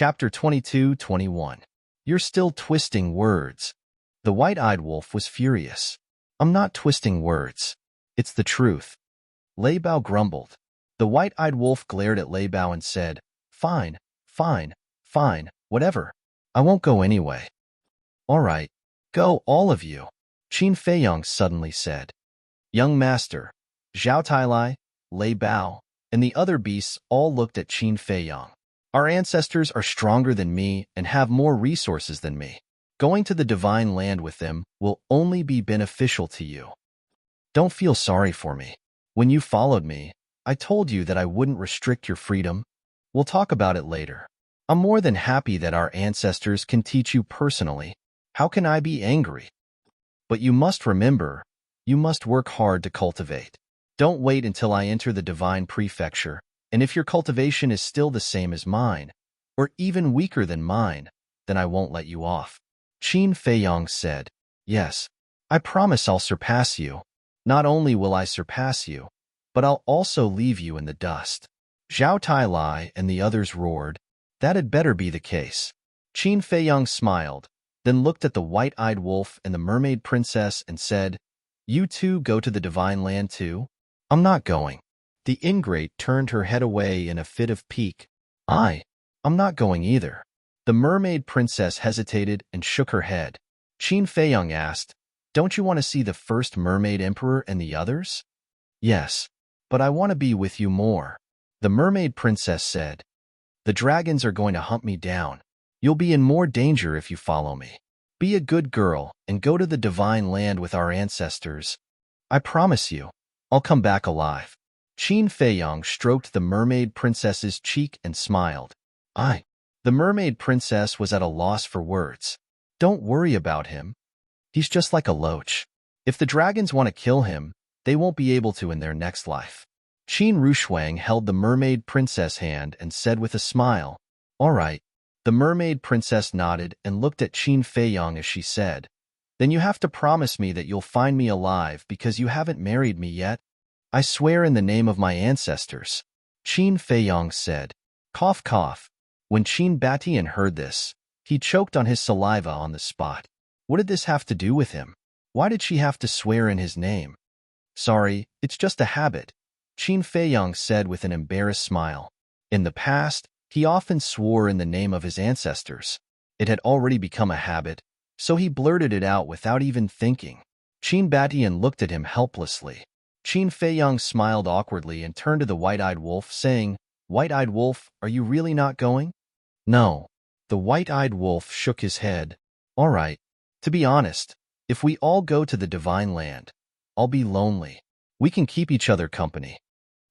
Chapter 22-21. You're still twisting words. The white-eyed wolf was furious. I'm not twisting words. It's the truth. Lei Bao grumbled. The white-eyed wolf glared at Lei Bao and said, Fine, fine, fine, whatever. I won't go anyway. All right, go, all of you, Qin Feiyang suddenly said. Young master, Zhao Tailai, Lei Bao, and the other beasts all looked at Qin Feiyang. Our ancestors are stronger than me and have more resources than me. Going to the divine land with them will only be beneficial to you. Don't feel sorry for me. When you followed me, I told you that I wouldn't restrict your freedom. We'll talk about it later. I'm more than happy that our ancestors can teach you personally. How can I be angry? But you must remember, you must work hard to cultivate. Don't wait until I enter the divine prefecture, and if your cultivation is still the same as mine, or even weaker than mine, then I won't let you off. Qin Feiyang said, Yes, I promise I'll surpass you. Not only will I surpass you, but I'll also leave you in the dust. Zhao Tailai and the others roared, That had better be the case. Qin Feiyang smiled, then looked at the white-eyed wolf and the mermaid princess and said, You two go to the divine land too? I'm not going. The ingrate turned her head away in a fit of pique. I'm not going either. The mermaid princess hesitated and shook her head. Qin Feiyang asked, Don't you want to see the first mermaid emperor and the others? Yes, but I want to be with you more. The mermaid princess said, The dragons are going to hunt me down. You'll be in more danger if you follow me. Be a good girl and go to the divine land with our ancestors. I promise you, I'll come back alive. Qin Feiyang stroked the mermaid princess's cheek and smiled. The mermaid princess was at a loss for words. Don't worry about him. He's just like a loach. If the dragons want to kill him, they won't be able to in their next life. Qin Rushuang held the mermaid princess' hand and said with a smile, All right. The mermaid princess nodded and looked at Qin Feiyang as she said, Then you have to promise me that you'll find me alive because you haven't married me yet. I swear in the name of my ancestors. Qin Feiyang said. Cough, cough. When Qin Batian heard this, he choked on his saliva on the spot. What did this have to do with him? Why did she have to swear in his name? Sorry, it's just a habit, Qin Feiyang said with an embarrassed smile. In the past, he often swore in the name of his ancestors. It had already become a habit, so he blurted it out without even thinking. Qin Batian looked at him helplessly. Qin Feiyang smiled awkwardly and turned to the white-eyed wolf, saying, White-eyed wolf, are you really not going? No. The white-eyed wolf shook his head. All right. To be honest, if we all go to the divine land, I'll be lonely. We can keep each other company.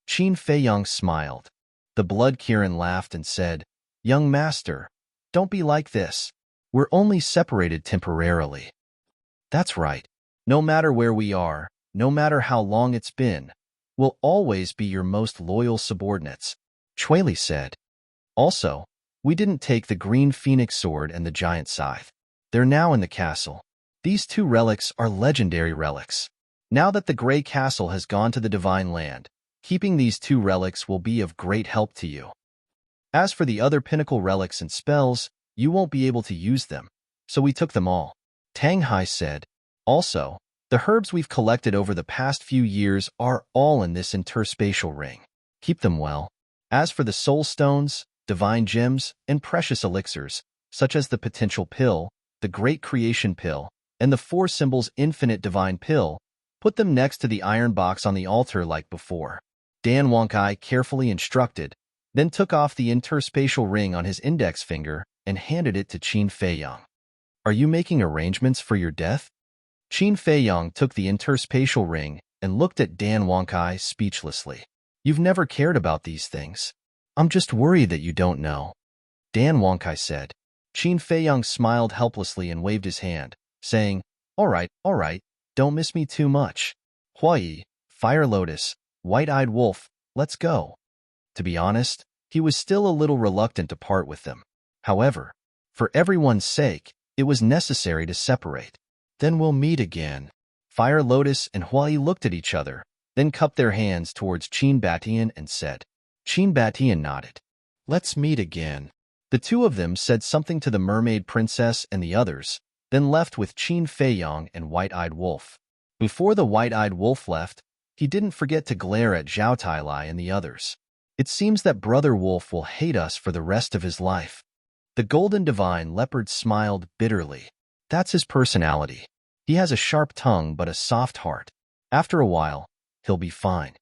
Qin Feiyang smiled. The Blood Kirin laughed and said, Young master, don't be like this. We're only separated temporarily. That's right. No matter where we are, no matter how long it's been, we'll always be your most loyal subordinates, Chueli said. Also, we didn't take the green phoenix sword and the giant scythe. They're now in the castle. These two relics are legendary relics. Now that the gray castle has gone to the divine land, keeping these two relics will be of great help to you. As for the other pinnacle relics and spells, you won't be able to use them, so we took them all, Tang Hai said. Also, the herbs we've collected over the past few years are all in this interspatial ring. Keep them well. As for the soul stones, divine gems, and precious elixirs, such as the potential pill, the great creation pill, and the four symbols infinite divine pill, put them next to the iron box on the altar like before. Dan Wonkai carefully instructed, then took off the interspatial ring on his index finger and handed it to Qin Feiyang. Are you making arrangements for your death? Qin Feiyang took the interspatial ring and looked at Dan Wonkai speechlessly. You've never cared about these things. I'm just worried that you don't know, Dan Wonkai said. Qin Feiyang smiled helplessly and waved his hand, saying, all right, don't miss me too much. Huai, Fire Lotus, White-Eyed Wolf, let's go. To be honest, he was still a little reluctant to part with them. However, for everyone's sake, it was necessary to separate. Then we'll meet again. Fire Lotus and Huai looked at each other, then cupped their hands towards Qin Batian and said. Qin Batian nodded. Let's meet again. The two of them said something to the mermaid princess and the others, then left with Qin Feiyang and White-Eyed Wolf. Before the White-Eyed Wolf left, he didn't forget to glare at Zhao Tailai and the others. It seems that Brother Wolf will hate us for the rest of his life. The Golden Divine Leopard smiled bitterly. That's his personality. He has a sharp tongue but a soft heart. After a while, he'll be fine.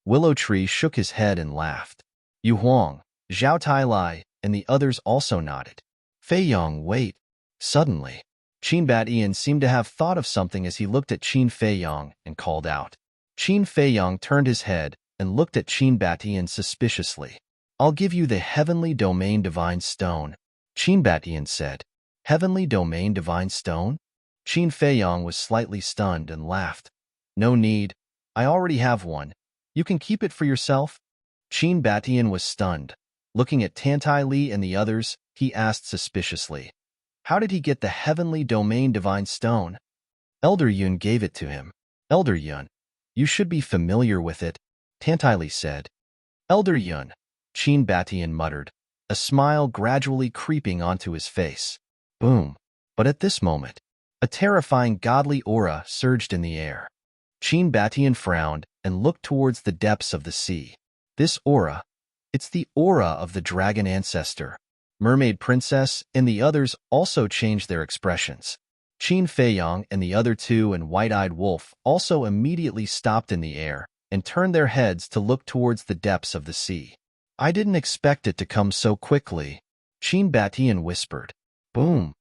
Willow Tree shook his head and laughed. Yu Huang, Zhao Tailai, and the others also nodded. Feiyang, wait. Suddenly, Qin Batian seemed to have thought of something as he looked at Qin Feiyang and called out. Qin Feiyang turned his head and looked at Qin Batian suspiciously. I'll give you the Heavenly Domain Divine Stone, Qin Batian said. Heavenly Domain Divine Stone? Qin Feiyang was slightly stunned and laughed. No need. I already have one. You can keep it for yourself. Qin Batian was stunned. Looking at Tantai Li and the others, he asked suspiciously. How did he get the Heavenly Domain Divine Stone? Elder Yun gave it to him. Elder Yun, you should be familiar with it, Tantai Li said. Elder Yun, Qin Batian muttered, a smile gradually creeping onto his face. Boom. But at this moment, a terrifying godly aura surged in the air. Qin Batian frowned and looked towards the depths of the sea. This aura, it's the aura of the dragon ancestor. Mermaid Princess and the others also changed their expressions. Qin Feiyang and the other two and White-Eyed Wolf also immediately stopped in the air and turned their heads to look towards the depths of the sea. I didn't expect it to come so quickly, Qin Batian whispered. Boom.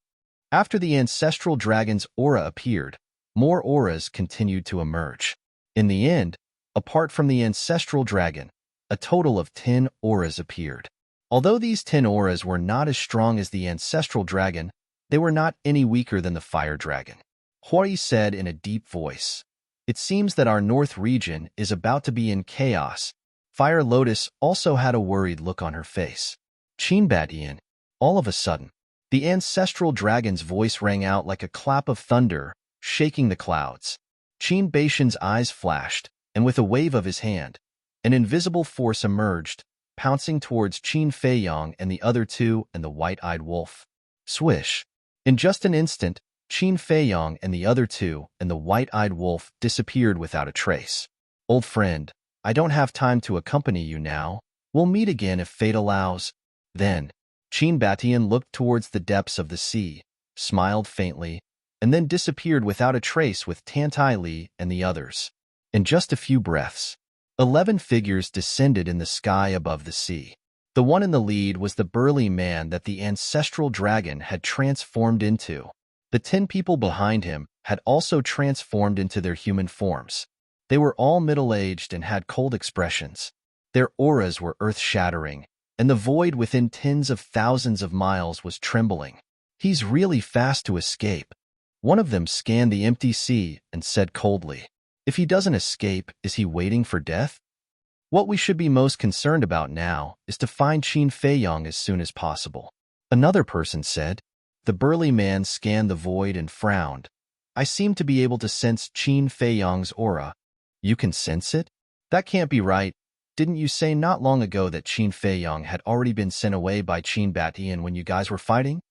After the ancestral dragon's aura appeared, more auras continued to emerge. In the end, apart from the ancestral dragon, a total of 10 auras appeared. Although these 10 auras were not as strong as the ancestral dragon, they were not any weaker than the fire dragon. Huai said in a deep voice, It seems that our north region is about to be in chaos. Fire Lotus also had a worried look on her face. Qin Batian, all of a sudden, the ancestral dragon's voice rang out like a clap of thunder, shaking the clouds. Qin Baishan's eyes flashed, and with a wave of his hand, an invisible force emerged, pouncing towards Qin Feiyang and the other two and the White-Eyed Wolf. Swish! In just an instant, Qin Feiyang and the other two and the White-Eyed Wolf disappeared without a trace. Old friend, I don't have time to accompany you now. We'll meet again if fate allows. Then, Qin Batian looked towards the depths of the sea, smiled faintly, and then disappeared without a trace with Tantai Li and the others. In just a few breaths, 11 figures descended in the sky above the sea. The one in the lead was the burly man that the ancestral dragon had transformed into. The 10 people behind him had also transformed into their human forms. They were all middle-aged and had cold expressions. Their auras were earth-shattering, and the void within tens of thousands of miles was trembling. He's really fast to escape. One of them scanned the empty sea and said coldly, If he doesn't escape, is he waiting for death? What we should be most concerned about now is to find Qin Feiyang as soon as possible. Another person said. The burly man scanned the void and frowned. I seem to be able to sense Qin Feiyang's aura. You can sense it? That can't be right. Didn't you say not long ago that Qin Feiyang had already been sent away by Qin Batian when you guys were fighting?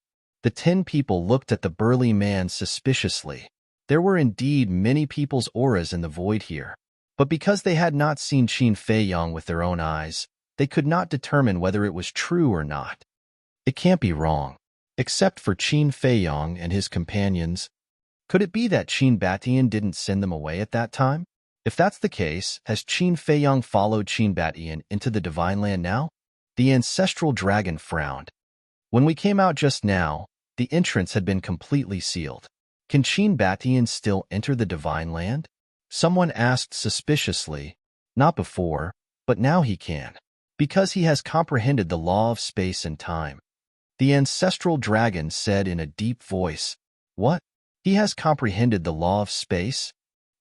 The 10 people looked at the burly man suspiciously. There were indeed many people's auras in the void here, but because they had not seen Qin Feiyang with their own eyes, they could not determine whether it was true or not. It can't be wrong. Except for Qin Feiyang and his companions. Could it be that Qin Batian didn't send them away at that time? If that's the case, has Qin Feiyang followed Qin Batian into the Divine Land now? The ancestral dragon frowned. When we came out just now, the entrance had been completely sealed. Can Qin Batian still enter the Divine Land? Someone asked suspiciously. Not before, but now he can. Because he has comprehended the law of space and time. The ancestral dragon said in a deep voice. What? He has comprehended the law of space?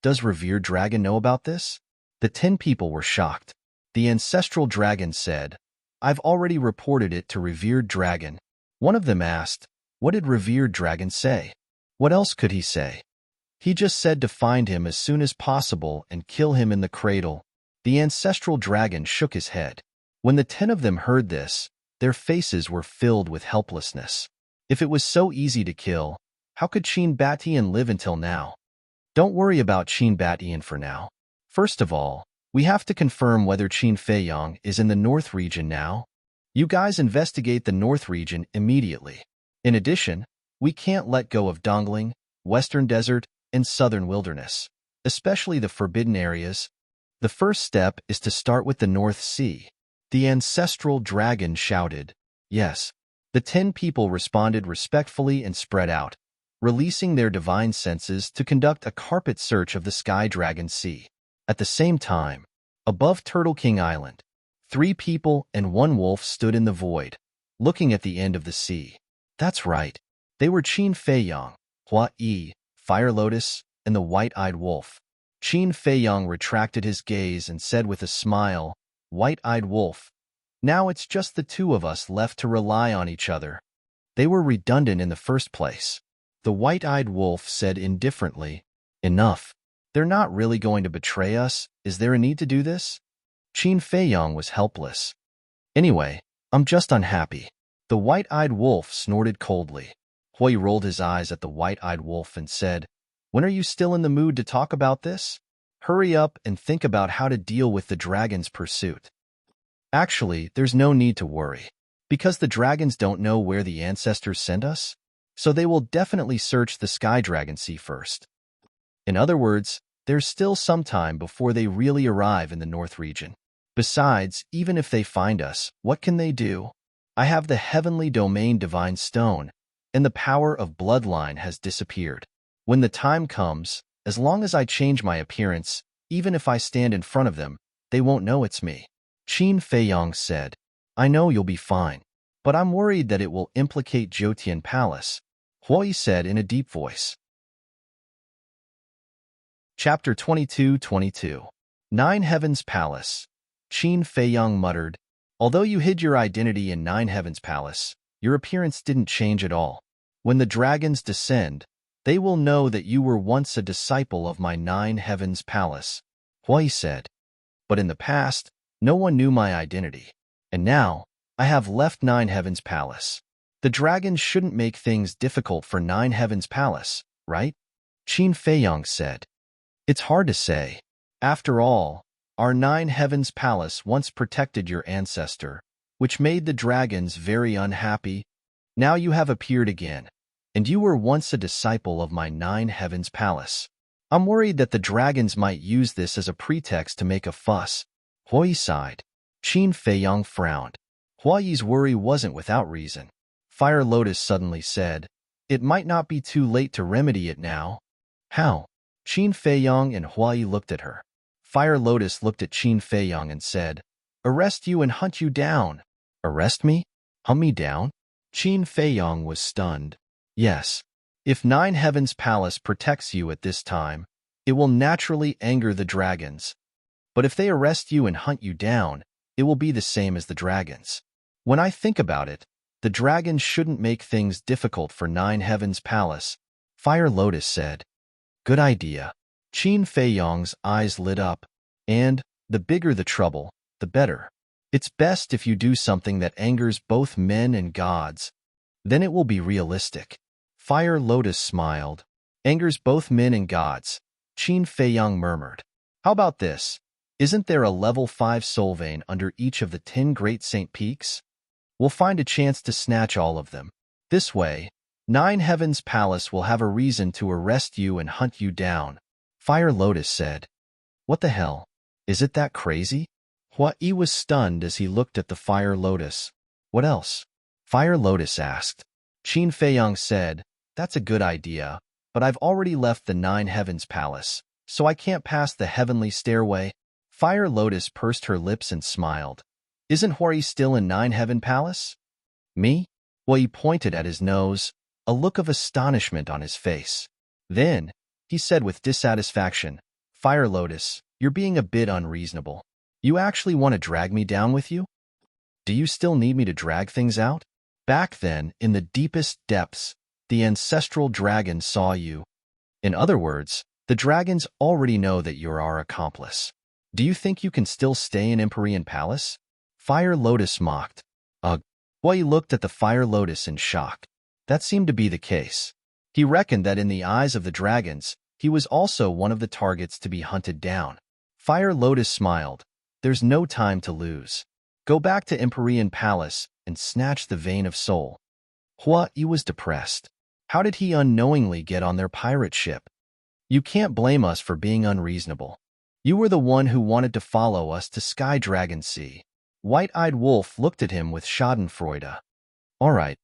Does Revered Dragon know about this? The 10 people were shocked. The ancestral dragon said, I've already reported it to Revered Dragon. One of them asked, what did Revered Dragon say? What else could he say? He just said to find him as soon as possible and kill him in the cradle. The ancestral dragon shook his head. When the 10 of them heard this, Their faces were filled with helplessness. If it was so easy to kill, how could Qin Batian live until now? Don't worry about Qin Batian for now. First of all, we have to confirm whether Qin Feiyang is in the North region now. You guys investigate the North region immediately. In addition, we can't let go of Dongling, Western Desert, and Southern Wilderness, especially the forbidden areas. The first step is to start with the North Sea. The ancestral dragon shouted. Yes. The 10 people responded respectfully and spread out, releasing their divine senses to conduct a carpet search of the Sky Dragon Sea. At the same time, above Turtle King Island, 3 people and 1 wolf stood in the void, looking at the end of the sea. That's right. They were Qin Feiyang, Hua Yi, Fire Lotus, and the white-eyed wolf. Qin Feiyang retracted his gaze and said with a smile, "White-eyed wolf, now it's just the 2 of us left to rely on each other." They were redundant in the first place. The white-eyed wolf said indifferently, "Enough. They're not really going to betray us. Is there a need to do this?" Qin Feiyang was helpless. "Anyway, I'm just unhappy." The white-eyed wolf snorted coldly. Hui rolled his eyes at the white-eyed wolf and said, "When are you still in the mood to talk about this? Hurry up and think about how to deal with the dragon's pursuit." Actually, there's no need to worry, because the dragons don't know where the ancestors sent us, so they will definitely search the Sky Dragon Sea first. In other words, there's still some time before they really arrive in the North region. Besides, even if they find us, what can they do? I have the Heavenly Domain Divine Stone, and the power of Bloodline has disappeared. When the time comes, as long as I change my appearance, even if I stand in front of them, they won't know it's me. Qin Feiyang said, "I know you'll be fine, but I'm worried that it will implicate Jotian Palace," Hui said in a deep voice. Chapter 22-22 Nine Heavens Palace. Qin Feiyang muttered, "Although you hid your identity in Nine Heavens Palace, your appearance didn't change at all. When the dragons descend, they will know that you were once a disciple of my Nine Heavens Palace," Hui said. "But in the past, no one knew my identity. And now, I have left Nine Heavens Palace. The dragons shouldn't make things difficult for Nine Heavens Palace, right?" Qin Feiyang said. "It's hard to say. After all, our Nine Heavens Palace once protected your ancestor, which made the dragons very unhappy. Now you have appeared again, and you were once a disciple of my Nine Heavens Palace. I'm worried that the dragons might use this as a pretext to make a fuss." Hui sighed. Qin Feiyang frowned. Huayi's worry wasn't without reason. Fire Lotus suddenly said, "It might not be too late to remedy it now." "How?" Qin Feiyang and Huayi looked at her. Fire Lotus looked at Qin Feiyang and said, "Arrest you and hunt you down." "Arrest me? Hunt me down?" Qin Feiyang was stunned. "Yes. If Nine Heavens Palace protects you at this time, it will naturally anger the dragons. But if they arrest you and hunt you down, it will be the same as the dragons. When I think about it, the dragons shouldn't make things difficult for Nine Heavens Palace," Fire Lotus said. "Good idea." Qin Feiyang's eyes lit up, and, the bigger the trouble, the better. It's best if you do something that angers both men and gods. Then it will be realistic. Fire Lotus smiled. "Angers both men and gods," Qin Feiyang murmured. "How about this? Isn't there a level 5 soul vein under each of the 10 Great Saint Peaks? We'll find a chance to snatch all of them. This way, Nine Heavens Palace will have a reason to arrest you and hunt you down," Fire Lotus said. "What the hell? Is it that crazy?" Huayi was stunned as he looked at the Fire Lotus. "What else?" Fire Lotus asked. Qin Feiyang said, "That's a good idea, but I've already left the Nine Heavens Palace, so I can't pass the heavenly stairway." Fire Lotus pursed her lips and smiled. "Isn't Huayi still in Nine Heaven Palace?" "Me?" Huayi pointed at his nose, a look of astonishment on his face. Then, he said with dissatisfaction, "Fire Lotus, you're being a bit unreasonable. You actually want to drag me down with you? Do you still need me to drag things out? Back then, in the deepest depths, the ancestral dragon saw you. In other words, the dragons already know that you're our accomplice. Do you think you can still stay in Empyrean Palace?" Fire Lotus mocked. "Ugh, Hui looked at the fire lotus in shock. That seemed to be the case. He reckoned that in the eyes of the dragons, he was also one of the targets to be hunted down. Fire Lotus smiled. There's no time to lose. Go back to Empyrean Palace and snatch the vein of soul. Hui was depressed. How did he unknowingly get on their pirate ship? You can't blame us for being unreasonable. You were the one who wanted to follow us to Sky Dragon Sea. White-eyed Wolf looked at him with schadenfreude. All right.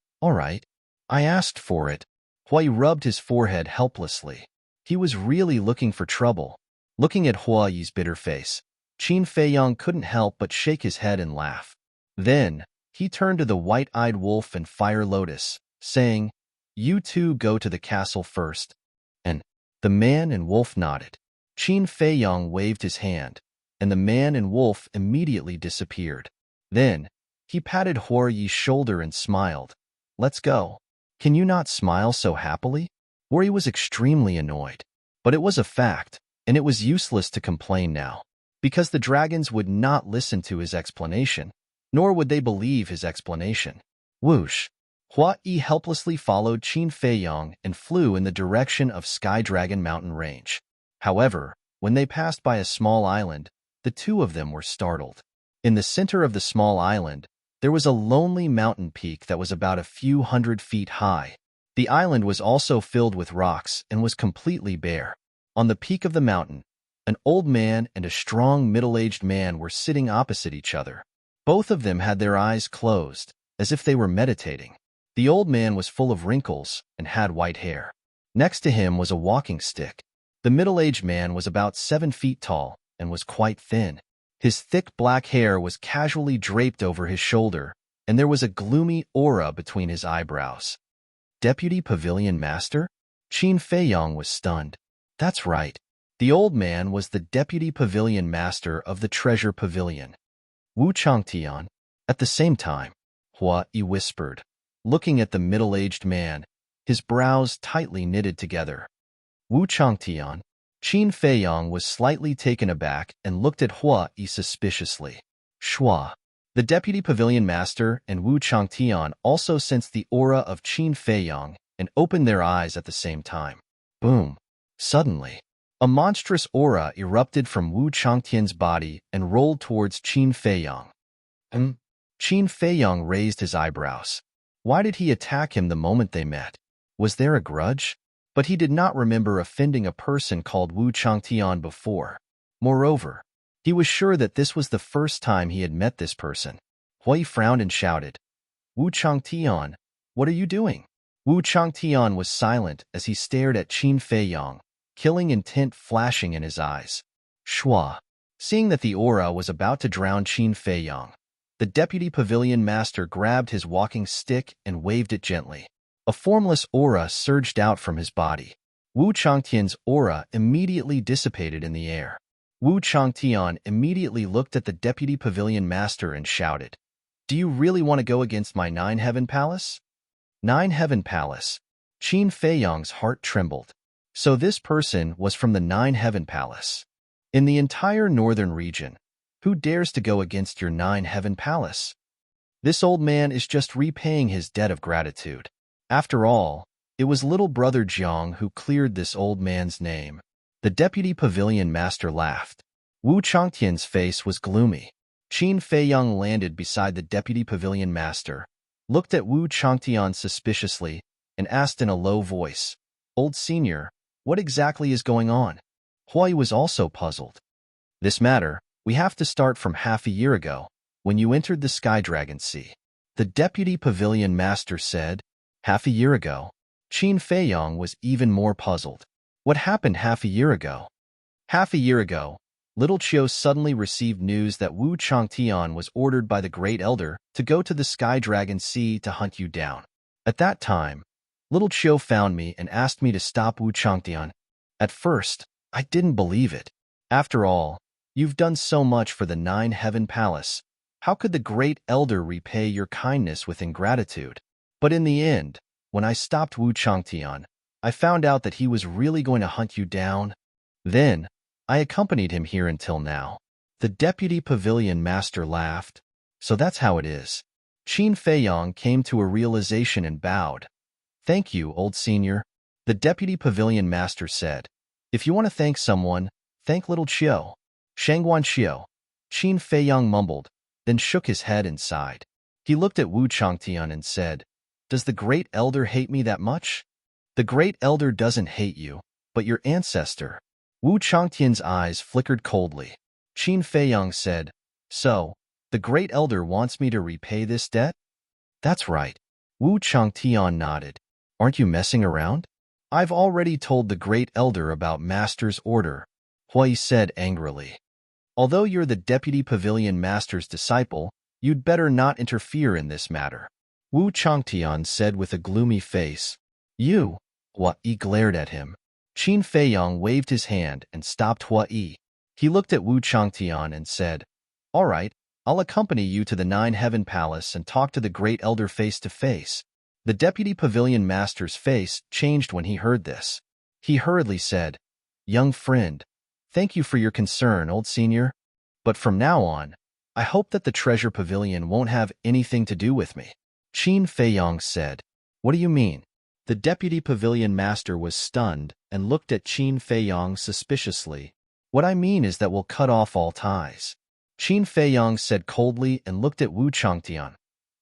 I asked for it. Hui rubbed his forehead helplessly. He was really looking for trouble. Looking at Hui's bitter face, Qin Feiyang couldn't help but shake his head and laugh. Then, he turned to the White-eyed Wolf and Fire Lotus, saying, You two go to the castle first. And the man and wolf nodded. Qin Feiyang waved his hand, and the man and wolf immediately disappeared. Then, he patted Hui's shoulder and smiled. Let's go. Can you not smile so happily? Hui was extremely annoyed. But it was a fact, and it was useless to complain now, because the dragons would not listen to his explanation, nor would they believe his explanation. Whoosh! Hui helplessly followed Qin Feiyang and flew in the direction of Sky Dragon Mountain Range. However, when they passed by a small island, the two of them were startled. In the center of the small island, there was a lonely mountain peak that was about a few hundred feet high. The island was also filled with rocks and was completely bare. On the peak of the mountain, an old man and a strong middle-aged man were sitting opposite each other. Both of them had their eyes closed, as if they were meditating. The old man was full of wrinkles and had white hair. Next to him was a walking stick. The middle-aged man was about 7 feet tall and was quite thin. His thick black hair was casually draped over his shoulder, and there was a gloomy aura between his eyebrows. Deputy Pavilion Master? Qin Feiyang was stunned. That's right. The old man was the Deputy Pavilion Master of the Treasure Pavilion. Wu Changtian. At the same time, Hui whispered, looking at the middle-aged man, his brows tightly knitted together. Wu Changtian. Qin Feiyang was slightly taken aback and looked at Hui suspiciously. Shua. The Deputy Pavilion Master and Wu Changtian also sensed the aura of Qin Feiyang and opened their eyes at the same time. Boom. Suddenly, a monstrous aura erupted from Wu Changtian's body and rolled towards Qin Feiyang. Qin Feiyang raised his eyebrows. Why did he attack him the moment they met? Was there a grudge? But he did not remember offending a person called Wu Changtian before. Moreover, he was sure that this was the first time he had met this person. Hui frowned and shouted, Wu Changtian, what are you doing? Wu Changtian was silent as he stared at Qin Feiyang, killing intent flashing in his eyes. Shua. Seeing that the aura was about to drown Qin Feiyang, the Deputy Pavilion Master grabbed his walking stick and waved it gently. A formless aura surged out from his body. Wu Changtian's aura immediately dissipated in the air. Wu Changtian immediately looked at the Deputy Pavilion Master and shouted, Do you really want to go against my Nine Heaven Palace? Nine Heaven Palace. Qin Feiyang's heart trembled. So this person was from the Nine Heaven Palace. In the entire northern region, who dares to go against your Nine Heaven Palace? This old man is just repaying his debt of gratitude. After all, it was little brother Jiang who cleared this old man's name. The Deputy Pavilion Master laughed. Wu Changtian's face was gloomy. Qin Feiyang landed beside the Deputy Pavilion Master, looked at Wu Changtian suspiciously, and asked in a low voice, Old Senior, what exactly is going on? Hui was also puzzled. This matter, we have to start from half a year ago, when you entered the Sky Dragon Sea. The Deputy Pavilion Master said, Half a year ago? Qin Feiyang was even more puzzled. What happened half a year ago? Half a year ago, Little Chiu suddenly received news that Wu Changtian was ordered by the Great Elder to go to the Sky Dragon Sea to hunt you down. At that time, Little Chiu found me and asked me to stop Wu Changtian. At first, I didn't believe it. After all, you've done so much for the Nine Heaven Palace. How could the Great Elder repay your kindness with ingratitude? But in the end, when I stopped Wu Changtian, I found out that he was really going to hunt you down. Then, I accompanied him here until now. The Deputy Pavilion Master laughed. So that's how it is. Qin Feiyong came to a realization and bowed. Thank you, old senior. The deputy pavilion master said. If you want to thank someone, thank little Chiu. Shangguan Xiu. Qin Feiyong mumbled, then shook his head and sighed. He looked at Wu Changtian and said, Does the great elder hate me that much? The great elder doesn't hate you, but your ancestor. Wu Changtian's eyes flickered coldly. Qin Feiyong said, So, the great elder wants me to repay this debt? That's right. Wu Changtian nodded. Aren't you messing around? I've already told the great elder about master's order, Hui said angrily. Although you're the deputy pavilion master's disciple, you'd better not interfere in this matter. Wu Changtian said with a gloomy face. You? Hui glared at him. Qin Feiyong waved his hand and stopped Hui. He looked at Wu Changtian and said, All right, I'll accompany you to the Nine Heaven Palace and talk to the great elder face to face. The deputy pavilion master's face changed when he heard this. He hurriedly said, Young friend, thank you for your concern, old senior. But from now on, I hope that the treasure pavilion won't have anything to do with me. Qin Feiyong said. What do you mean? The deputy pavilion master was stunned and looked at Qin Feiyong suspiciously. What I mean is that we'll cut off all ties. Qin Feiyong said coldly and looked at Wu Changtian.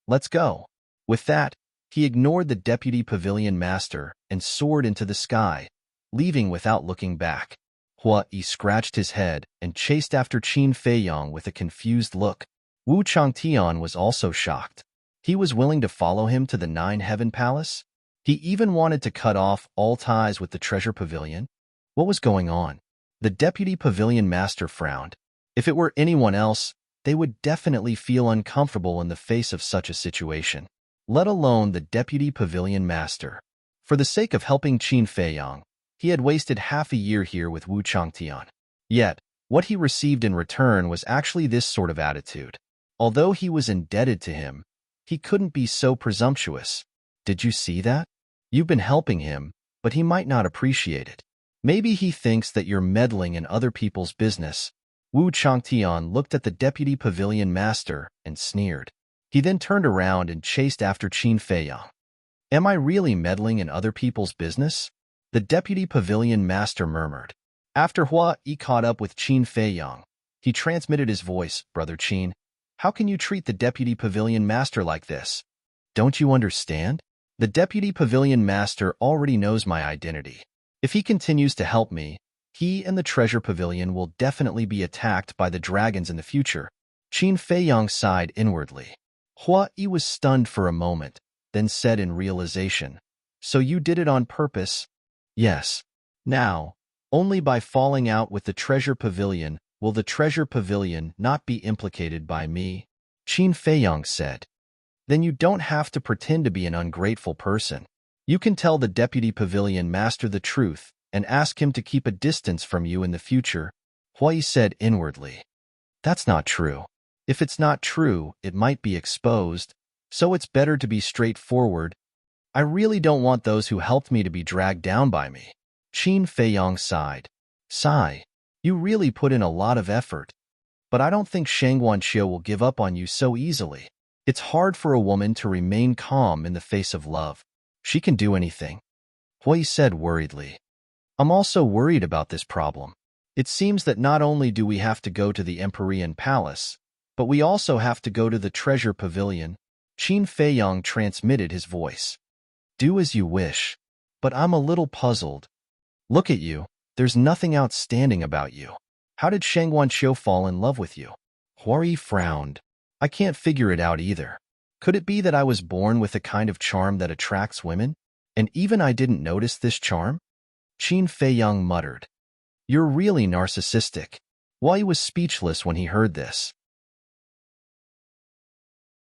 Let's go. With that, he ignored the deputy pavilion master and soared into the sky, leaving without looking back. Hui scratched his head and chased after Qin Feiyong with a confused look. Wu Changtian was also shocked. He was willing to follow him to the Nine Heaven Palace? He even wanted to cut off all ties with the treasure pavilion? What was going on? The deputy pavilion master frowned. If it were anyone else, they would definitely feel uncomfortable in the face of such a situation, let alone the deputy pavilion master. For the sake of helping Qin Feiyong, he had wasted half a year here with Wu Changtian. Yet, what he received in return was actually this sort of attitude. Although he was indebted to him, he couldn't be so presumptuous. Did you see that? You've been helping him, but he might not appreciate it. Maybe he thinks that you're meddling in other people's business. Wu Changtian looked at the deputy pavilion master and sneered. He then turned around and chased after Qin Feiyong. Am I really meddling in other people's business? The deputy pavilion master murmured. After Hui caught up with Qin Feiyong, he transmitted his voice, Brother Qin. How can you treat the deputy pavilion master like this? Don't you understand? The deputy pavilion master already knows my identity. If he continues to help me, he and the treasure pavilion will definitely be attacked by the dragons in the future. Qin Feiyong sighed inwardly. Hui was stunned for a moment, then said in realization, So you did it on purpose? Yes. Now, only by falling out with the treasure pavilion will the treasure pavilion not be implicated by me, Qin Feiyong said. Then you don't have to pretend to be an ungrateful person. You can tell the deputy pavilion master the truth and ask him to keep a distance from you in the future, Hui said inwardly. That's not true. If it's not true, it might be exposed, so it's better to be straightforward. I really don't want those who helped me to be dragged down by me. Qin Feiyong sighed. Sigh. You really put in a lot of effort. But I don't think Shangguan Xiu will give up on you so easily. It's hard for a woman to remain calm in the face of love. She can do anything. Hui said worriedly. I'm also worried about this problem. It seems that not only do we have to go to the Empyrean Palace, but we also have to go to the treasure pavilion. Qin Feiyong transmitted his voice. Do as you wish, but I'm a little puzzled. Look at you, there's nothing outstanding about you. How did Shangguan Xiu fall in love with you? Hui frowned. I can't figure it out either. Could it be that I was born with a kind of charm that attracts women, and even I didn't notice this charm? Qin Feiyong muttered. You're really narcissistic. Hui was speechless when he heard this.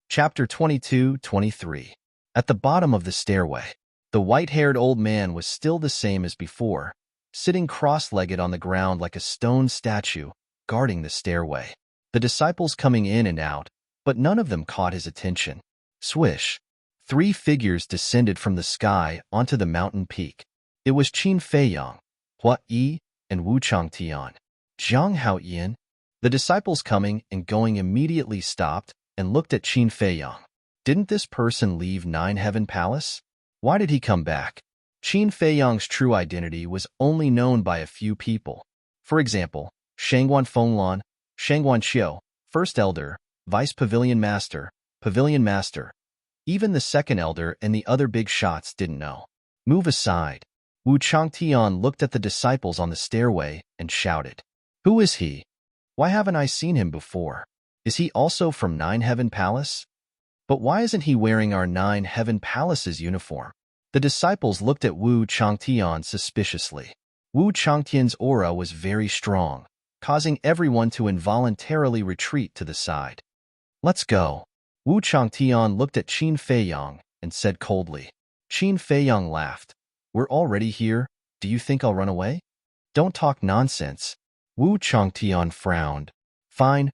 Chapter 22-23. At the bottom of the stairway, the white-haired old man was still the same as before, sitting cross-legged on the ground like a stone statue, guarding the stairway. The disciples coming in and out, but none of them caught his attention. Swish! 3 figures descended from the sky onto the mountain peak. It was Qin Feiyong, Hui, and Wu Changtian. Zhang Haoyan. The disciples coming and going immediately stopped and looked at Qin Feiyong. Didn't this person leave Nine Heaven Palace? Why did he come back? Qin Feiyang's true identity was only known by a few people. For example, Shangguan Fenglan, Shangguan Qiu, First Elder, Vice Pavilion Master, Pavilion Master. Even the Second Elder and the other big shots didn't know. Move aside. Wu Changtian looked at the disciples on the stairway and shouted, "Who is he? Why haven't I seen him before? Is he also from Nine Heaven Palace? But why isn't he wearing our Nine Heaven Palace's uniform?" The disciples looked at Wu Changtian suspiciously. Wu Changtian's aura was very strong, causing everyone to involuntarily retreat to the side. "Let's go." Wu Changtian looked at Qin Feiyang and said coldly. Qin Feiyang laughed. "We're already here. Do you think I'll run away?" "Don't talk nonsense." Wu Changtian frowned. Fine.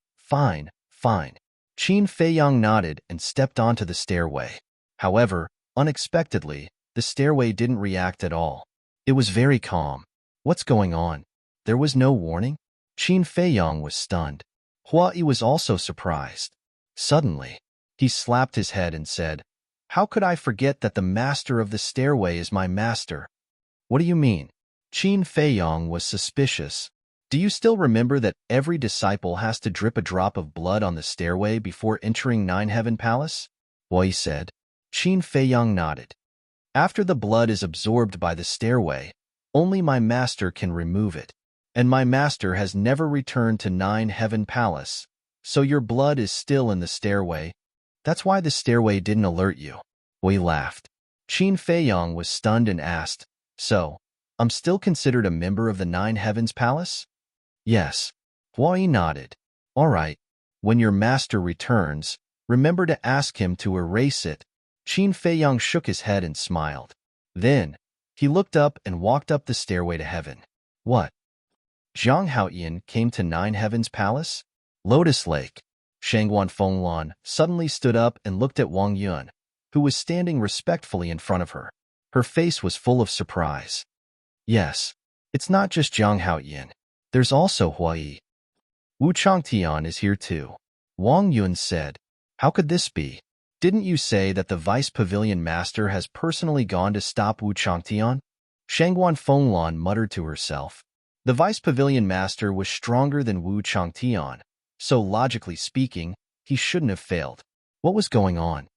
Qin Feiyang nodded and stepped onto the stairway. However, unexpectedly, the stairway didn't react at all. It was very calm. What's going on? There was no warning? Qin Feiyang was stunned. Hua Yi was also surprised. Suddenly, he slapped his head and said, "How could I forget that the master of the stairway is my master?" "What do you mean?" Qin Feiyang was suspicious. "Do you still remember that every disciple has to drip a drop of blood on the stairway before entering Nine Heaven Palace?" Hua Yi said. Qin Feiyang nodded. "After the blood is absorbed by the stairway, only my master can remove it. And my master has never returned to Nine Heaven Palace, so your blood is still in the stairway. That's why the stairway didn't alert you." Hua Yi laughed. Qin Feiyang was stunned and asked, "So, I'm still considered a member of the Nine Heavens Palace?" "Yes." Hua Yi nodded. "All right. When your master returns, remember to ask him to erase it." Qin Feiyang shook his head and smiled. Then, he looked up and walked up the stairway to heaven. "What? Zhang Haoyan came to Nine Heavens Palace?" Lotus Lake. Shangguan Fenglan suddenly stood up and looked at Wang Yun, who was standing respectfully in front of her. Her face was full of surprise. "Yes, it's not just Zhang Haoyan. There's also Hua Yi. Wu Changtian is here too." Wang Yun said. "How could this be? Didn't you say that the Vice Pavilion Master has personally gone to stop Wu Changtian?" Shangguan Fenglan muttered to herself. The Vice Pavilion Master was stronger than Wu Changtian, so logically speaking, he shouldn't have failed. What was going on?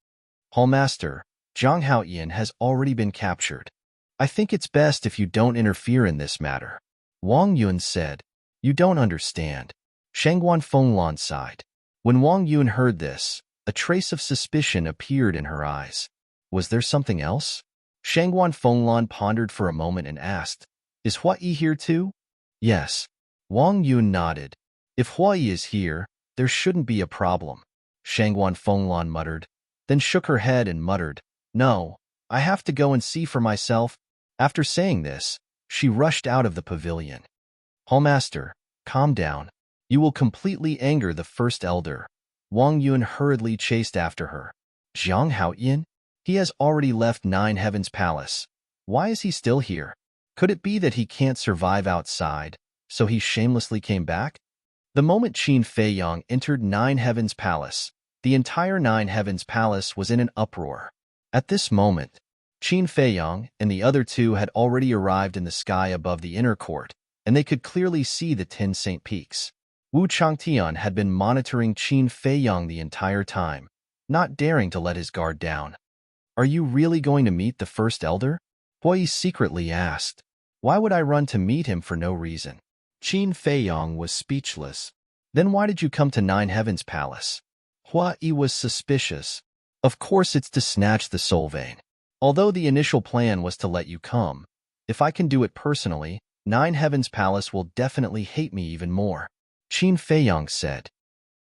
"Hall Master, Zhang Haoyan has already been captured. I think it's best if you don't interfere in this matter." Wang Yun said. "You don't understand." Shangguan Fenglan sighed. When Wang Yun heard this, a trace of suspicion appeared in her eyes. Was there something else? Shangguan Fenglan pondered for a moment and asked, "Is Hua Yi here too?" "Yes." Wang Yun nodded. "If Hua Yi is here, there shouldn't be a problem." Shangguan Fenglan muttered, then shook her head and muttered, "No, I have to go and see for myself." After saying this, she rushed out of the pavilion. "Hall Master, calm down. You will completely anger the First Elder." Wang Yun hurriedly chased after her. "Zhang Haoyan? He has already left Nine Heavens Palace. Why is he still here? Could it be that he can't survive outside, so he shamelessly came back?" The moment Qin Feiyang entered Nine Heavens Palace, the entire Nine Heavens Palace was in an uproar. At this moment, Qin Feiyang and the other two had already arrived in the sky above the inner court, and they could clearly see the 10 Saint Peaks. Wu Changtian had been monitoring Qin Feiyang the entire time, not daring to let his guard down. "Are you really going to meet the First Elder?" Hua Yi secretly asked. "Why would I run to meet him for no reason?" Qin Feiyang was speechless. "Then why did you come to Nine Heavens Palace?" Hua Yi was suspicious. "Of course it's to snatch the soul vein. Although the initial plan was to let you come, if I can do it personally, Nine Heavens Palace will definitely hate me even more." Qin Feiyang said.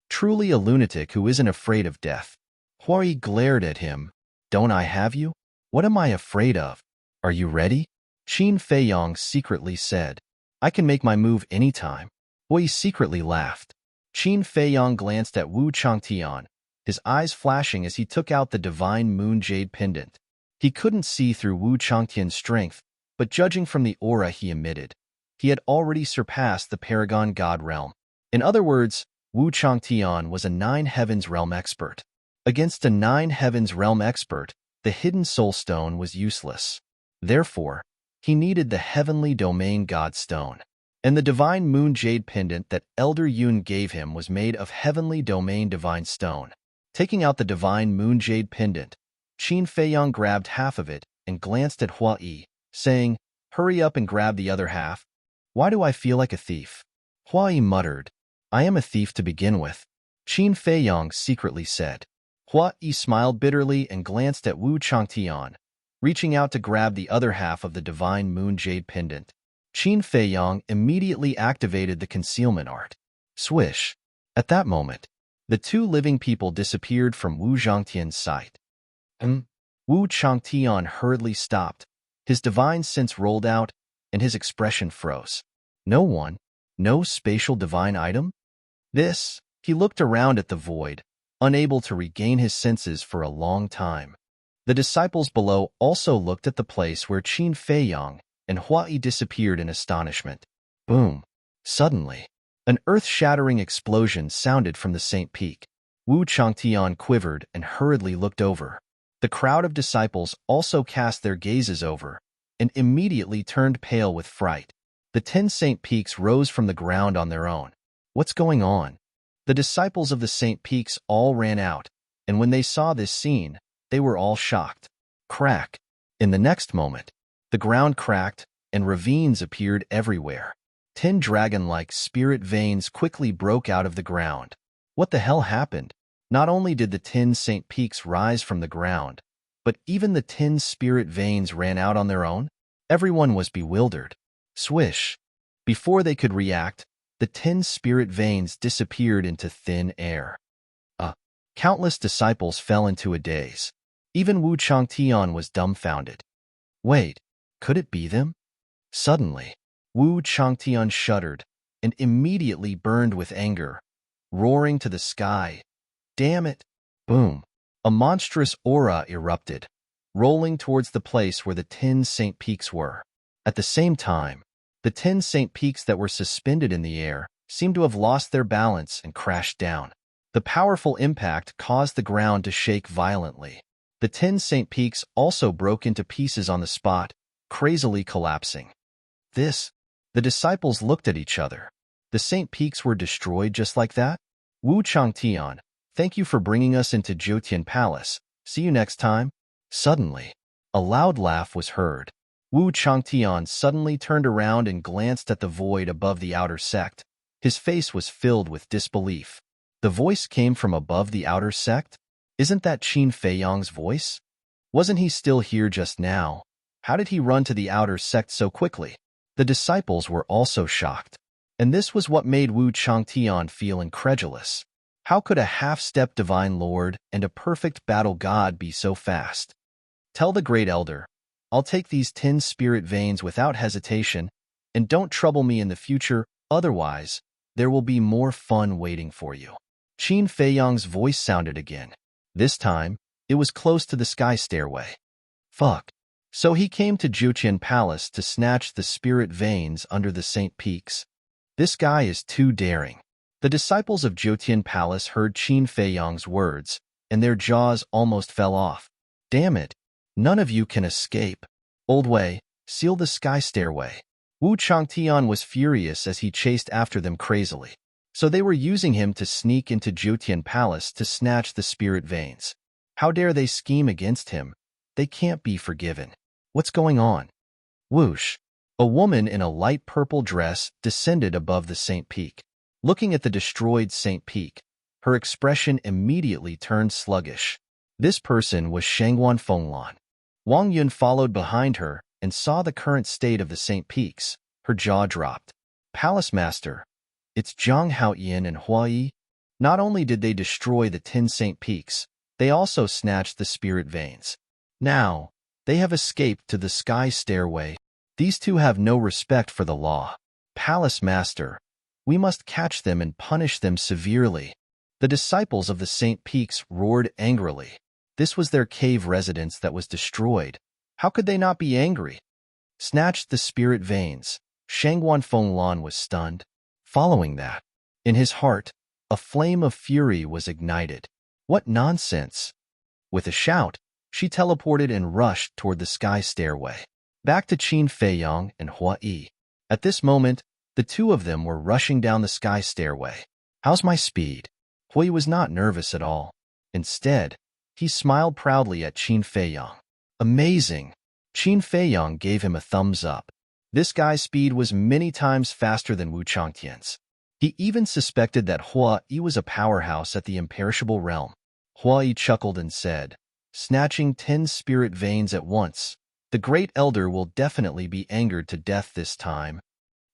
"Truly a lunatic who isn't afraid of death." Hua Yi glared at him. "Don't I have you? What am I afraid of? Are you ready?" Qin Feiyang secretly said. "I can make my move anytime." Hua Yi secretly laughed. Qin Feiyang glanced at Wu Changtian, his eyes flashing as he took out the divine moon jade pendant. He couldn't see through Wu Changtian's strength, but judging from the aura he emitted, he had already surpassed the Paragon God realm. In other words, Wu Changtian was a Nine Heavens realm expert. Against a nine heavens realm expert, the hidden soul stone was useless. Therefore, he needed the heavenly domain god stone. And the divine moon jade pendant that Elder Yun gave him was made of heavenly domain divine stone. Taking out the divine moon jade pendant, Qin Feiyang grabbed half of it and glanced at Hua Yi, saying, "Hurry up and grab the other half. Why do I feel like a thief?" Hua Yi muttered, "I am a thief to begin with," Qin Feiyang secretly said. Hua Yi smiled bitterly and glanced at Wu Changtian, reaching out to grab the other half of the divine moon jade pendant. Qin Feiyang immediately activated the concealment art. Swish! At that moment, the two living people disappeared from Wu Zhangtian's sight. Wu Changtian hurriedly stopped. His divine sense rolled out, and his expression froze. No one? No spatial divine item? This? He looked around at the void, unable to regain his senses for a long time. The disciples below also looked at the place where Qin Feiyang and Hua Yi disappeared in astonishment. Boom! Suddenly, an earth-shattering explosion sounded from the Saint Peak. Wu Changtian quivered and hurriedly looked over. The crowd of disciples also cast their gazes over and immediately turned pale with fright. The 10 Saint Peaks rose from the ground on their own. What's going on? The disciples of the Saint Peaks all ran out, and when they saw this scene, they were all shocked. Crack! In the next moment, the ground cracked, and ravines appeared everywhere. 10 dragon-like spirit veins quickly broke out of the ground. What the hell happened? Not only did the 10 Saint Peaks rise from the ground, but even the 10 spirit veins ran out on their own? Everyone was bewildered. Swish! Before they could react, the 10 spirit veins disappeared into thin air. Countless disciples fell into a daze. Even Wu Changtian was dumbfounded. Wait, could it be them? Suddenly, Wu Changtian shuddered and immediately burned with anger, roaring to the sky. Damn it! Boom! A monstrous aura erupted, rolling towards the place where the 10 Saint Peaks were. At the same time, the 10 Saint Peaks that were suspended in the air seemed to have lost their balance and crashed down. The powerful impact caused the ground to shake violently. The 10 Saint Peaks also broke into pieces on the spot, crazily collapsing. The disciples looked at each other. The Saint Peaks were destroyed just like that? Wu Changtian, thank you for bringing us into Jiutian Palace. See you next time. Suddenly, a loud laugh was heard. Wu Changtian suddenly turned around and glanced at the void above the outer sect. His face was filled with disbelief. The voice came from above the outer sect? Isn't that Qin Feiyang's voice? Wasn't he still here just now? How did he run to the outer sect so quickly? The disciples were also shocked. And this was what made Wu Changtian feel incredulous. How could a half-step divine lord and a perfect battle god be so fast? Tell the great elder, I'll take these 10 spirit veins without hesitation, and don't trouble me in the future, otherwise, there will be more fun waiting for you. Qin Feiyang's voice sounded again. This time, it was close to the sky stairway. Fuck. So he came to Jiutian Palace to snatch the spirit veins under the Saint Peaks. This guy is too daring. The disciples of Jiutian Palace heard Qin Feiyang's words, and their jaws almost fell off. Damn it. None of you can escape. Old Wei, seal the sky stairway. Wu Changtian was furious as he chased after them crazily. So they were using him to sneak into Jiutian Palace to snatch the spirit veins. How dare they scheme against him? They can't be forgiven. What's going on? Whoosh! A woman in a light purple dress descended above the Saint Peak. Looking at the destroyed Saint Peak, her expression immediately turned sluggish. This person was Shangguan Fenglan. Wang Yun followed behind her and saw the current state of the Saint Peaks. Her jaw dropped. Palace Master, it's Zhang Haoyin and Hua Yi. Not only did they destroy the 10 Saint Peaks, they also snatched the spirit veins. Now, they have escaped to the sky stairway. These two have no respect for the law. Palace Master, we must catch them and punish them severely. The disciples of the Saint Peaks roared angrily. This was their cave residence that was destroyed. How could they not be angry? Snatched the spirit veins. Shangguan Fenglan was stunned. Following that, in his heart, a flame of fury was ignited. What nonsense! With a shout, she teleported and rushed toward the sky stairway. Back to Qin Feiyong and Hua Yi. At this moment, the two of them were rushing down the sky stairway. How's my speed? Hua Yi was not nervous at all. Instead, he smiled proudly at Qin Feiyong. Amazing! Qin Feiyong gave him a thumbs up. This guy's speed was many times faster than Wu Changtian's. He even suspected that Hua Yi was a powerhouse at the imperishable realm. Hua Yi chuckled and said, snatching 10 spirit veins at once, the great elder will definitely be angered to death this time.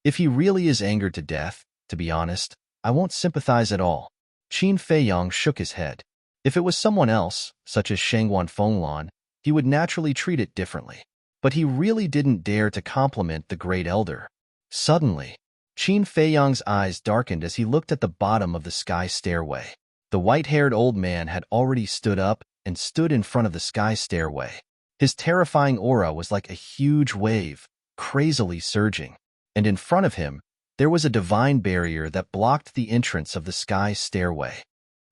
If he really is angered to death, to be honest, I won't sympathize at all. Qin Feiyong shook his head. If it was someone else, such as Shangguan Fenglan, he would naturally treat it differently. But he really didn't dare to compliment the great elder. Suddenly, Qin Feiyong's eyes darkened as he looked at the bottom of the sky stairway. The white-haired old man had already stood up and stood in front of the sky stairway. His terrifying aura was like a huge wave, crazily surging. And in front of him, there was a divine barrier that blocked the entrance of the sky stairway.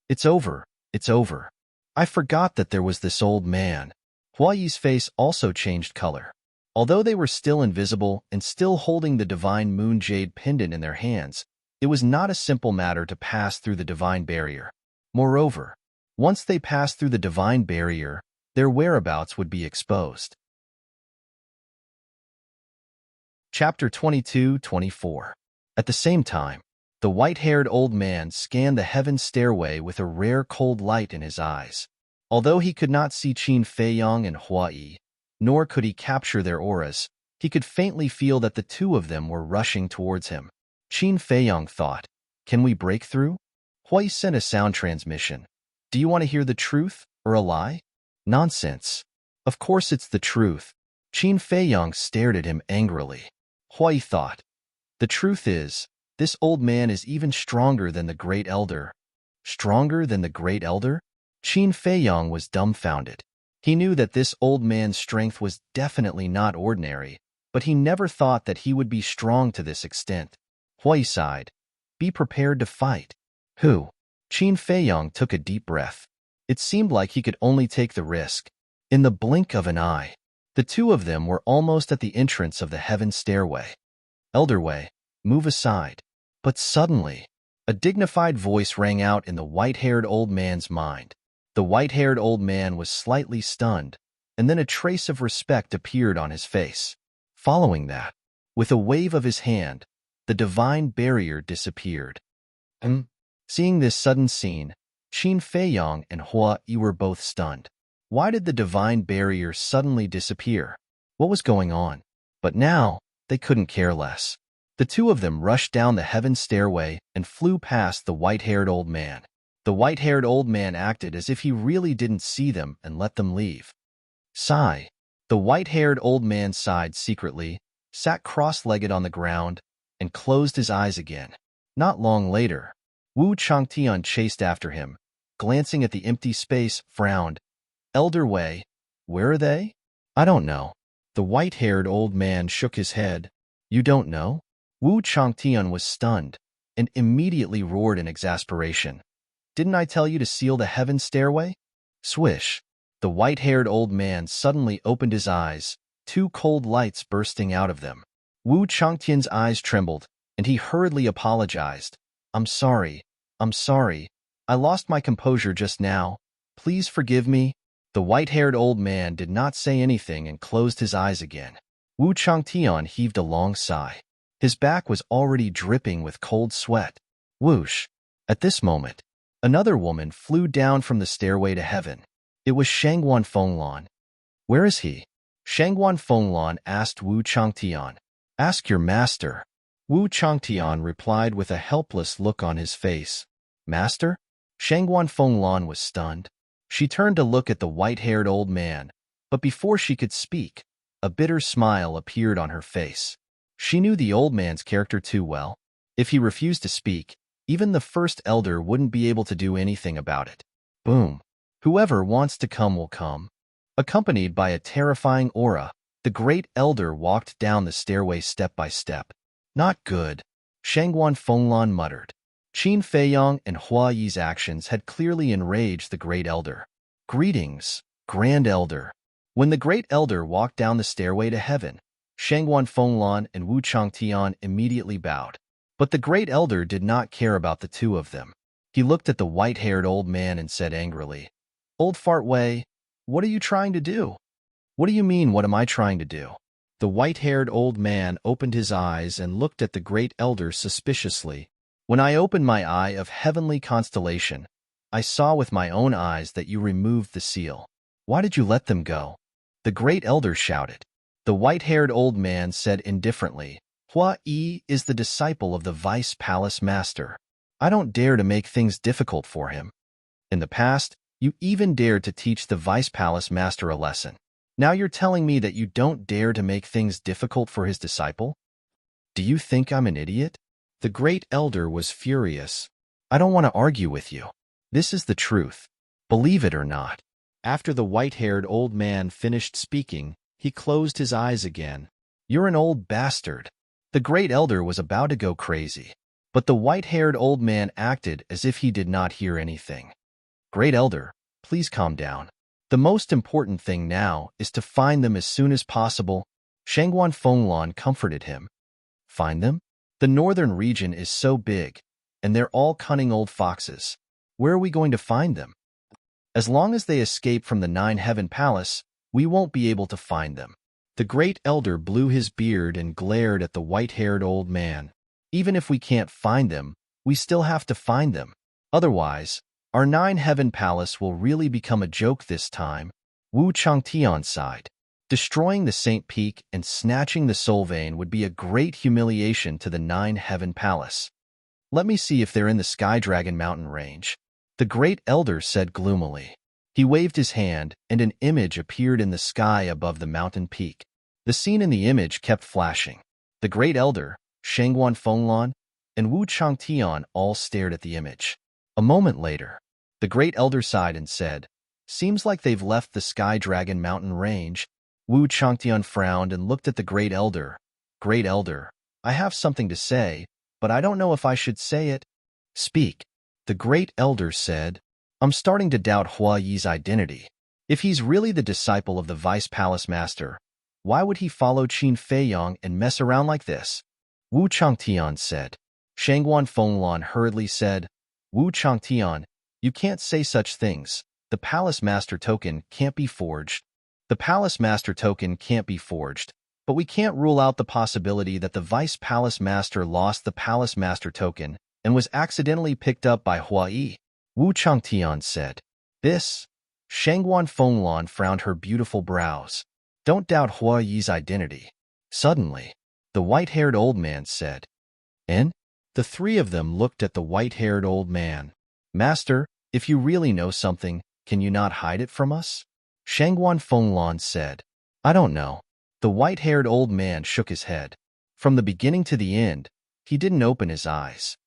It's over. It's over. I forgot that there was this old man. Hua Yi's face also changed color. Although they were still invisible and still holding the divine moon jade pendant in their hands, it was not a simple matter to pass through the divine barrier. Moreover, once they passed through the divine barrier, their whereabouts would be exposed. Chapter 22-24. At the same time, the white-haired old man scanned the heaven stairway with a rare cold light in his eyes. Although he could not see Qin Feiyong and Hua Yi, nor could he capture their auras, he could faintly feel that the two of them were rushing towards him. Qin Feiyong thought, can we break through? Hua Yi sent a sound transmission. Do you want to hear the truth or a lie? Nonsense. Of course it's the truth. Qin Feiyong stared at him angrily. Hua Yi thought, the truth is, this old man is even stronger than the great elder. Stronger than the great elder? Qin Feiyong was dumbfounded. He knew that this old man's strength was definitely not ordinary, but he never thought that he would be strong to this extent. Hua Yi sighed. Be prepared to fight. Who? Qin Feiyong took a deep breath. It seemed like he could only take the risk. In the blink of an eye, the two of them were almost at the entrance of the heaven stairway. Elder Wei, move aside. But suddenly, a dignified voice rang out in the white-haired old man's mind. The white-haired old man was slightly stunned, and then a trace of respect appeared on his face. Following that, with a wave of his hand, the divine barrier disappeared. Seeing this sudden scene, Qin Feiyong and Hua Yi were both stunned. Why did the divine barrier suddenly disappear? What was going on? But now, they couldn't care less. The two of them rushed down the heaven stairway and flew past the white-haired old man. The white-haired old man acted as if he really didn't see them and let them leave. Sigh. The white-haired old man sighed secretly, sat cross-legged on the ground, and closed his eyes again. Not long later, Wu Changtian chased after him, glancing at the empty space, frowned. Elder Wei, where are they? I don't know. The white-haired old man shook his head. You don't know? Wu Changtian was stunned, and immediately roared in exasperation. Didn't I tell you to seal the heaven stairway? Swish. The white-haired old man suddenly opened his eyes, two cold lights bursting out of them. Wu Changtian's eyes trembled, and he hurriedly apologized. I'm sorry. I lost my composure just now. Please forgive me. The white-haired old man did not say anything and closed his eyes again. Wu Changtian heaved a long sigh. His back was already dripping with cold sweat. Whoosh. At this moment, another woman flew down from the stairway to heaven. It was Shangguan Fenglan. Where is he? Shangguan Fenglan asked Wu Changtian. Ask your master. Wu Changtian replied with a helpless look on his face. Master? Shangguan Fenglan was stunned. She turned to look at the white-haired old man, but before she could speak, a bitter smile appeared on her face. She knew the old man's character too well. If he refused to speak, even the first elder wouldn't be able to do anything about it. Boom. Whoever wants to come will come. Accompanied by a terrifying aura, the great elder walked down the stairway step by step. Not good, Shangguan Fenglan muttered. Qin Feiyong and Hua Yi's actions had clearly enraged the Great Elder. Greetings, Grand Elder. When the Great Elder walked down the stairway to heaven, Shangguan Fenglan and Wu Changtian immediately bowed. But the Great Elder did not care about the two of them. He looked at the white-haired old man and said angrily, "Old Fart Wei, what are you trying to do?" "What do you mean, what am I trying to do?" The white-haired old man opened his eyes and looked at the Great Elder suspiciously. "When I opened my eye of heavenly constellation, I saw with my own eyes that you removed the seal. Why did you let them go?" The Great Elder shouted. The white-haired old man said indifferently, "Hua Yi is the disciple of the Vice Palace Master. I don't dare to make things difficult for him. In the past, you even dared to teach the Vice Palace Master a lesson. Now you're telling me that you don't dare to make things difficult for his disciple? Do you think I'm an idiot?" The Great Elder was furious. "I don't want to argue with you. This is the truth. Believe it or not." After the white-haired old man finished speaking, he closed his eyes again. "You're an old bastard." The Great Elder was about to go crazy, but the white-haired old man acted as if he did not hear anything. "Great Elder, please calm down. The most important thing now is to find them as soon as possible." Shangguan Fenglan comforted him. "Find them? The northern region is so big, and they're all cunning old foxes. Where are we going to find them? As long as they escape from the Nine-Heaven Palace, we won't be able to find them." The Great Elder blew his beard and glared at the white-haired old man. "Even if we can't find them, we still have to find them. Otherwise, our Nine-Heaven Palace will really become a joke this time." Wu Changtian sighed. "Destroying the Saint Peak and snatching the Soul Vein would be a great humiliation to the Nine-Heaven Palace. Let me see if they're in the Sky Dragon Mountain range," the Great Elder said gloomily. He waved his hand, and an image appeared in the sky above the mountain peak. The scene in the image kept flashing. The Great Elder, Shangguan Fenglan, and Wu Changtian all stared at the image. A moment later, the Great Elder sighed and said, "Seems like they've left the Sky Dragon Mountain range." Wu Changtian frowned and looked at the Great Elder. "Great Elder, I have something to say, but I don't know if I should say it." "Speak," the Great Elder said. "I'm starting to doubt Hua Yi's identity. If he's really the disciple of the Vice Palace Master, why would he follow Qin Feiyong and mess around like this?" Wu Changtian said. Shangguan Fenglan hurriedly said, "Wu Changtian, you can't say such things. The Palace Master token can't be forged. The Palace Master token can't be forged, but we can't rule out the possibility that the Vice Palace Master lost the Palace Master token and was accidentally picked up by Hua Yi." Wu Changtian said. "This?" Shangguan Fenglan frowned her beautiful brows. "Don't doubt Hua Yi's identity." Suddenly, the white-haired old man said, "And?" The three of them looked at the white-haired old man. "Master, if you really know something, can you not hide it from us?" Shangguan Fenglan said. "I don't know." The white-haired old man shook his head. From the beginning to the end, he didn't open his eyes.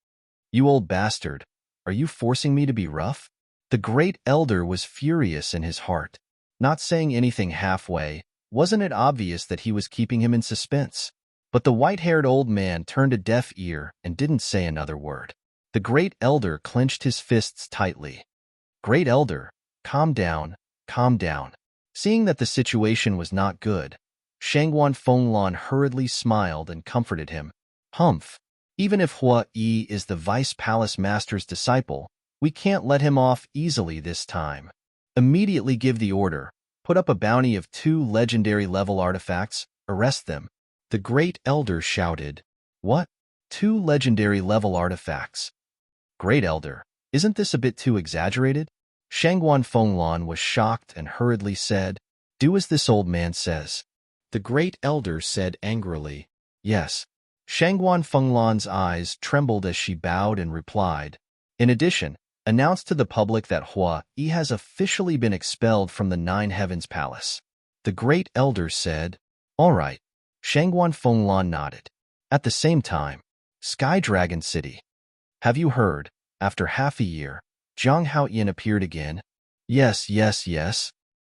"You old bastard, are you forcing me to be rough?" The Great Elder was furious in his heart. Not saying anything halfway, wasn't it obvious that he was keeping him in suspense? But the white-haired old man turned a deaf ear and didn't say another word. The Great Elder clenched his fists tightly. "Great Elder, calm down, calm down." Seeing that the situation was not good, Shangguan Fenglan hurriedly smiled and comforted him. "Humph. Even if Hua Yi is the Vice Palace Master's disciple, we can't let him off easily this time. Immediately give the order. Put up a bounty of 2 legendary level artifacts. Arrest them." The Great Elder shouted. "What? 2 legendary level artifacts? Great Elder, isn't this a bit too exaggerated?" Shangguan Fenglan was shocked and hurriedly said, "Do as this old man says." The Great Elder said angrily, "Yes." Shangguan Fenglan's eyes trembled as she bowed and replied, "In addition, announce to the public that Hua Yi has officially been expelled from the Nine Heavens Palace." The Great Elder said, "All right." Shangguan Fenglan nodded. At the same time, Sky Dragon City. "Have you heard? After half a year, Zhang Haoyan appeared again." Yes.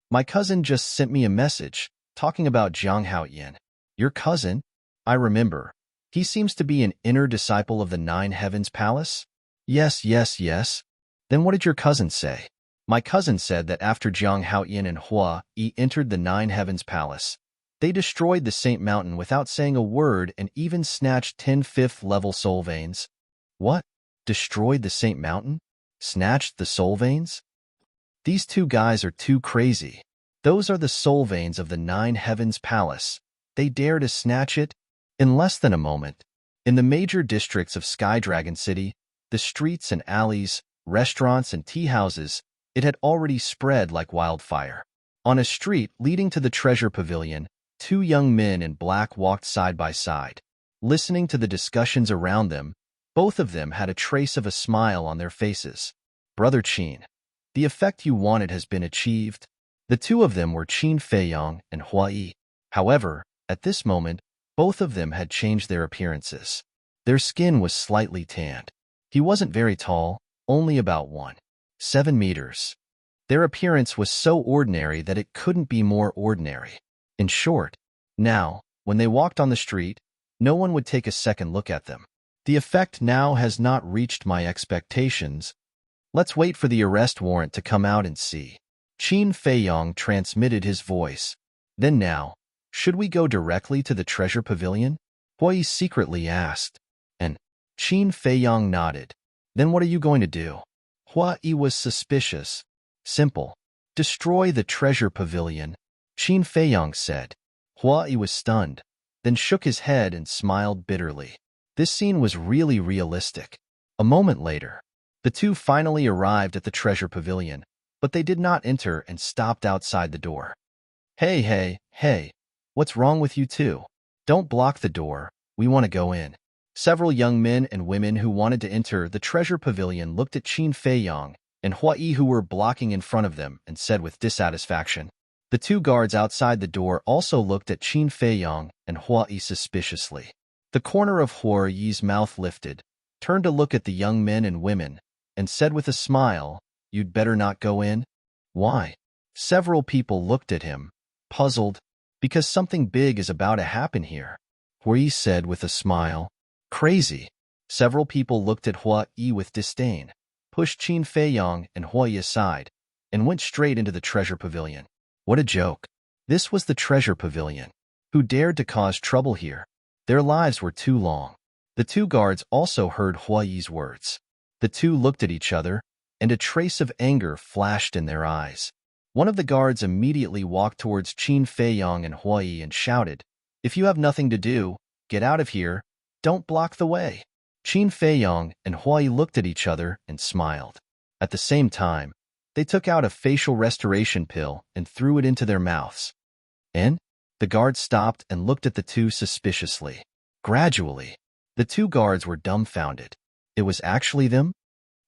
My cousin just sent me a message, talking about Zhang Haoyan." "Your cousin?" "I remember. He seems to be an inner disciple of the Nine Heavens Palace?" Yes, yes, yes. Then what did your cousin say? My cousin said that after Jiang Haoyin and Hua Yi entered the Nine Heavens Palace, they destroyed the Saint Mountain without saying a word and even snatched 10 fifth-level soul veins. What? Destroyed the Saint Mountain? Snatched the soul veins? These two guys are too crazy. Those are the soul veins of the Nine Heavens Palace. They dare to snatch it? In less than a moment, in the major districts of Sky Dragon City, the streets and alleys, restaurants and tea houses, it had already spread like wildfire. On a street leading to the treasure pavilion, two young men in black walked side by side. Listening to the discussions around them, both of them had a trace of a smile on their faces. Brother Qin, the effect you wanted has been achieved. The two of them were Qin Feiyong and Hua Yi. However, at this moment, both of them had changed their appearances. Their skin was slightly tanned. He wasn't very tall, only about 1.7 meters. Their appearance was so ordinary that it couldn't be more ordinary. In short, now, when they walked on the street, no one would take a second look at them. The effect now has not reached my expectations. Let's wait for the arrest warrant to come out and see. Qin Feiyong transmitted his voice. Then now, should we go directly to the treasure pavilion? Hua Yi secretly asked. And Qin Feiyong nodded. Then what are you going to do? Hua Yi was suspicious. Simple. Destroy the treasure pavilion, Qin Feiyong said. Hua Yi was stunned, then shook his head and smiled bitterly. This scene was really realistic. A moment later, the two finally arrived at the treasure pavilion, but they did not enter and stopped outside the door. Hey, what's wrong with you two? Don't block the door, we want to go in. Several young men and women who wanted to enter the treasure pavilion looked at Qin Feiyong and Hua Yi who were blocking in front of them and said with dissatisfaction. The two guards outside the door also looked at Qin Feiyong and Hua Yi suspiciously. The corner of Hua Yi's mouth lifted, turned to look at the young men and women, and said with a smile, "You'd better not go in." Why? Several people looked at him, puzzled, because something big is about to happen here. Hua Yi said with a smile, "Crazy." Several people looked at Hua Yi with disdain, pushed Qin Feiyong and Hua Yi aside, and went straight into the treasure pavilion. What a joke. This was the treasure pavilion. Who dared to cause trouble here? Their lives were too long. The two guards also heard Hua Yi's words. The two looked at each other, and a trace of anger flashed in their eyes. One of the guards immediately walked towards Qin Feiyong and Hua Yi and shouted, "If you have nothing to do, get out of here. Don't block the way." Qin Feiyong and Hua Yi looked at each other and smiled. At the same time, they took out a facial restoration pill and threw it into their mouths. And the guards stopped and looked at the two suspiciously. Gradually, the two guards were dumbfounded. It was actually them?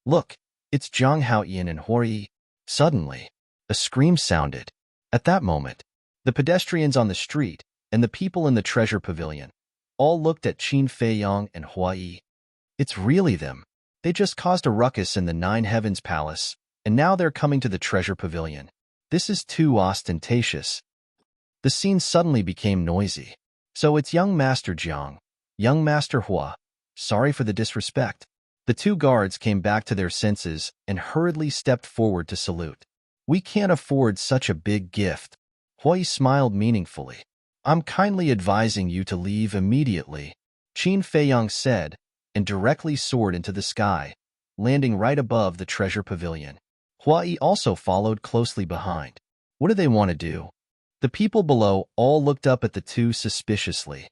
Look, it's Jiang Haoyin and Hua Yi. Suddenly, a scream sounded. At that moment, the pedestrians on the street and the people in the treasure pavilion all looked at Qin Feiyong and Hua Yi. It's really them. They just caused a ruckus in the Nine Heavens Palace, and now they're coming to the treasure pavilion. This is too ostentatious. The scene suddenly became noisy. So it's young Master Jiang, young Master Hua. Sorry for the disrespect. The two guards came back to their senses and hurriedly stepped forward to salute. We can't afford such a big gift. Hua Yi smiled meaningfully. I'm kindly advising you to leave immediately, Qin Feiyong said, and directly soared into the sky, landing right above the treasure pavilion. Hua Yi also followed closely behind. What do they want to do? The people below all looked up at the two suspiciously.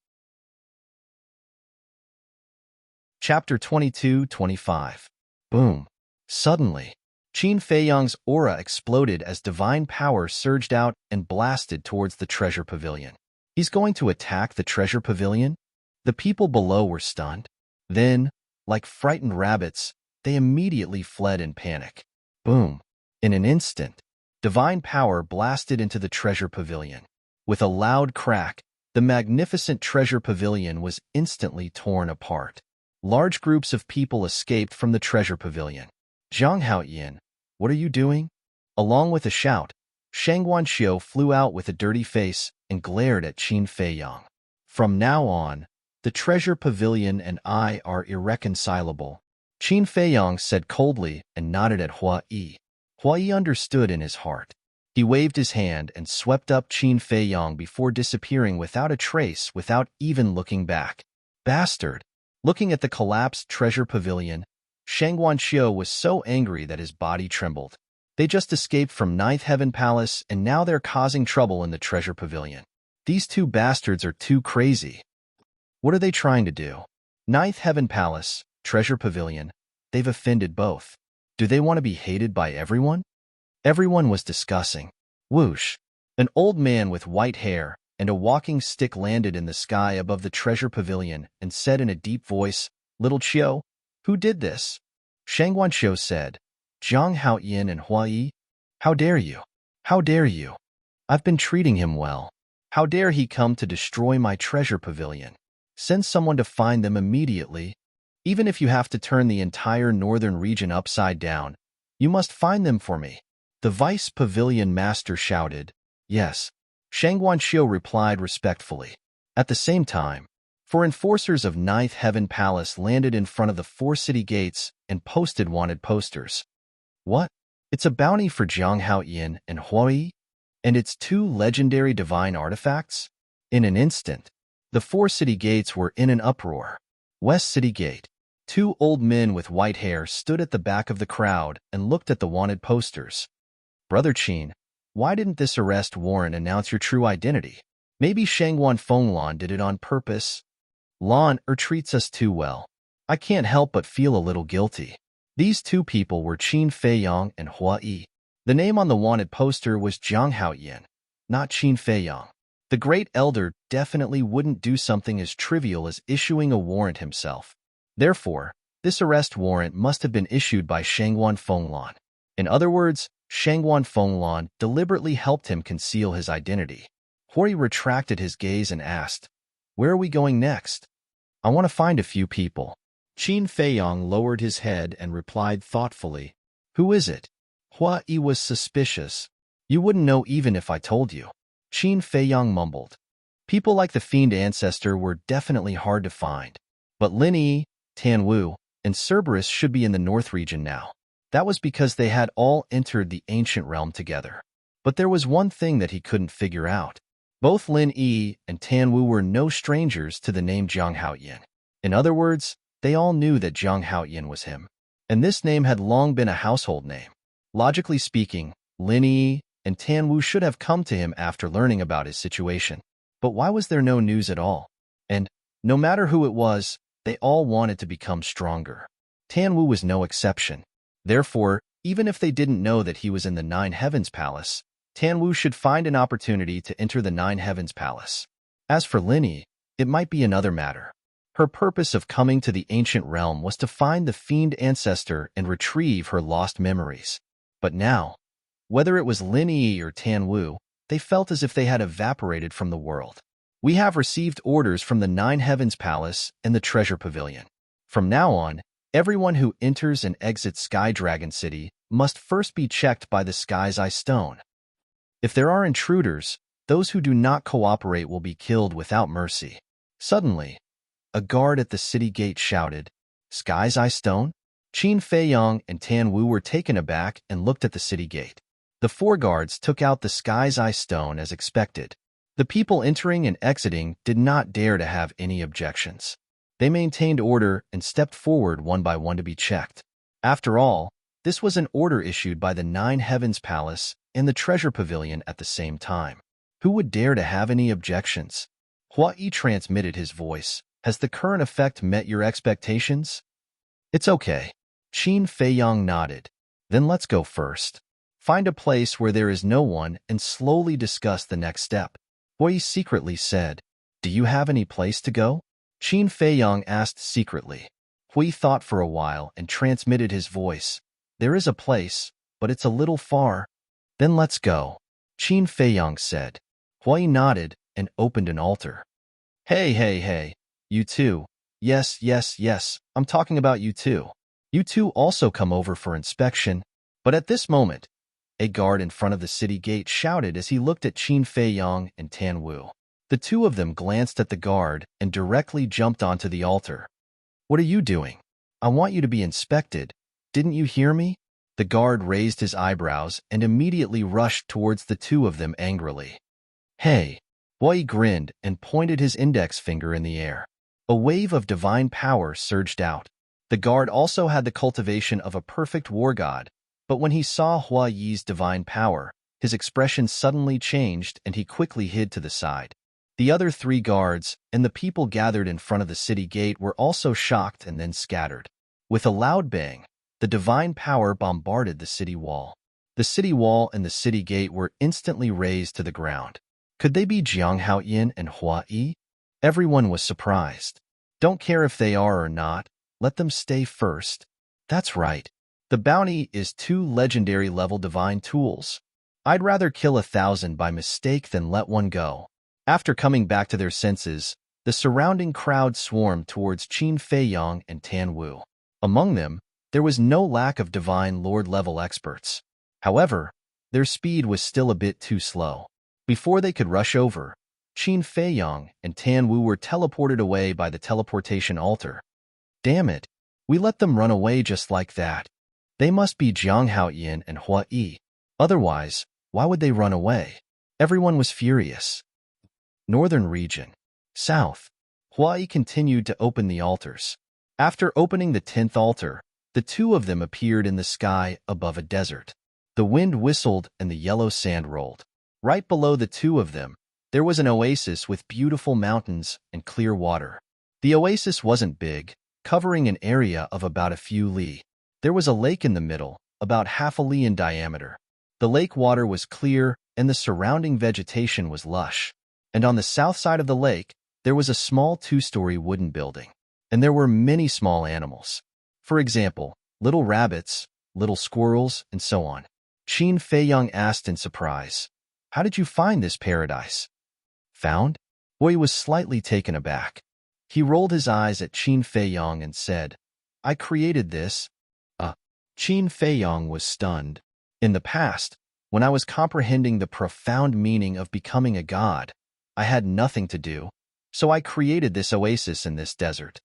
Chapter 22-25. Boom. Suddenly, Qin Feiyong's aura exploded as divine power surged out and blasted towards the treasure pavilion. He's going to attack the treasure pavilion? The people below were stunned. Then, like frightened rabbits, they immediately fled in panic. Boom. In an instant, divine power blasted into the treasure pavilion. With a loud crack, the magnificent treasure pavilion was instantly torn apart. Large groups of people escaped from the treasure pavilion. Jiang Haoyin, what are you doing? Along with a shout, Shang Guanxiu flew out with a dirty face and glared at Qin Feiyong. From now on, the treasure pavilion and I are irreconcilable. Qin Feiyong said coldly and nodded at Hua Yi. Hua Yi understood in his heart. He waved his hand and swept up Qin Feiyong before disappearing without a trace, without even looking back. Bastard! Looking at the collapsed treasure pavilion, Shang Guanxiu was so angry that his body trembled. They just escaped from Ninth Heaven Palace and now they're causing trouble in the treasure pavilion. These two bastards are too crazy. What are they trying to do? Ninth Heaven Palace, treasure pavilion, they've offended both. Do they want to be hated by everyone? Everyone was discussing. Whoosh! An old man with white hair and a walking stick landed in the sky above the treasure pavilion and said in a deep voice, "Little Chiu, who did this?" Shang Guanxiu said, "Zhang Haoyin and Hua Yi. How dare you? How dare you? I've been treating him well. How dare he come to destroy my treasure pavilion? Send someone to find them immediately. Even if you have to turn the entire northern region upside down, you must find them for me." The vice pavilion master shouted. Yes. Shang Guanxiu replied respectfully. At the same time, four enforcers of Ninth Heaven Palace landed in front of the 4 city gates and posted wanted posters. What? It's a bounty for Zhang Haoyin and Hua Yi? And it's 2 legendary divine artifacts? In an instant, the 4 city gates were in an uproar. West City Gate. 2 old men with white hair stood at the back of the crowd and looked at the wanted posters. Brother Qin, why didn't this arrest warrant announce your true identity? Maybe Shangguan Fenglan did it on purpose. Lan treats us too well. I can't help but feel a little guilty. These 2 people were Qin Feiyong and Hua Yi. The name on the wanted poster was Zhang Haoyin, not Qin Feiyong. The great elder definitely wouldn't do something as trivial as issuing a warrant himself. Therefore, this arrest warrant must have been issued by Shangguan Fenglan. In other words, Shangguan Fenglan deliberately helped him conceal his identity. Hori retracted his gaze and asked, "Where are we going next?" "I want to find a few people." Qin Feiyong lowered his head and replied thoughtfully, "Who is it?" Hua Yi was suspicious. "You wouldn't know even if I told you." Qin Feiyong mumbled. People like the fiend ancestor were definitely hard to find. But Lin Yi, Tan Wu, and Cerberus should be in the north region now. That was because they had all entered the ancient realm together. But there was one thing that he couldn't figure out. Both Lin Yi and Tan Wu were no strangers to the name Zhang Haoyin. In other words, they all knew that Zhang Haoyin was him. And this name had long been a household name. Logically speaking, Lin Yi and Tan Wu should have come to him after learning about his situation. But why was there no news at all? And, no matter who it was, they all wanted to become stronger. Tan Wu was no exception. Therefore, even if they didn't know that he was in the Nine Heavens Palace, Tan Wu should find an opportunity to enter the Nine Heavens Palace. As for Lin Yi, it might be another matter. Her purpose of coming to the ancient realm was to find the fiend ancestor and retrieve her lost memories. But now, whether it was Lin Yi or Tan Wu, they felt as if they had evaporated from the world. "We have received orders from the Nine Heavens Palace and the Treasure Pavilion. From now on, everyone who enters and exits Sky Dragon City must first be checked by the Sky's Eye Stone. If there are intruders, those who do not cooperate will be killed without mercy." Suddenly, a guard at the city gate shouted, "Sky's Eye Stone?" Qin Feiyong and Tan Wu were taken aback and looked at the city gate. The 4 guards took out the Sky's Eye Stone as expected. The people entering and exiting did not dare to have any objections. They maintained order and stepped forward one by one to be checked. After all, this was an order issued by the Nine Heavens Palace and the Treasure Pavilion at the same time. Who would dare to have any objections? Hua Yi transmitted his voice. "Has the current effect met your expectations?" "It's okay." Qin Feiyong nodded. "Then let's go first. Find a place where there is no one and slowly discuss the next step." Hua Yi secretly said, "Do you have any place to go?" Qin Feiyong asked secretly. Hua Yi thought for a while and transmitted his voice. "There is a place, but it's a little far." "Then let's go," Qin Feiyong said. Hua Yi nodded and opened an altar. Hey, you two. Yes, I'm talking about you two. You two also come over for inspection." But at this moment, a guard in front of the city gate shouted as he looked at Qin Feiyong and Tan Wu. The 2 of them glanced at the guard and directly jumped onto the altar. "What are you doing?" I want you to be inspected. Didn't you hear me? The guard raised his eyebrows and immediately rushed towards the two of them angrily. Hey! Huai grinned and pointed his index finger in the air. A wave of divine power surged out. The guard also had the cultivation of a perfect war god, but when he saw Hua Yi's divine power, his expression suddenly changed and he quickly hid to the side. The other three guards and the people gathered in front of the city gate were also shocked and then scattered. With a loud bang, the divine power bombarded the city wall. The city wall and the city gate were instantly razed to the ground. Could they be Jiang Haoyin and Hua Yi? Everyone was surprised. Don't care if they are or not, let them stay first. That's right. The bounty is 2 legendary-level divine tools. I'd rather kill 1,000 by mistake than let one go. After coming back to their senses, the surrounding crowd swarmed towards Qin Feiyang and Tan Wu. Among them, there was no lack of divine lord-level experts. However, their speed was still a bit too slow. Before they could rush over, Qin Feiyang and Tan Wu were teleported away by the teleportation altar. Damn it, we let them run away just like that. They must be Jiang Haoyin and Hua Yi. Otherwise, why would they run away? Everyone was furious. Northern region. South. Hua Yi continued to open the altars. After opening the 10th altar, the two of them appeared in the sky above a desert. The wind whistled and the yellow sand rolled. Right below the two of them, there was an oasis with beautiful mountains and clear water. The oasis wasn't big, covering an area of about a few li. There was a lake in the middle, about half a li in diameter. The lake water was clear and the surrounding vegetation was lush. And on the south side of the lake, there was a small 2-story wooden building. And there were many small animals. For example, little rabbits, little squirrels, and so on. Qin Feiyang asked in surprise, "How did you find this paradise?" "Found?" Hui was slightly taken aback. He rolled his eyes at Qin Feiyang and said, "I created this." Qin Feiyang was stunned. In the past, when I was comprehending the profound meaning of becoming a god, I had nothing to do, so I created this oasis in this desert.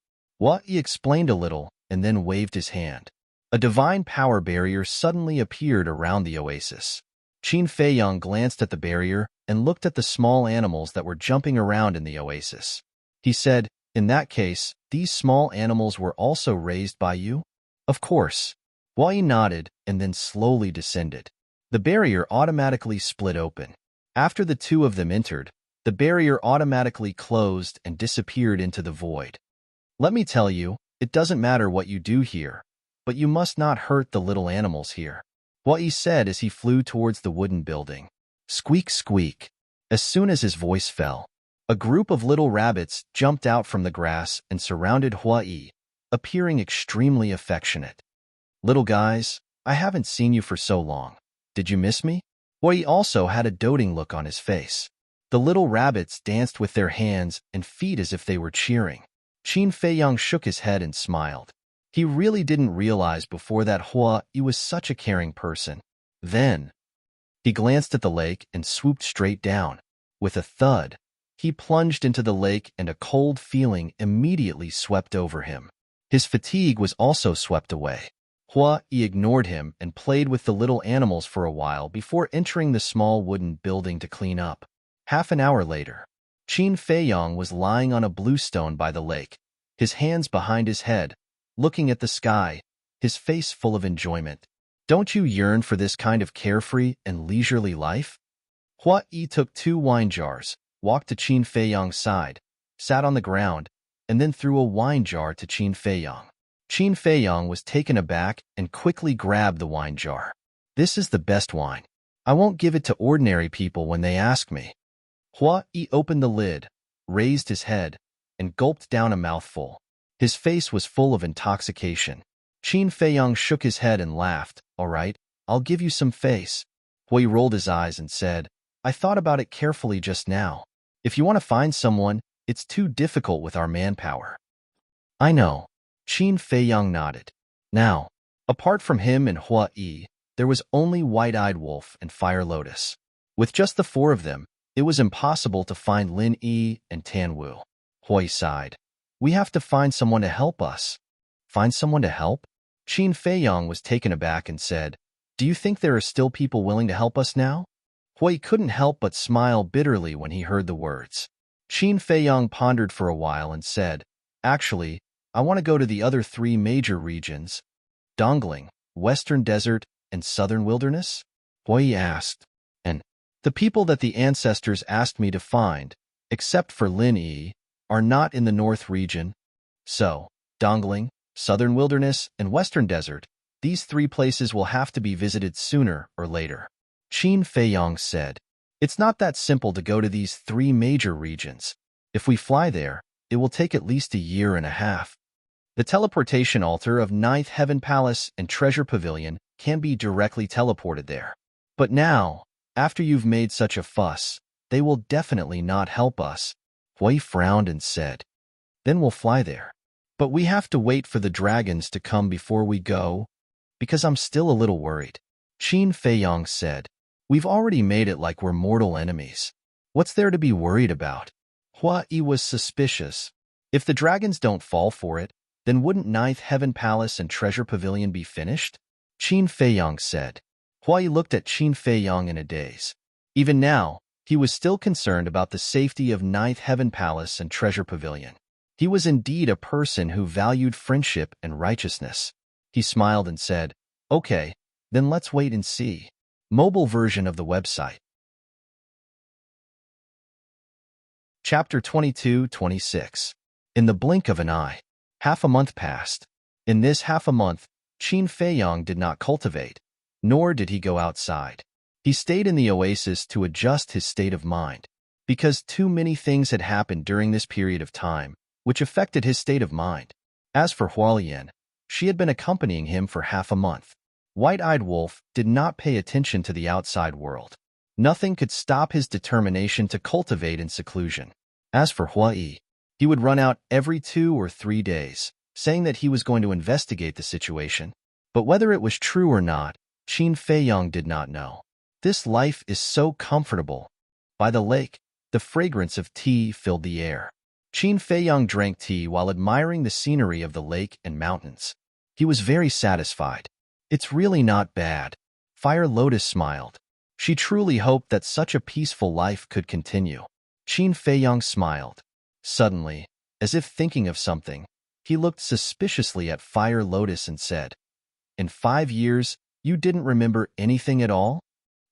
He explained a little and then waved his hand. A divine power barrier suddenly appeared around the oasis. Qin Feiyang glanced at the barrier and looked at the small animals that were jumping around in the oasis. He said, "In that case, these small animals were also raised by you?" "Of course." Huai nodded and then slowly descended. The barrier automatically split open. After the two of them entered, the barrier automatically closed and disappeared into the void. "Let me tell you, it doesn't matter what you do here, but you must not hurt the little animals here," Huai said as he flew towards the wooden building. Squeak, squeak. As soon as his voice fell, a group of little rabbits jumped out from the grass and surrounded Huai, appearing extremely affectionate. "Little guys, I haven't seen you for so long. Did you miss me?" Huai also had a doting look on his face. The little rabbits danced with their hands and feet as if they were cheering. Qin Feiyang shook his head and smiled. He really didn't realize before that Hua Yi was such a caring person. Then, he glanced at the lake and swooped straight down. With a thud, he plunged into the lake and a cold feeling immediately swept over him. His fatigue was also swept away. Hua Yi ignored him and played with the little animals for a while before entering the small wooden building to clean up. Half an hour later, Qin Feiyang was lying on a bluestone by the lake, his hands behind his head, looking at the sky, his face full of enjoyment. "Don't you yearn for this kind of carefree and leisurely life?" Hua Yi took 2 wine jars, walked to Qin Feiyang's side, sat on the ground, and then threw a wine jar to Qin Feiyang. Qin Feiyang was taken aback and quickly grabbed the wine jar. "This is the best wine. I won't give it to ordinary people when they ask me." Hua Yi opened the lid, raised his head, and gulped down a mouthful. His face was full of intoxication. Qin Feiyang shook his head and laughed. "All right, I'll give you some face." Hui rolled his eyes and said, "I thought about it carefully just now. If you want to find someone, it's too difficult with our manpower." "I know." Qin Feiyang nodded. Now, apart from him and Hua Yi, there was only White-Eyed Wolf and Fire Lotus. With just the 4 of them, it was impossible to find Lin Yi and Tan Wu. Hui sighed. "We have to find someone to help us." Find someone to help? Qin Feiyang was taken aback and said, Do you think there are still people willing to help us now? Hui couldn't help but smile bitterly when he heard the words. Qin Feiyang pondered for a while and said, Actually, I want to go to the other three major regions, Dongling, Western Desert, and Southern Wilderness? Hui asked. And the people that the ancestors asked me to find, except for Lin Yi, are not in the North region. So, Dongling, Southern Wilderness, and Western Desert, these three places will have to be visited sooner or later. Qin Feiyang said, It's not that simple to go to these three major regions. If we fly there, it will take at least a year and a half. The teleportation altar of Ninth Heaven Palace and Treasure Pavilion can be directly teleported there. But now, after you've made such a fuss, they will definitely not help us. Hui frowned and said, Then we'll fly there. But we have to wait for the dragons to come before we go, because I'm still a little worried. Qin Feiyang said, We've already made it like we're mortal enemies. What's there to be worried about? Hui was suspicious. If the dragons don't fall for it, then wouldn't Ninth Heaven Palace and Treasure Pavilion be finished? Qin Feiyang said. Hui looked at Qin Feiyang in a daze. Even now, he was still concerned about the safety of Ninth Heaven Palace and Treasure Pavilion. He was indeed a person who valued friendship and righteousness. He smiled and said, Okay, then let's wait and see. Mobile version of the website. Chapter 22-26. In the blink of an eye. Half a month passed. In this half a month, Qin Feiyang did not cultivate, nor did he go outside. He stayed in the oasis to adjust his state of mind, because too many things had happened during this period of time, which affected his state of mind. As for Hualien, she had been accompanying him for half a month. White-eyed Wolf did not pay attention to the outside world. Nothing could stop his determination to cultivate in seclusion. As for Hui, he would run out every 2 or 3 days, saying that he was going to investigate the situation. But whether it was true or not, Qin Feiyang did not know. This life is so comfortable. By the lake, the fragrance of tea filled the air. Qin Feiyang drank tea while admiring the scenery of the lake and mountains. He was very satisfied. It's really not bad. Fire Lotus smiled. She truly hoped that such a peaceful life could continue. Qin Feiyang smiled. Suddenly, as if thinking of something, he looked suspiciously at Fire Lotus and said, In 5 years, you didn't remember anything at all?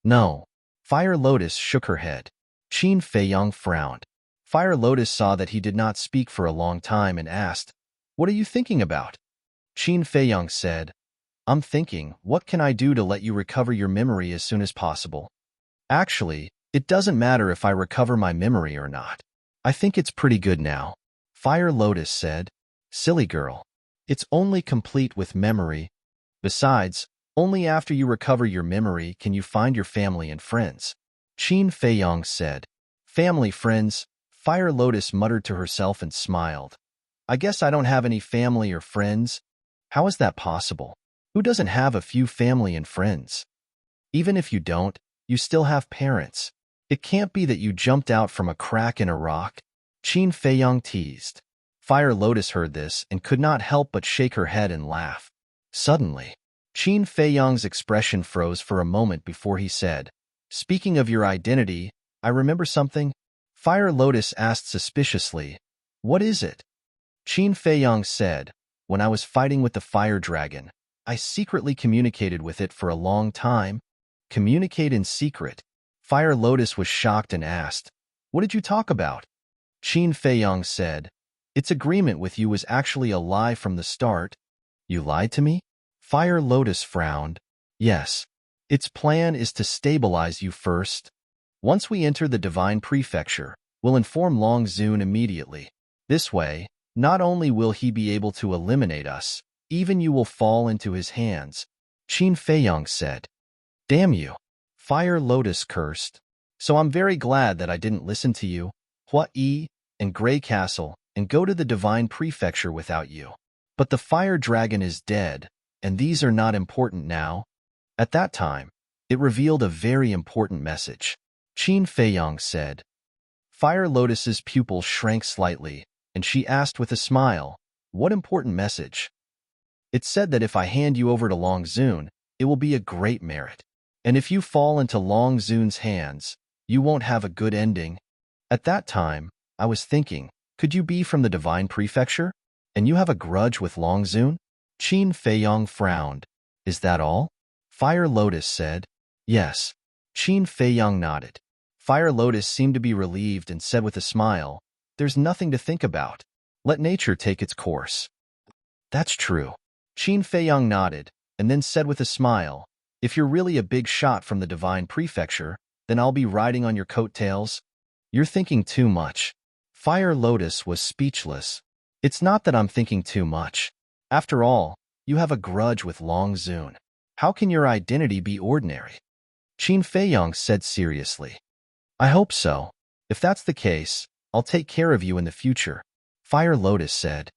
No. Fire Lotus shook her head. Qin Feiyang frowned. Fire Lotus saw that he did not speak for a long time and asked, What are you thinking about? Qin Feiyang said, I'm thinking, what can I do to let you recover your memory as soon as possible? Actually, it doesn't matter if I recover my memory or not. I think it's pretty good now. Fire Lotus said, Silly girl. It's only complete with memory. Besides, only after you recover your memory can you find your family and friends. Qin Feiyang said, Family, friends. Fire Lotus muttered to herself and smiled. I guess I don't have any family or friends. How is that possible? Who doesn't have a few family and friends? Even if you don't, you still have parents. It can't be that you jumped out from a crack in a rock. Qin Feiyang teased. Fire Lotus heard this and could not help but shake her head and laugh. Suddenly, Qin Feiyang's expression froze for a moment before he said, Speaking of your identity, I remember something. Fire Lotus asked suspiciously, What is it? Qin Feiyang said, When I was fighting with the fire dragon, I secretly communicated with it for a long time. Communicate in secret. Fire Lotus was shocked and asked, What did you talk about? Qin Feiyang said, Its agreement with you was actually a lie from the start. You lied to me? Fire Lotus frowned. Yes. Its plan is to stabilize you first. Once we enter the Divine Prefecture, we'll inform Long Zun immediately. This way, not only will he be able to eliminate us, even you will fall into his hands. Qin Feiyang said. Damn you. Fire Lotus cursed. So I'm very glad that I didn't listen to you, Hui, and Grey Castle, and go to the Divine Prefecture without you. But the fire dragon is dead, and these are not important now. At that time, it revealed a very important message. Qin Feiyang said. Fire Lotus's pupil shrank slightly, and she asked with a smile, What important message? It said that if I hand you over to Long Zun, it will be a great merit. And if you fall into Long Zun's hands, you won't have a good ending. At that time, I was thinking, could you be from the Divine Prefecture? And you have a grudge with Long Zun? Qin Feiyong frowned. Is that all? Fire Lotus said. Yes. Qin Feiyong nodded. Fire Lotus seemed to be relieved and said with a smile, there's nothing to think about. Let nature take its course. That's true. Qin Feiyong nodded, and then said with a smile, if you're really a big shot from the Divine Prefecture, then I'll be riding on your coattails. You're thinking too much. Fire Lotus was speechless. It's not that I'm thinking too much. After all, you have a grudge with Long Zun. How can your identity be ordinary? Qin Feiyong said seriously. I hope so. If that's the case, I'll take care of you in the future. Fire Lotus said.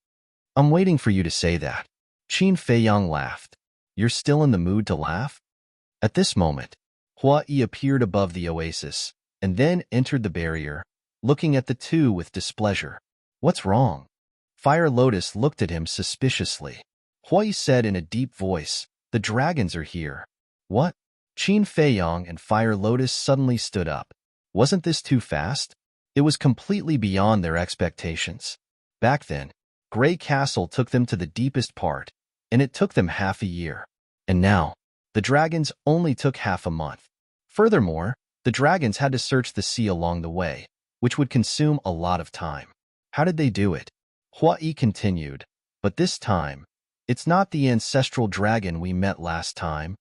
I'm waiting for you to say that. Qin Feiyong laughed. You're still in the mood to laugh? At this moment, Hua Yi appeared above the oasis, and then entered the barrier, looking at the two with displeasure. What's wrong? Fire Lotus looked at him suspiciously. Hua Yi said in a deep voice, the dragons are here. What? Qin Feiyong and Fire Lotus suddenly stood up. Wasn't this too fast? It was completely beyond their expectations. Back then, Grey Castle took them to the deepest part, and it took them half a year. And now, the dragons only took half a month. Furthermore, the dragons had to search the sea along the way, which would consume a lot of time. How did they do it? Hua Yi continued, but this time, it's not the ancestral dragon we met last time.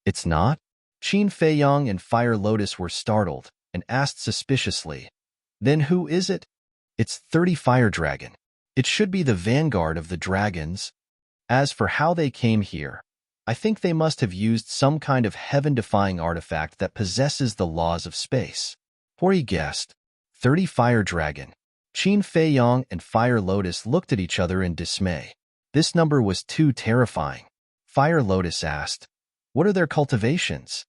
It's not? Qin Feiyong and Fire Lotus were startled and asked suspiciously, then who is it? It's 30 Fire Dragon. It should be the vanguard of the dragons. As for how they came here, I think they must have used some kind of heaven-defying artifact that possesses the laws of space. Or he guessed, 30 Fire Dragon. Qin Feiyong and Fire Lotus looked at each other in dismay. This number was too terrifying. Fire Lotus asked, what are their cultivations?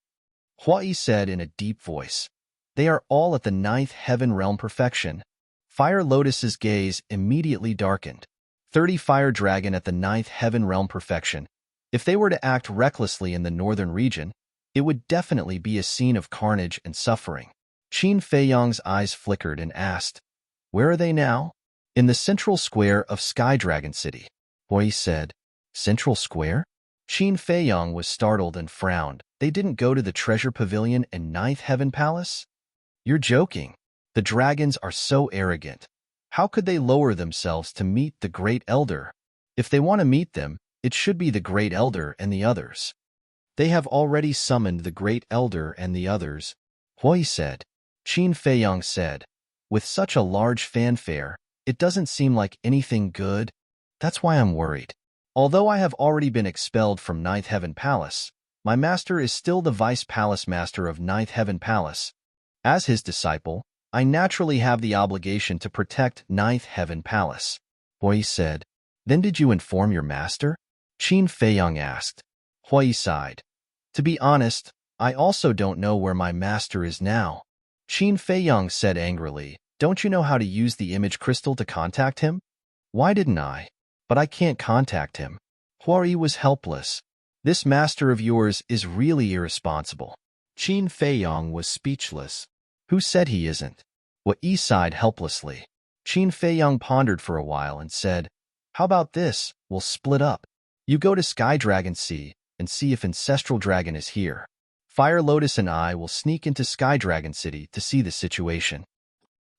Hua Yi said in a deep voice, they are all at the 9th heaven realm perfection. Fire Lotus's gaze immediately darkened. 30 Fire Dragon at the 9th heaven realm perfection. If they were to act recklessly in the northern region, it would definitely be a scene of carnage and suffering. Qin Feiyong's eyes flickered and asked, where are they now? In the central square of Sky Dragon City. Hua Yi said, Central Square? Qin Feiyong was startled and frowned. They didn't go to the Treasure Pavilion and 9th Heaven Palace? You're joking. The dragons are so arrogant. How could they lower themselves to meet the Great Elder? If they want to meet them, it should be the Great Elder and the others. They have already summoned the Great Elder and the others, Hua Yi said. Qin Feiyong said, with such a large fanfare, it doesn't seem like anything good. That's why I'm worried. Although I have already been expelled from 9th Heaven Palace, my master is still the Vice Palace Master of 9th Heaven Palace. As his disciple, I naturally have the obligation to protect 9th Heaven Palace. Hua Yi said, then did you inform your master? Qin Feiyong asked. Hua Yi sighed. To be honest, I also don't know where my master is now. Qin Feiyong said angrily, don't you know how to use the image crystal to contact him? Why didn't I? But I can't contact him. Hua Yi was helpless. This master of yours is really irresponsible. Qin Feiyong was speechless. Who said he isn't? Hua Yi sighed helplessly. Qin Feiyong pondered for a while and said, how about this? We'll split up. You go to Sky Dragon Sea and see if Ancestral Dragon is here. Fire Lotus and I will sneak into Sky Dragon City to see the situation.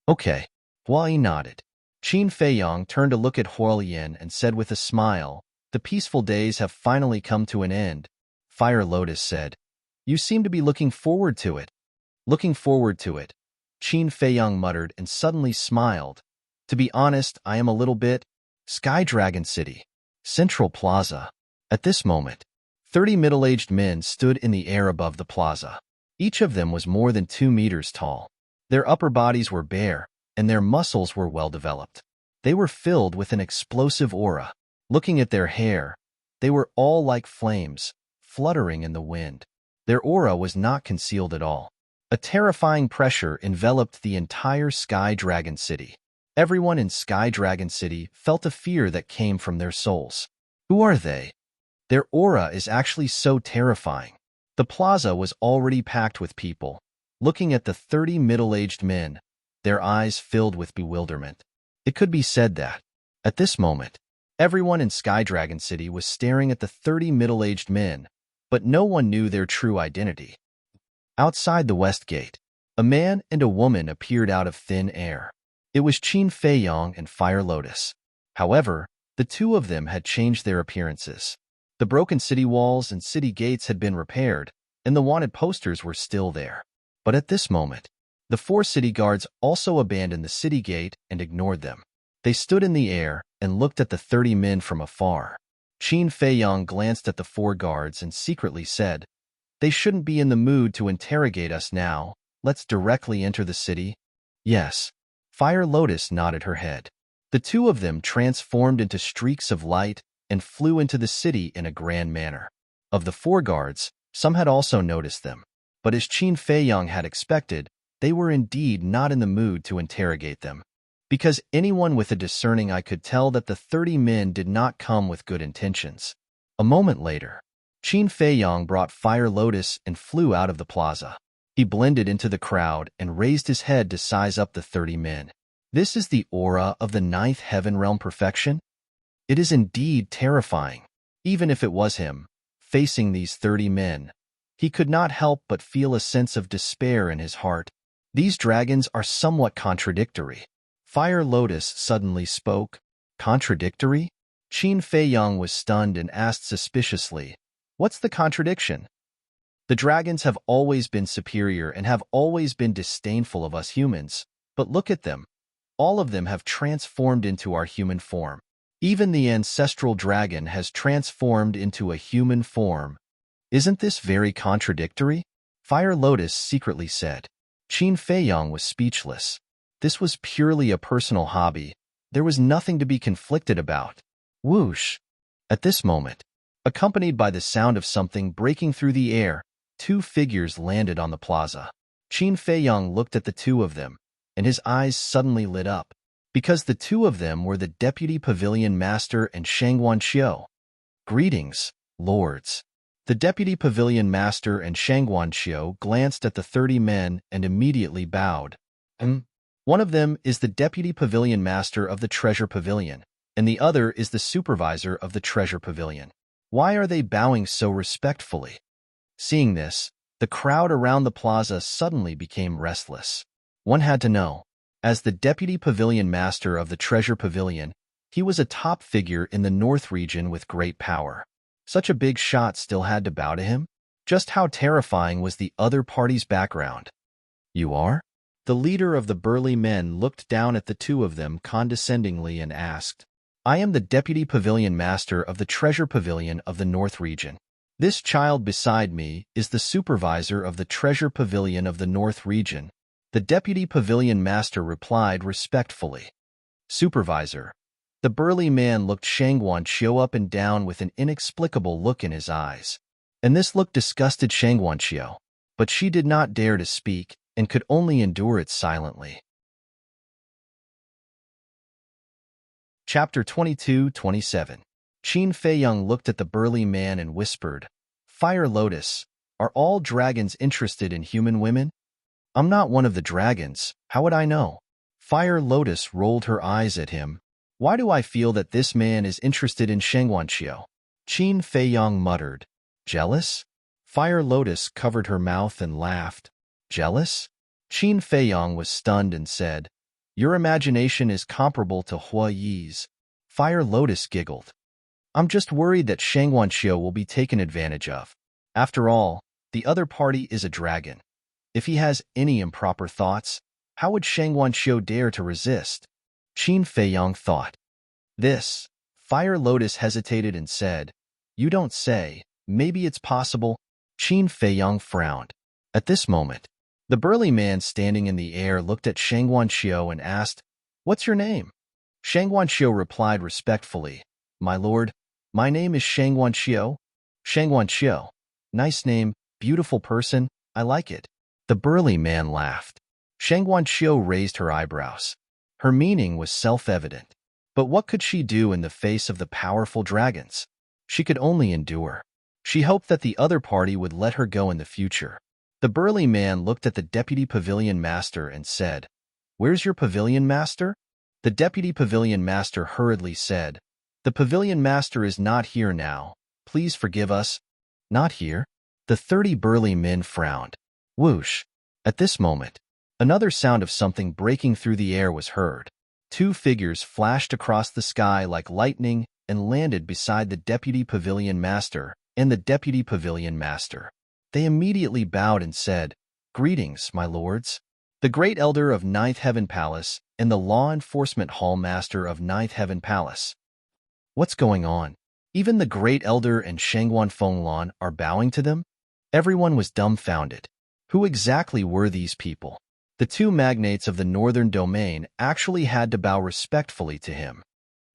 Okay. Hua Yi nodded. Qin Feiyong turned to look at Huolian and said with a smile, the peaceful days have finally come to an end. Fire Lotus said, you seem to be looking forward to it. Looking forward to it. Qin Feiyong muttered and suddenly smiled. To be honest, I am a little bit. Sky Dragon City. Central Plaza. At this moment, 30 middle-aged men stood in the air above the plaza. Each of them was more than 2 meters tall. Their upper bodies were bare, and their muscles were well developed. They were filled with an explosive aura. Looking at their hair, they were all like flames, fluttering in the wind. Their aura was not concealed at all. A terrifying pressure enveloped the entire Sky Dragon City. Everyone in Sky Dragon City felt a fear that came from their souls. Who are they? Their aura is actually so terrifying. The plaza was already packed with people, looking at the 30 middle-aged men, their eyes filled with bewilderment. It could be said that, at this moment, everyone in Skydragon City was staring at the 30 middle-aged men, but no one knew their true identity. Outside the West Gate, a man and a woman appeared out of thin air. It was Qin Feiyong and Fire Lotus. However, the two of them had changed their appearances. The broken city walls and city gates had been repaired, and the wanted posters were still there. But at this moment, the 4 city guards also abandoned the city gate and ignored them. They stood in the air and looked at the 30 men from afar. Qin Feiyong glanced at the 4 guards and secretly said, "They shouldn't be in the mood to interrogate us now. Let's directly enter the city." "Yes." Fire Lotus nodded her head. The two of them transformed into streaks of light and flew into the city in a grand manner. Of the 4 guards, some had also noticed them, but as Qin Feiyong had expected, they were indeed not in the mood to interrogate them. Because anyone with a discerning eye could tell that the 30 men did not come with good intentions. A moment later, Qin Feiyong brought Fire Lotus and flew out of the plaza. He blended into the crowd and raised his head to size up the 30 men. This is the aura of the 9th heaven realm perfection? It is indeed terrifying. Even if it was him, facing these 30 men, he could not help but feel a sense of despair in his heart. These dragons are somewhat contradictory. Fire Lotus suddenly spoke. Contradictory? Qin Feiyong was stunned and asked suspiciously, "What's the contradiction?" "The dragons have always been superior and have always been disdainful of us humans. But look at them. All of them have transformed into our human form. Even the ancestral dragon has transformed into a human form. Isn't this very contradictory?" Fire Lotus secretly said. Qin Feiyong was speechless. This was purely a personal hobby. There was nothing to be conflicted about. Whoosh! At this moment, accompanied by the sound of something breaking through the air, 2 figures landed on the plaza. Qin Feiyong looked at the 2 of them, and his eyes suddenly lit up, because the 2 of them were the Deputy Pavilion Master and Shangguan Xiu. "Greetings, lords." The Deputy Pavilion Master and Shangguan Xiu glanced at the 30 men and immediately bowed. One of them is the Deputy Pavilion Master of the Treasure Pavilion, and the other is the Supervisor of the Treasure Pavilion. Why are they bowing so respectfully? Seeing this, the crowd around the plaza suddenly became restless. One had to know. As the Deputy Pavilion Master of the Treasure Pavilion, he was a top figure in the North region with great power. Such a big shot still had to bow to him? Just how terrifying was the other party's background? "You are?" The leader of the burly men looked down at the 2 of them condescendingly and asked, "I am the Deputy Pavilion Master of the Treasure Pavilion of the North region. This child beside me is the Supervisor of the Treasure Pavilion of the North region." The Deputy Pavilion Master replied respectfully. "Supervisor." The burly man looked Shangguan Xiu up and down with an inexplicable look in his eyes. And this look disgusted Shangguan Xiu, but she did not dare to speak and could only endure it silently. Chapter 22-27. Qin Feiyong looked at the burly man and whispered, "Fire Lotus, are all dragons interested in human women?" "I'm not one of the dragons, how would I know?" Fire Lotus rolled her eyes at him. "Why do I feel that this man is interested in Shangguan Xiu?" Qin Feiyong muttered, "Jealous?" Fire Lotus covered her mouth and laughed. "Jealous?" Qin Feiyong was stunned and said, "Your imagination is comparable to Hua Yi's." Fire Lotus giggled. "I'm just worried that Shangguan Xiu will be taken advantage of. After all, the other party is a dragon. If he has any improper thoughts, how would Shangguan Xiu dare to resist?" Qin Feiyong thought. "This." Fire Lotus hesitated and said, "You don't say. Maybe it's possible." Qin Feiyong frowned. At this moment, the burly man standing in the air looked at Shangguan Xiu and asked, "What's your name?" Shangguan Xiu replied respectfully, "My lord, my name is Shangguan Xiu." "Shangguan Xiu. Nice name, beautiful person, I like it." The burly man laughed. Shangguan Xiu raised her eyebrows. Her meaning was self-evident. But what could she do in the face of the powerful dragons? She could only endure. She hoped that the other party would let her go in the future. The burly man looked at the deputy pavilion master and said, "Where's your pavilion master?" The deputy pavilion master hurriedly said, "The pavilion master is not here now. Please forgive us." "Not here?" The 30 burly men frowned. Whoosh! At this moment, another sound of something breaking through the air was heard. 2 figures flashed across the sky like lightning and landed beside the deputy pavilion master and the deputy pavilion master. They immediately bowed and said, "Greetings, my lords." The great elder of Ninth Heaven Palace and the law enforcement hall master of Ninth Heaven Palace. What's going on? Even the great elder and Shangguan Fenglan are bowing to them? Everyone was dumbfounded. Who exactly were these people? The 2 magnates of the northern domain actually had to bow respectfully to him.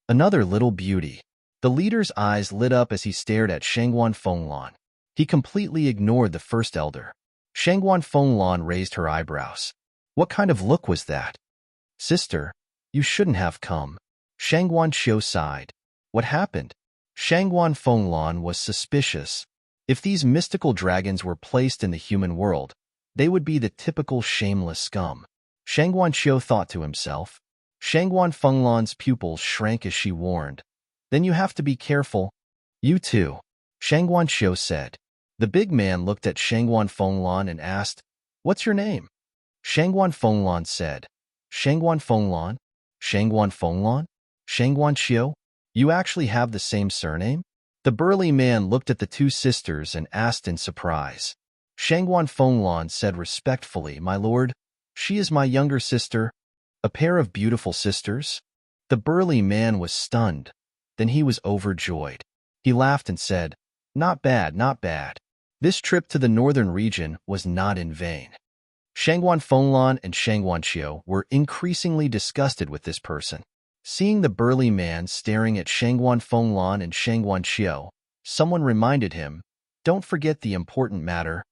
Another little beauty. The leader's eyes lit up as he stared at Shangguan Fenglan. He completely ignored the first elder. Shangguan Fenglan raised her eyebrows. What kind of look was that? "Sister, you shouldn't have come." Shangguan Qiu sighed. What happened? Shangguan Fenglan was suspicious. If these mystical dragons were placed in the human world, they would be the typical shameless scum. Shangguan Qiu thought to himself. Shangguan Fenglan's pupils shrank as she warned. "Then you have to be careful." "You too," Shangguan Qiu said. The big man looked at Shangguan Fenglan and asked, "What's your name?" Shangguan Fenglan said, "Shangguan Fenglan? Shangguan Fenglan? Shangguan Qiu? You actually have the same surname?" The burly man looked at the 2 sisters and asked in surprise. Shangguan Fenglan said respectfully, "My lord, she is my younger sister." "A pair of beautiful sisters?" The burly man was stunned. Then he was overjoyed. He laughed and said, "Not bad, not bad." This trip to the northern region was not in vain. Shangguan Fenglan and Shangguan Qiu were increasingly disgusted with this person. Seeing the burly man staring at Shangguan Fenglan and Shangguan Qiu, someone reminded him, "Don't forget the important matter."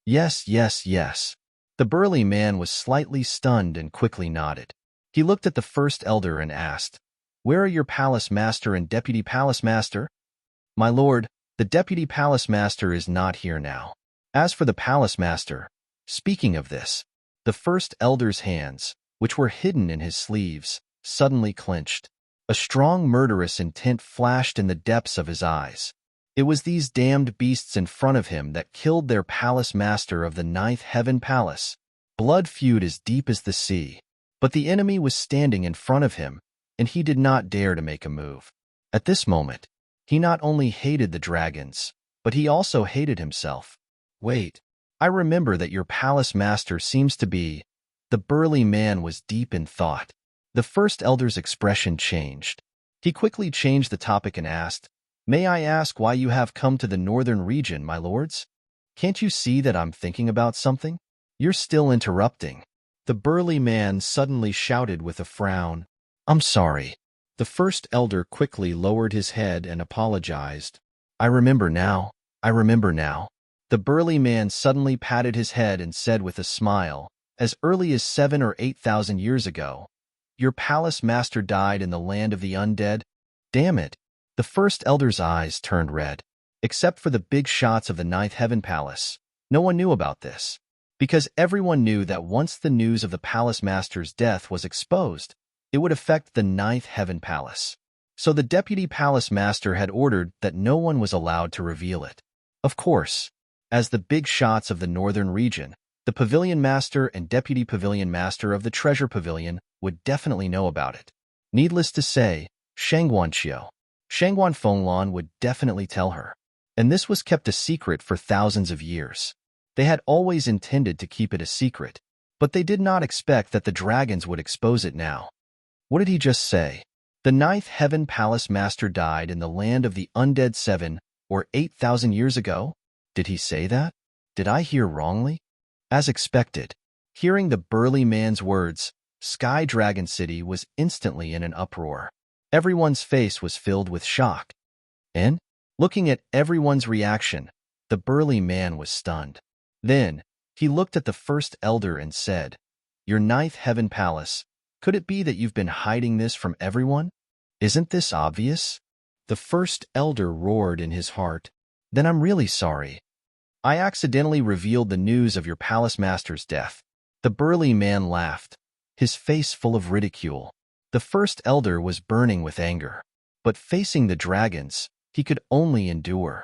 "Yes, yes, yes." The burly man was slightly stunned and quickly nodded. He looked at the first elder and asked, "Where are your palace master and deputy palace master?" "My lord, the deputy palace master is not here now. As for the palace master," speaking of this, the first elder's hands, which were hidden in his sleeves, suddenly clenched. A strong murderous intent flashed in the depths of his eyes. It was these damned beasts in front of him that killed their palace master of the Ninth Heaven Palace. Blood feud as deep as the sea. But the enemy was standing in front of him, and he did not dare to make a move. At this moment, he not only hated the dragons, but he also hated himself. "Wait, I remember that your palace master seems to be..." The burly man was deep in thought. The first elder's expression changed. He quickly changed the topic and asked, "May I ask why you have come to the northern region, my lords? Can't you see that I'm thinking about something? You're still interrupting." The burly man suddenly shouted with a frown, "I'm sorry." The first elder quickly lowered his head and apologized. "I remember now. I remember now." The burly man suddenly patted his head and said with a smile, "As early as 7 or 8,000 years ago, your palace master died in the land of the undead." "Damn it." The first elder's eyes turned red. Except for the big shots of the Ninth Heaven Palace, no one knew about this. Because everyone knew that once the news of the palace master's death was exposed, it would affect the Ninth Heaven Palace. So the deputy palace master had ordered that no one was allowed to reveal it. Of course, as the big shots of the northern region, the pavilion master and deputy pavilion master of the treasure pavilion would definitely know about it. Needless to say, Shangguan Fenglan would definitely tell her. And this was kept a secret for thousands of years. They had always intended to keep it a secret, but they did not expect that the dragons would expose it now. What did he just say? The Ninth Heaven Palace Master died in the land of the undead 7 or 8,000 years ago? Did he say that? Did I hear wrongly? As expected, hearing the burly man's words, Sky Dragon City was instantly in an uproar. Everyone's face was filled with shock. And, looking at everyone's reaction, the burly man was stunned. Then, he looked at the first elder and said, "Your Ninth Heaven Palace, could it be that you've been hiding this from everyone? Isn't this obvious?" The first elder roared in his heart. Then I'm really sorry. I accidentally revealed the news of your palace master's death. The burly man laughed, his face full of ridicule. The first elder was burning with anger, but facing the dragons, he could only endure.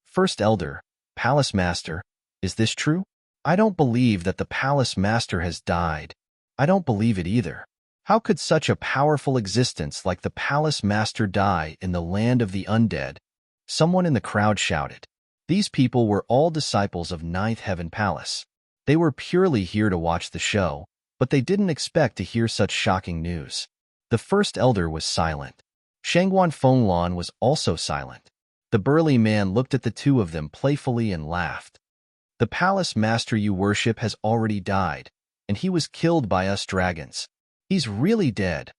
First elder, palace master, is this true? I don't believe that the palace master has died. I don't believe it either. How could such a powerful existence like the palace master die in the land of the undead? Someone in the crowd shouted. These people were all disciples of Ninth Heaven Palace. They were purely here to watch the show, but they didn't expect to hear such shocking news. The first elder was silent. Shangguan Fenglan was also silent. The burly man looked at the two of them playfully and laughed. The palace master you worship has already died, and he was killed by us dragons. He's really dead.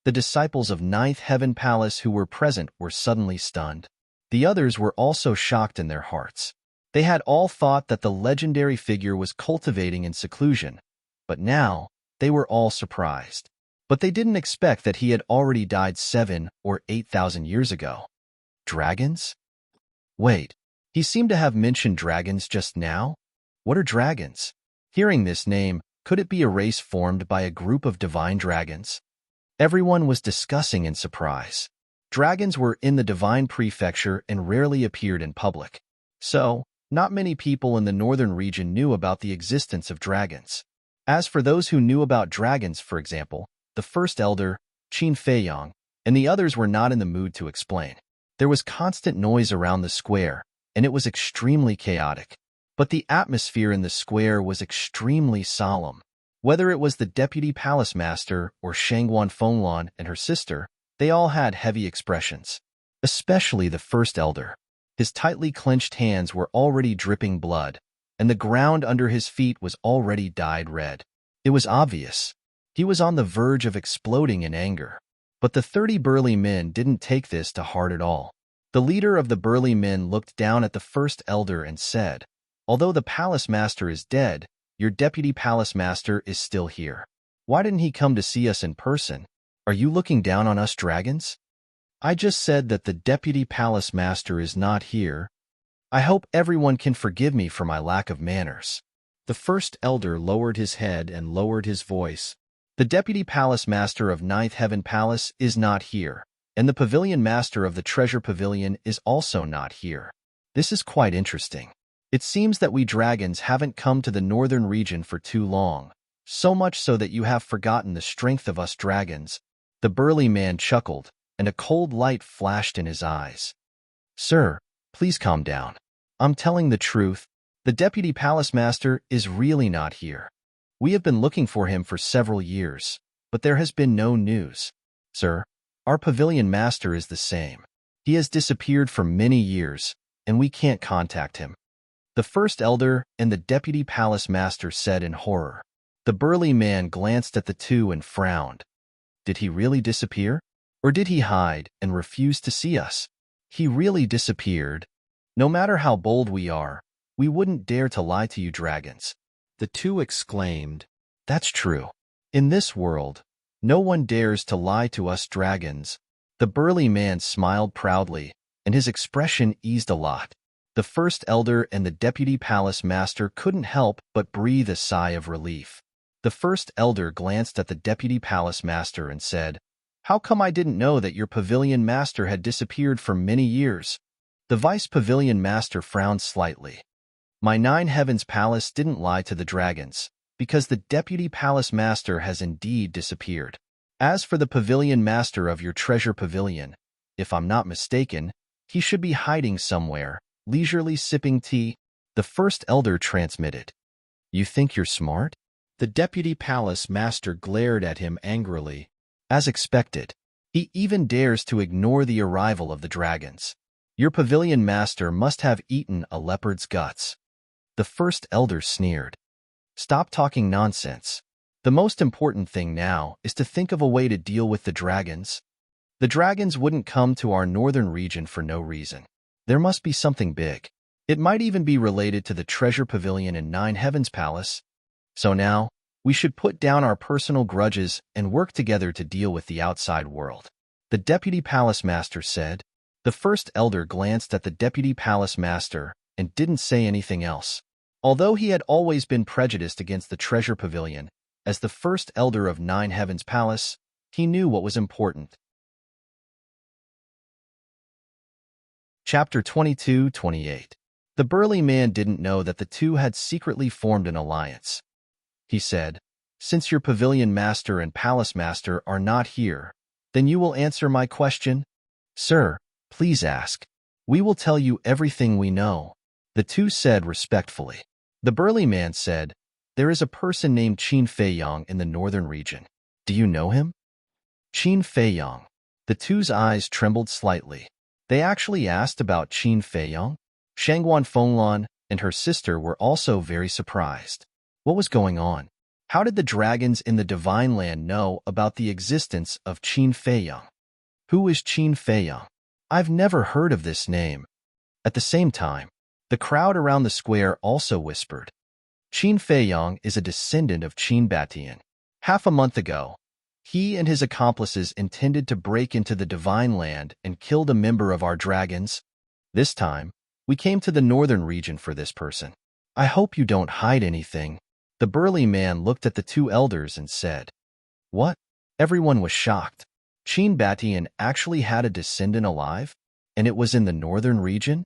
The disciples of Ninth Heaven Palace who were present were suddenly stunned. The others were also shocked in their hearts. They had all thought that the legendary figure was cultivating in seclusion, but now they were all surprised. But they didn't expect that he had already died 7 or 8,000 years ago. Dragons? Wait, he seemed to have mentioned dragons just now? What are dragons? Hearing this name, could it be a race formed by a group of divine dragons? Everyone was discussing in surprise. Dragons were in the divine prefecture and rarely appeared in public. So, not many people in the northern region knew about the existence of dragons. As for those who knew about dragons, for example, the first elder, Qin Feiyang, and the others were not in the mood to explain. There was constant noise around the square, and it was extremely chaotic. But the atmosphere in the square was extremely solemn. Whether it was the deputy palace master or Shangguan Fenglan and her sister, they all had heavy expressions. Especially the first elder. His tightly clenched hands were already dripping blood, and the ground under his feet was already dyed red. It was obvious. He was on the verge of exploding in anger. But the 30 burly men didn't take this to heart at all. The leader of the burly men looked down at the first elder and said, "Although the palace master is dead, your deputy palace master is still here. Why didn't he come to see us in person? Are you looking down on us dragons? I just said that the deputy palace master is not here. I hope everyone can forgive me for my lack of manners." The first elder lowered his head and lowered his voice. The deputy palace master of Ninth Heaven Palace is not here, and the pavilion master of the treasure pavilion is also not here. This is quite interesting. It seems that we dragons haven't come to the northern region for too long, so much so that you have forgotten the strength of us dragons. The burly man chuckled, and a cold light flashed in his eyes. Sir, please calm down. I'm telling the truth. The deputy palace master is really not here. We have been looking for him for several years, but there has been no news. Sir, our pavilion master is the same. He has disappeared for many years, and we can't contact him. The first elder and the deputy palace master said in horror. The burly man glanced at the two and frowned. Did he really disappear? Or did he hide and refuse to see us? He really disappeared. No matter how bold we are, we wouldn't dare to lie to you dragons. The two exclaimed, That's true. In this world, no one dares to lie to us dragons. The burly man smiled proudly, and his expression eased a lot. The first elder and the deputy palace master couldn't help but breathe a sigh of relief. The first elder glanced at the deputy palace master and said, How come I didn't know that your pavilion master had disappeared for many years? The vice pavilion master frowned slightly. My Nine Heavens Palace didn't lie to the dragons, because the deputy palace master has indeed disappeared. As for the pavilion master of your treasure pavilion, if I'm not mistaken, he should be hiding somewhere, leisurely sipping tea. The first elder transmitted. You think you're smart? The deputy palace master glared at him angrily. As expected, he even dares to ignore the arrival of the dragons. Your pavilion master must have eaten a leopard's guts. The first elder sneered. Stop talking nonsense. The most important thing now is to think of a way to deal with the dragons. The dragons wouldn't come to our northern region for no reason. There must be something big. It might even be related to the treasure pavilion in Nine Heavens Palace. So now, we should put down our personal grudges and work together to deal with the outside world. The deputy palace master said. The first elder glanced at the deputy palace master and didn't say anything else. Although he had always been prejudiced against the treasure pavilion, as the first elder of Nine Heavens Palace, he knew what was important. Chapter 22-28. The burly man didn't know that the two had secretly formed an alliance. He said, "Since your pavilion master and palace master are not here, then you will answer my question?" "Sir, please ask. We will tell you everything we know," the two said respectfully. The burly man said, "There is a person named Qin Feiyang in the northern region. Do you know him?" Qin Feiyang. The two's eyes trembled slightly. They actually asked about Qin Feiyang? Shangguan Fenglan and her sister were also very surprised. What was going on? How did the dragons in the Divine Land know about the existence of Qin Feiyang? Who is Qin Feiyang? I've never heard of this name. At the same time, the crowd around the square also whispered. Qin Feiyang is a descendant of Qin Batian. Half a month ago, he and his accomplices intended to break into the Divine Land and killed a member of our dragons. This time, we came to the northern region for this person. I hope you don't hide anything. The burly man looked at the two elders and said, "What?" Everyone was shocked. Qin Batian actually had a descendant alive? And it was in the northern region?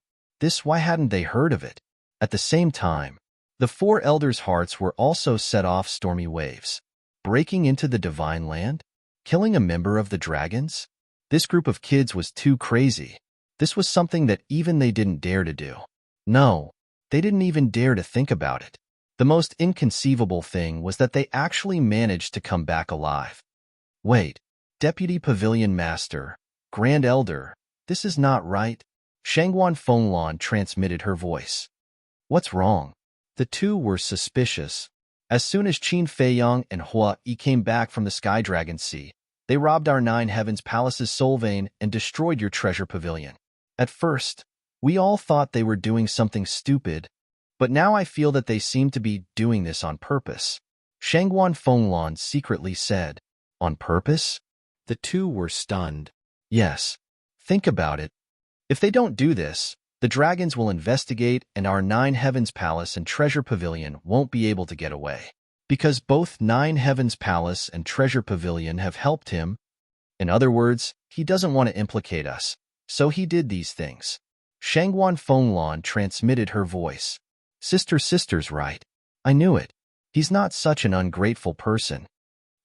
Why hadn't they heard of it? At the same time, the four elders' hearts were also set off stormy waves. Breaking into the Divine Land? Killing a member of the dragons? This group of kids was too crazy. This was something that even they didn't dare to do. No, they didn't even dare to think about it. The most inconceivable thing was that they actually managed to come back alive. Wait, Deputy Pavilion Master, Grand Elder, this is not right. Shangguan Fenglan transmitted her voice. What's wrong? The two were suspicious. As soon as Qin Feiyang and Hua Yi came back from the Sky Dragon Sea, they robbed our Nine Heavens Palace's soul vein and destroyed your treasure pavilion. At first, we all thought they were doing something stupid, but now I feel that they seem to be doing this on purpose. Shangguan Fenglan secretly said, "On purpose?" The two were stunned. Yes. Think about it. If they don't do this, the dragons will investigate and our Nine Heavens Palace and Treasure Pavilion won't be able to get away. Because both Nine Heavens Palace and Treasure Pavilion have helped him. In other words, he doesn't want to implicate us, so he did these things. Shangguan Fenglan transmitted her voice. Sister's right. I knew it. He's not such an ungrateful person.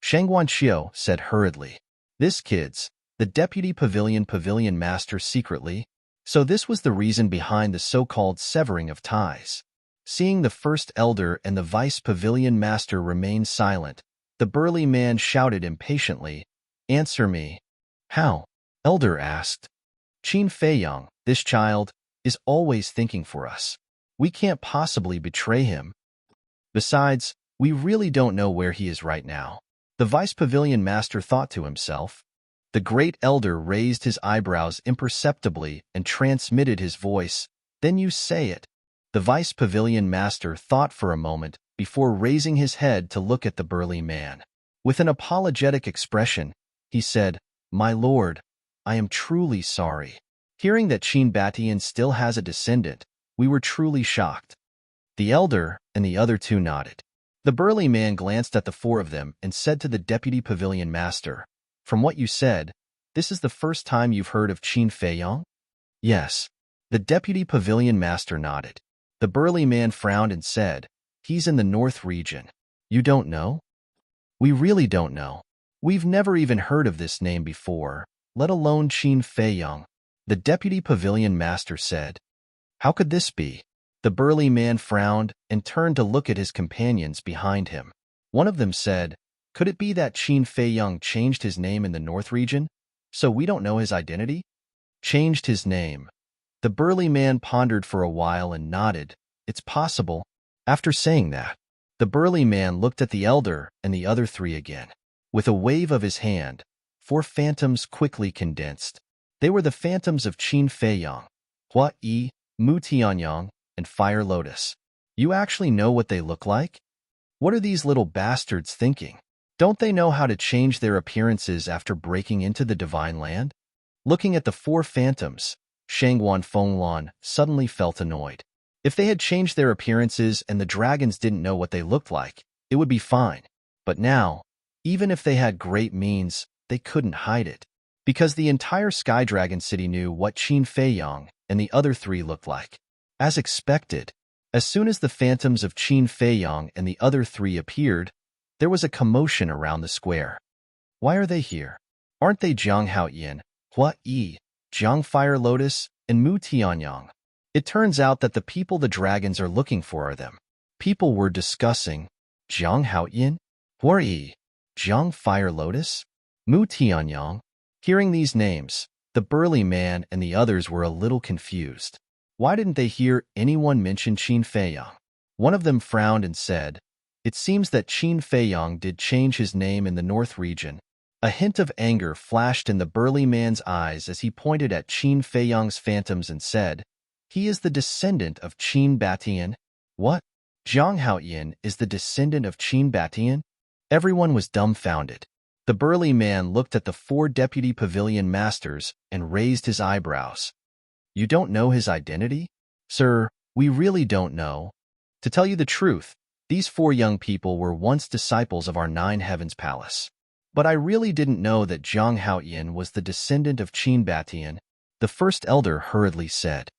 Shangguan Xiao said hurriedly. This kid's, the Deputy Pavilion Master secretly. So this was the reason behind the so-called severing of ties. Seeing the first elder and the vice pavilion master remain silent, the burly man shouted impatiently, "Answer me." How? Elder asked. Qin Feiyang, this child, is always thinking for us. We can't possibly betray him. Besides, we really don't know where he is right now. The vice pavilion master thought to himself. The great elder raised his eyebrows imperceptibly and transmitted his voice. Then you say it. The vice pavilion master thought for a moment before raising his head to look at the burly man. With an apologetic expression, he said, "My lord, I am truly sorry." Hearing that Qin Batian still has a descendant, we were truly shocked. The elder and the other two nodded. The burly man glanced at the four of them and said to the deputy pavilion master, "From what you said, this is the first time you've heard of Qin Feiyang?" "Yes." The deputy pavilion master nodded. The burly man frowned and said, "He's in the north region. You don't know?" "We really don't know. We've never even heard of this name before, let alone Qin Feiyang," the deputy pavilion master said. "How could this be?" The burly man frowned and turned to look at his companions behind him. One of them said, "Could it be that Qin Feiyang changed his name in the north region, so we don't know his identity?" Changed his name. The burly man pondered for a while and nodded. "It's possible." After saying that, the burly man looked at the elder and the other three again. With a wave of his hand, four phantoms quickly condensed. They were the phantoms of Qin Feiyang, Hua Yi, Mu Tianyang, and Fire Lotus. You actually know what they look like? What are these little bastards thinking? Don't they know how to change their appearances after breaking into the Divine Land? Looking at the four phantoms, Shangguan Fenglan suddenly felt annoyed. If they had changed their appearances and the dragons didn't know what they looked like, it would be fine. But now, even if they had great means, they couldn't hide it. Because the entire Sky Dragon City knew what Qin Feiyang and the other three looked like. As expected, as soon as the phantoms of Qin Feiyang and the other three appeared, there was a commotion around the square. Why are they here? Aren't they Jiang Haoyan, Hua Yi, Jiang Fire Lotus, and Mu Tianyang? It turns out that the people the dragons are looking for are them. People were discussing Jiang Haoyan, Hua Yi, Jiang Fire Lotus, Mu Tianyang. Hearing these names, the burly man and the others were a little confused. Why didn't they hear anyone mention Qin Feiyang? One of them frowned and said, "It seems that Qin Feiyang did change his name in the North region." A hint of anger flashed in the burly man's eyes as he pointed at Qin Feiyang's phantoms and said, "He is the descendant of Qin Batian." What? Jiang Haoyan is the descendant of Qin Batian? Everyone was dumbfounded. The burly man looked at the 4 deputy pavilion masters and raised his eyebrows. "You don't know his identity? Sir, we really don't know. To tell you the truth, these 4 young people were once disciples of our 9 Heavens Palace. But I really didn't know that Jiang Haoyan was the descendant of Qin Batian," the first elder hurriedly said.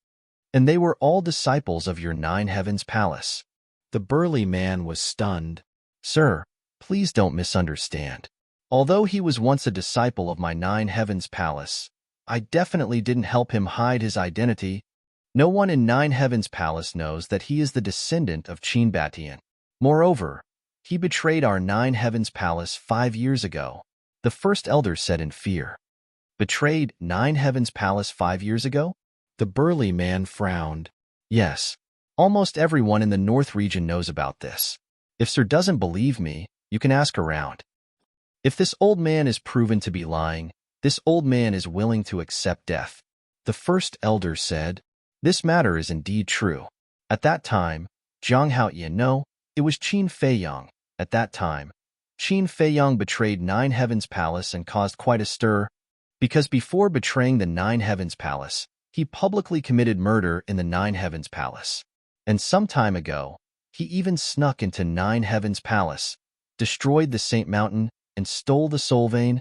"And they were all disciples of your 9 Heavens Palace." The burly man was stunned. "Sir, please don't misunderstand. Although he was once a disciple of my 9 Heavens Palace, I definitely didn't help him hide his identity. No one in 9 Heavens Palace knows that he is the descendant of Qin Batian. Moreover, he betrayed our 9 Heavens Palace 5 years ago," the first elder said in fear. "Betrayed 9 Heavens Palace 5 years ago?" The burly man frowned. "Yes, almost everyone in the North region knows about this. If Sir doesn't believe me, you can ask around. If this old man is proven to be lying, this old man is willing to accept death," the first elder said. "This matter is indeed true. At that time, Jiang Haoyan, no, it was Qin Feiyang. At that time, Qin Feiyang betrayed 9 Heavens Palace and caused quite a stir, because before betraying the 9 Heavens Palace, he publicly committed murder in the 9 Heavens Palace. And some time ago, he even snuck into 9 Heavens Palace, destroyed the Saint Mountain, and stole the Soul Vein.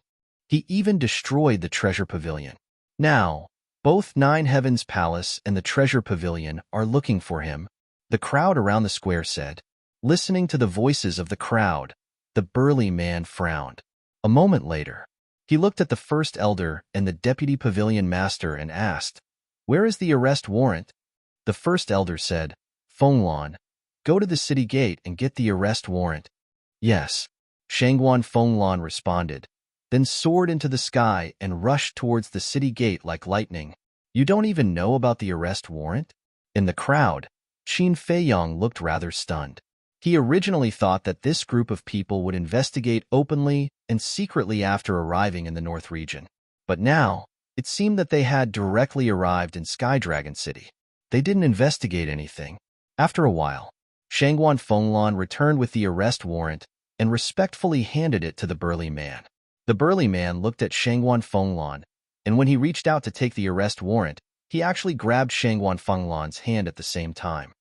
He even destroyed the Treasure Pavilion. Now, both 9 Heavens Palace and the Treasure Pavilion are looking for him," the crowd around the square said. Listening to the voices of the crowd, the burly man frowned. A moment later, he looked at the first elder and the deputy pavilion master and asked, "Where is the arrest warrant?" The first elder said, "Fenglan, go to the city gate and get the arrest warrant." "Yes," Shangguan Fenglan responded, then soared into the sky and rushed towards the city gate like lightning. "You don't even know about the arrest warrant?" In the crowd, Qin Feiyang looked rather stunned. He originally thought that this group of people would investigate openly and secretly after arriving in the North region. But now, it seemed that they had directly arrived in Sky Dragon City. They didn't investigate anything. After a while, Shangguan Fenglan returned with the arrest warrant and respectfully handed it to the burly man. The burly man looked at Shangguan Fenglan, and when he reached out to take the arrest warrant, he actually grabbed Shangguan Fenglan's hand at the same time.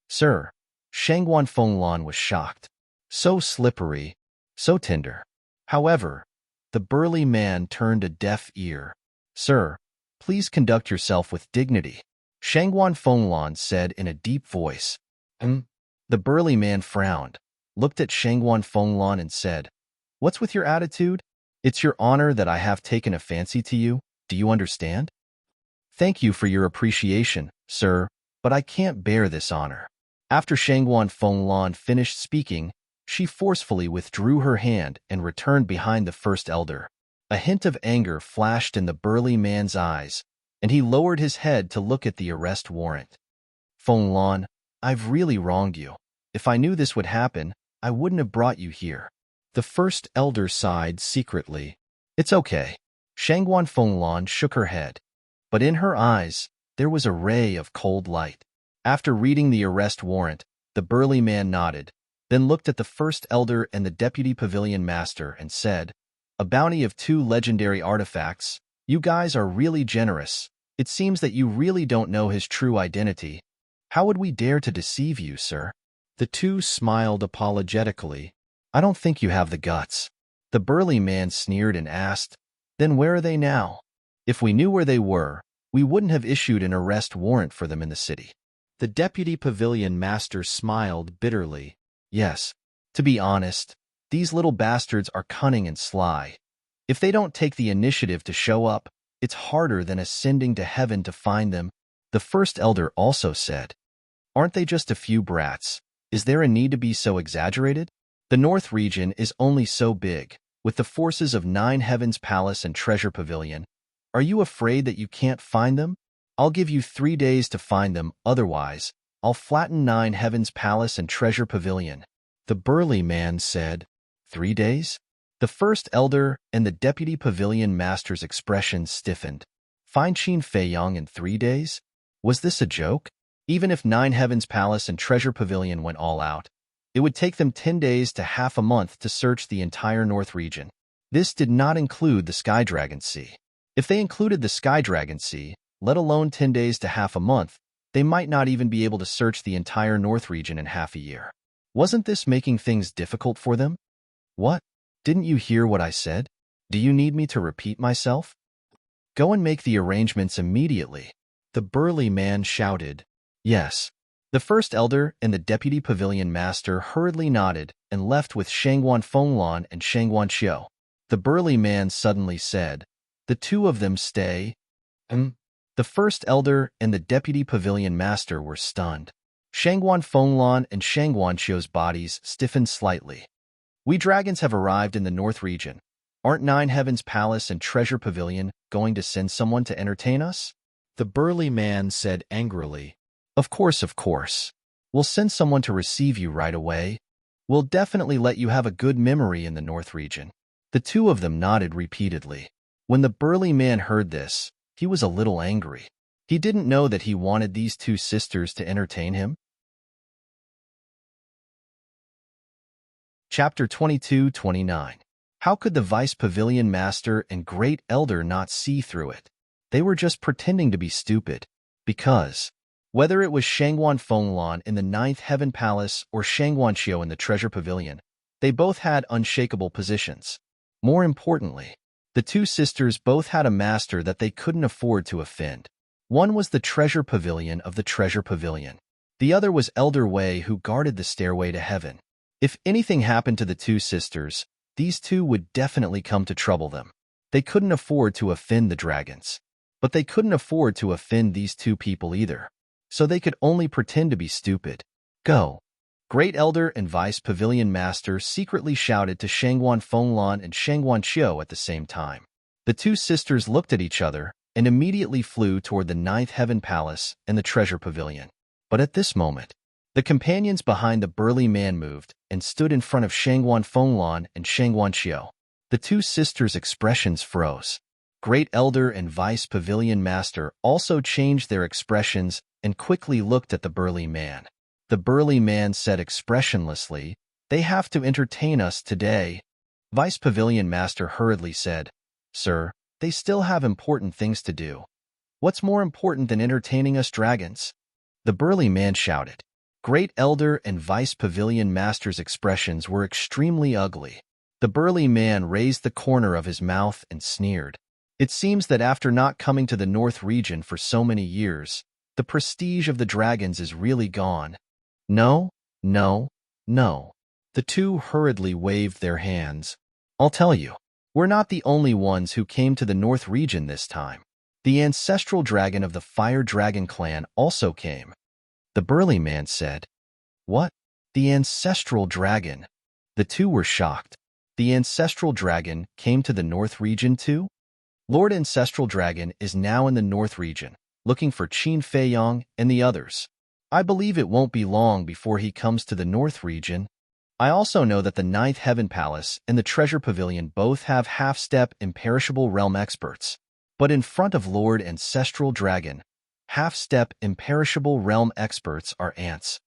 "Sir," Shangguan Fenglan was shocked. So slippery, so tender. However, the burly man turned a deaf ear. "Sir, please conduct yourself with dignity," Shangguan Fenglan said in a deep voice. The burly man frowned, looked at Shangguan Fenglan and said, "What's with your attitude? It's your honor that I have taken a fancy to you, do you understand? Thank you for your appreciation, sir, but I can't bear this honor." After Shangguan Fenglan finished speaking, she forcefully withdrew her hand and returned behind the first elder. A hint of anger flashed in the burly man's eyes, and he lowered his head to look at the arrest warrant. "Fenglan, I've really wronged you. If I knew this would happen, I wouldn't have brought you here." The first elder sighed secretly. "It's okay." Shangguan Fenglan shook her head, but in her eyes, there was a ray of cold light. After reading the arrest warrant, the burly man nodded, then looked at the first elder and the deputy pavilion master and said, "A bounty of 2 legendary artifacts. You guys are really generous. It seems that you really don't know his true identity. How would we dare to deceive you, sir? The two smiled apologetically. I don't think you have the guts. The burly man sneered and asked, Then where are they now? If we knew where they were, we wouldn't have issued an arrest warrant for them in the city. The deputy pavilion master smiled bitterly. Yes, to be honest, these little bastards are cunning and sly. If they don't take the initiative to show up, it's harder than ascending to heaven to find them. The first elder also said, Aren't they just a few brats? Is there a need to be so exaggerated? The North region is only so big, with the forces of 9 Heavens Palace and Treasure Pavilion. Are you afraid that you can't find them? I'll give you 3 days to find them, otherwise, I'll flatten 9 Heavens Palace and Treasure Pavilion. The burly man said, 3 days? The first elder and the deputy pavilion master's expressions stiffened. Find Qin Feiyang in 3 days? Was this a joke? Even if 9 Heavens Palace and Treasure Pavilion went all out, it would take them 10 days to half a month to search the entire North region. This did not include the Sky Dragon Sea. If they included the Sky Dragon Sea, let alone 10 days to half a month, they might not even be able to search the entire North region in half a year. Wasn't this making things difficult for them? What? Didn't you hear what I said? Do you need me to repeat myself? Go and make the arrangements immediately. The burly man shouted. Yes. The first elder and the deputy pavilion master hurriedly nodded and left with Shangguan Fenglan and Shangguan Qiu. The burly man suddenly said, The two of them stay. The first elder and the deputy pavilion master were stunned. Shangguan Fenglan and Shangguan Qiu's bodies stiffened slightly. We dragons have arrived in the North region. Aren't 9 Heavens Palace and Treasure Pavilion going to send someone to entertain us? The burly man said angrily. Of course. We'll send someone to receive you right away. We'll definitely let you have a good memory in the North region. The two of them nodded repeatedly. When the burly man heard this, he was a little angry. He didn't know that he wanted these two sisters to entertain him. Chapter 22-29. How could the Vice Pavilion Master and Great Elder not see through it? They were just pretending to be stupid. Because, whether it was Shangguan Fenglan in the 9th Heaven Palace or Shangguan Qiu in the Treasure Pavilion, they both had unshakable positions. More importantly, the two sisters both had a master that they couldn't afford to offend. One was the Treasure Pavilion of the Treasure Pavilion. The other was Elder Wei, who guarded the stairway to heaven. If anything happened to the two sisters, these two would definitely come to trouble them. They couldn't afford to offend the dragons. But they couldn't afford to offend these two people either. So they could only pretend to be stupid. Go. Great Elder and Vice Pavilion Master secretly shouted to Shangguan Fenglan and Shangguan Qiu at the same time. The two sisters looked at each other and immediately flew toward the 9th Heaven Palace and the Treasure Pavilion. But at this moment, the companions behind the burly man moved and stood in front of Shangguan Fenglan and Shangguan Qiu. The two sisters' expressions froze. Great Elder and Vice Pavilion Master also changed their expressions and quickly looked at the burly man. The burly man said expressionlessly, They have to entertain us today. Vice Pavilion Master hurriedly said, Sir, they still have important things to do. What's more important than entertaining us dragons? The burly man shouted. Great Elder and Vice Pavilion Master's expressions were extremely ugly. The burly man raised the corner of his mouth and sneered. It seems that after not coming to the North region for so many years, the prestige of the dragons is really gone. No. The two hurriedly waved their hands. I'll tell you, we're not the only ones who came to the North region this time. The ancestral dragon of the Fire Dragon clan also came. The burly man said, What? The ancestral dragon? The two were shocked. The ancestral dragon came to the North region too? Lord Ancestral Dragon is now in the North region, looking for Qin Feiyang and the others. I believe it won't be long before he comes to the North region. I also know that the 9th Heaven Palace and the Treasure Pavilion both have half-step imperishable realm experts. But in front of Lord Ancestral Dragon, half-step imperishable realm experts are ants.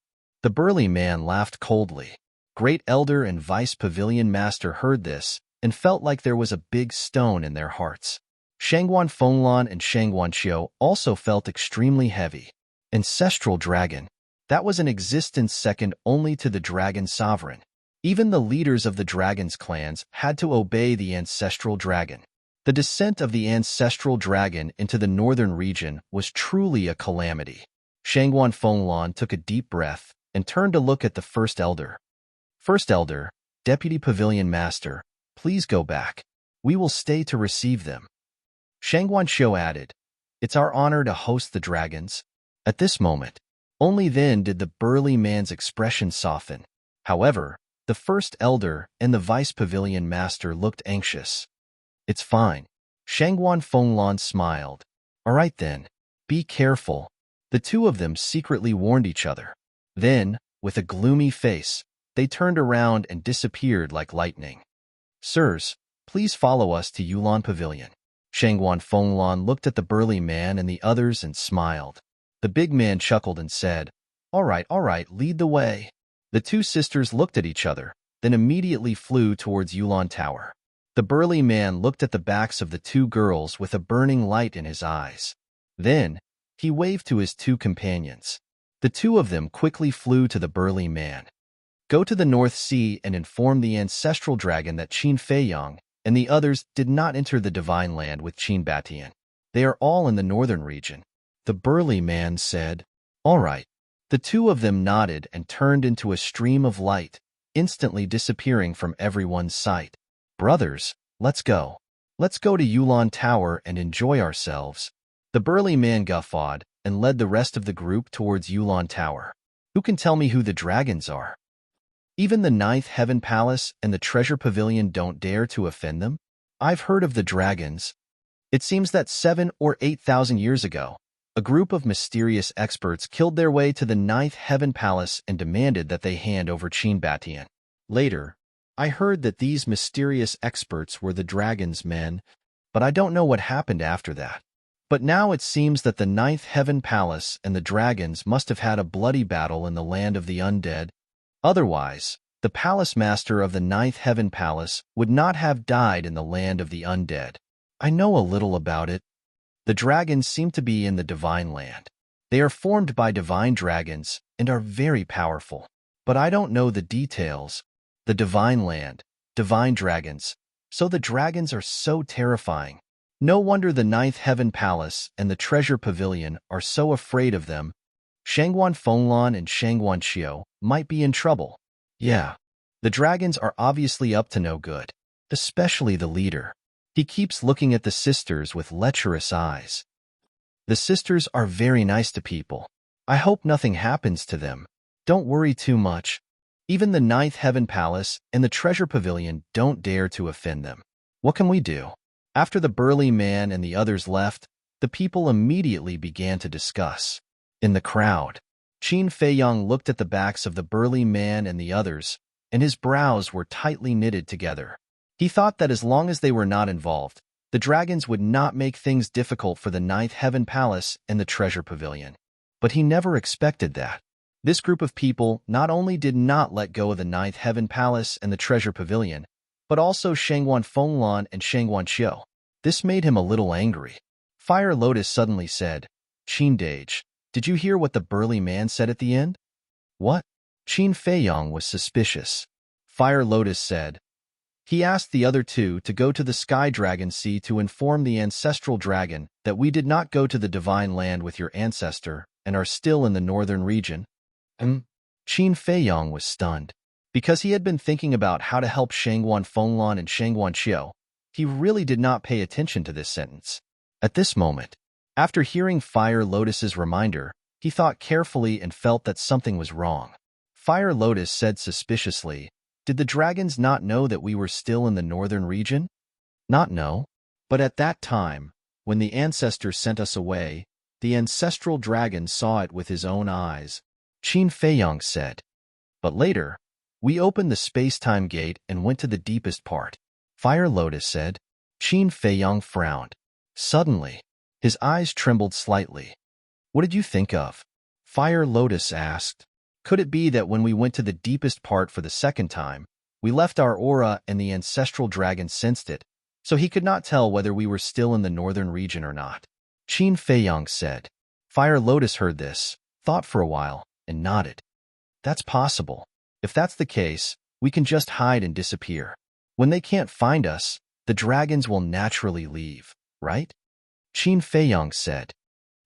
The burly man laughed coldly. Great Elder and Vice Pavilion Master heard this and felt like there was a big stone in their hearts. Shangguan Fenglan and Shangguan Qiu also felt extremely heavy. Ancestral dragon. That was an existence second only to the dragon sovereign. Even the leaders of the dragon's clans had to obey the ancestral dragon. The descent of the ancestral dragon into the northern region was truly a calamity. Shangguan Fenglan took a deep breath and turned to look at the First Elder. First Elder, Deputy Pavilion Master, please go back. We will stay to receive them. Shangguan Qiu added, it's our honor to host the dragons. At this moment, only then did the burly man's expression soften. However, the First Elder and the Vice Pavilion Master looked anxious. It's fine. Shangguan Fenglan smiled. All right then. Be careful. The two of them secretly warned each other. Then, with a gloomy face, they turned around and disappeared like lightning. Sirs, please follow us to Yulan Pavilion. Shangguan Fenglan looked at the burly man and the others and smiled. The big man chuckled and said, all right, lead the way. The two sisters looked at each other, then immediately flew towards Yulan Tower. The burly man looked at the backs of the two girls with a burning light in his eyes. Then, he waved to his two companions. The two of them quickly flew to the burly man. Go to the North Sea and inform the ancestral dragon that Qin Feiyang and the others did not enter the Divine Land with Qin Batian. They are all in the northern region. The burly man said, all right. The two of them nodded and turned into a stream of light, instantly disappearing from everyone's sight. Brothers, let's go. Let's go to Yulan Tower and enjoy ourselves. The burly man guffawed and led the rest of the group towards Yulan Tower. Who can tell me who the dragons are? Even the Ninth Heaven Palace and the Treasure Pavilion don't dare to offend them? I've heard of the dragons. It seems that 7,000 or 8,000 years ago, a group of mysterious experts killed their way to the Ninth Heaven Palace and demanded that they hand over Qin Batian. Later, I heard that these mysterious experts were the dragon's men, but I don't know what happened after that. But now it seems that the Ninth Heaven Palace and the dragons must have had a bloody battle in the land of the undead. Otherwise, the palace master of the Ninth Heaven Palace would not have died in the land of the undead. I know a little about it. The dragons seem to be in the Divine Land. They are formed by divine dragons and are very powerful. But I don't know the details. The Divine Land, divine dragons. So the dragons are so terrifying. No wonder the Ninth Heaven Palace and the Treasure Pavilion are so afraid of them. Shangguan Fenglan and Shangguan Qiu might be in trouble. Yeah, the dragons are obviously up to no good, especially the leader. He keeps looking at the sisters with lecherous eyes. The sisters are very nice to people. I hope nothing happens to them. Don't worry too much. Even the Ninth Heaven Palace and the Treasure Pavilion don't dare to offend them. What can we do? After the burly man and the others left, the people immediately began to discuss. In the crowd, Qin Feiyang looked at the backs of the burly man and the others, and his brows were tightly knitted together. He thought that as long as they were not involved, the dragons would not make things difficult for the Ninth Heaven Palace and the Treasure Pavilion. But he never expected that. This group of people not only did not let go of the Ninth Heaven Palace and the Treasure Pavilion, but also Shangguan Fenglan and Shangguan Qiu. This made him a little angry. Fire Lotus suddenly said, Qin Dage, did you hear what the burly man said at the end? What? Qin Feiyang was suspicious. Fire Lotus said, he asked the other two to go to the Sky Dragon Sea to inform the ancestral dragon that we did not go to the Divine Land with your ancestor and are still in the northern region. Qin Feiyang was stunned. Because he had been thinking about how to help Shangguan Fenglan and Shangguan Qiu, he really did not pay attention to this sentence. At this moment, after hearing Fire Lotus's reminder, he thought carefully and felt that something was wrong. Fire Lotus said suspiciously, did the dragons not know that we were still in the northern region? Not know. But at that time, when the ancestor sent us away, the ancestral dragon saw it with his own eyes. Qin Feiyang said. But later, we opened the space-time gate and went to the deepest part. Fire Lotus said. Qin Feiyang frowned. Suddenly, his eyes trembled slightly. What did you think of? Fire Lotus asked. Could it be that when we went to the deepest part for the second time, we left our aura and the ancestral dragon sensed it, so he could not tell whether we were still in the northern region or not. Qin Feiyang said. Fire Lotus heard this, thought for a while, and nodded. That's possible. If that's the case, we can just hide and disappear. When they can't find us, the dragons will naturally leave, right? Qin Feiyang said.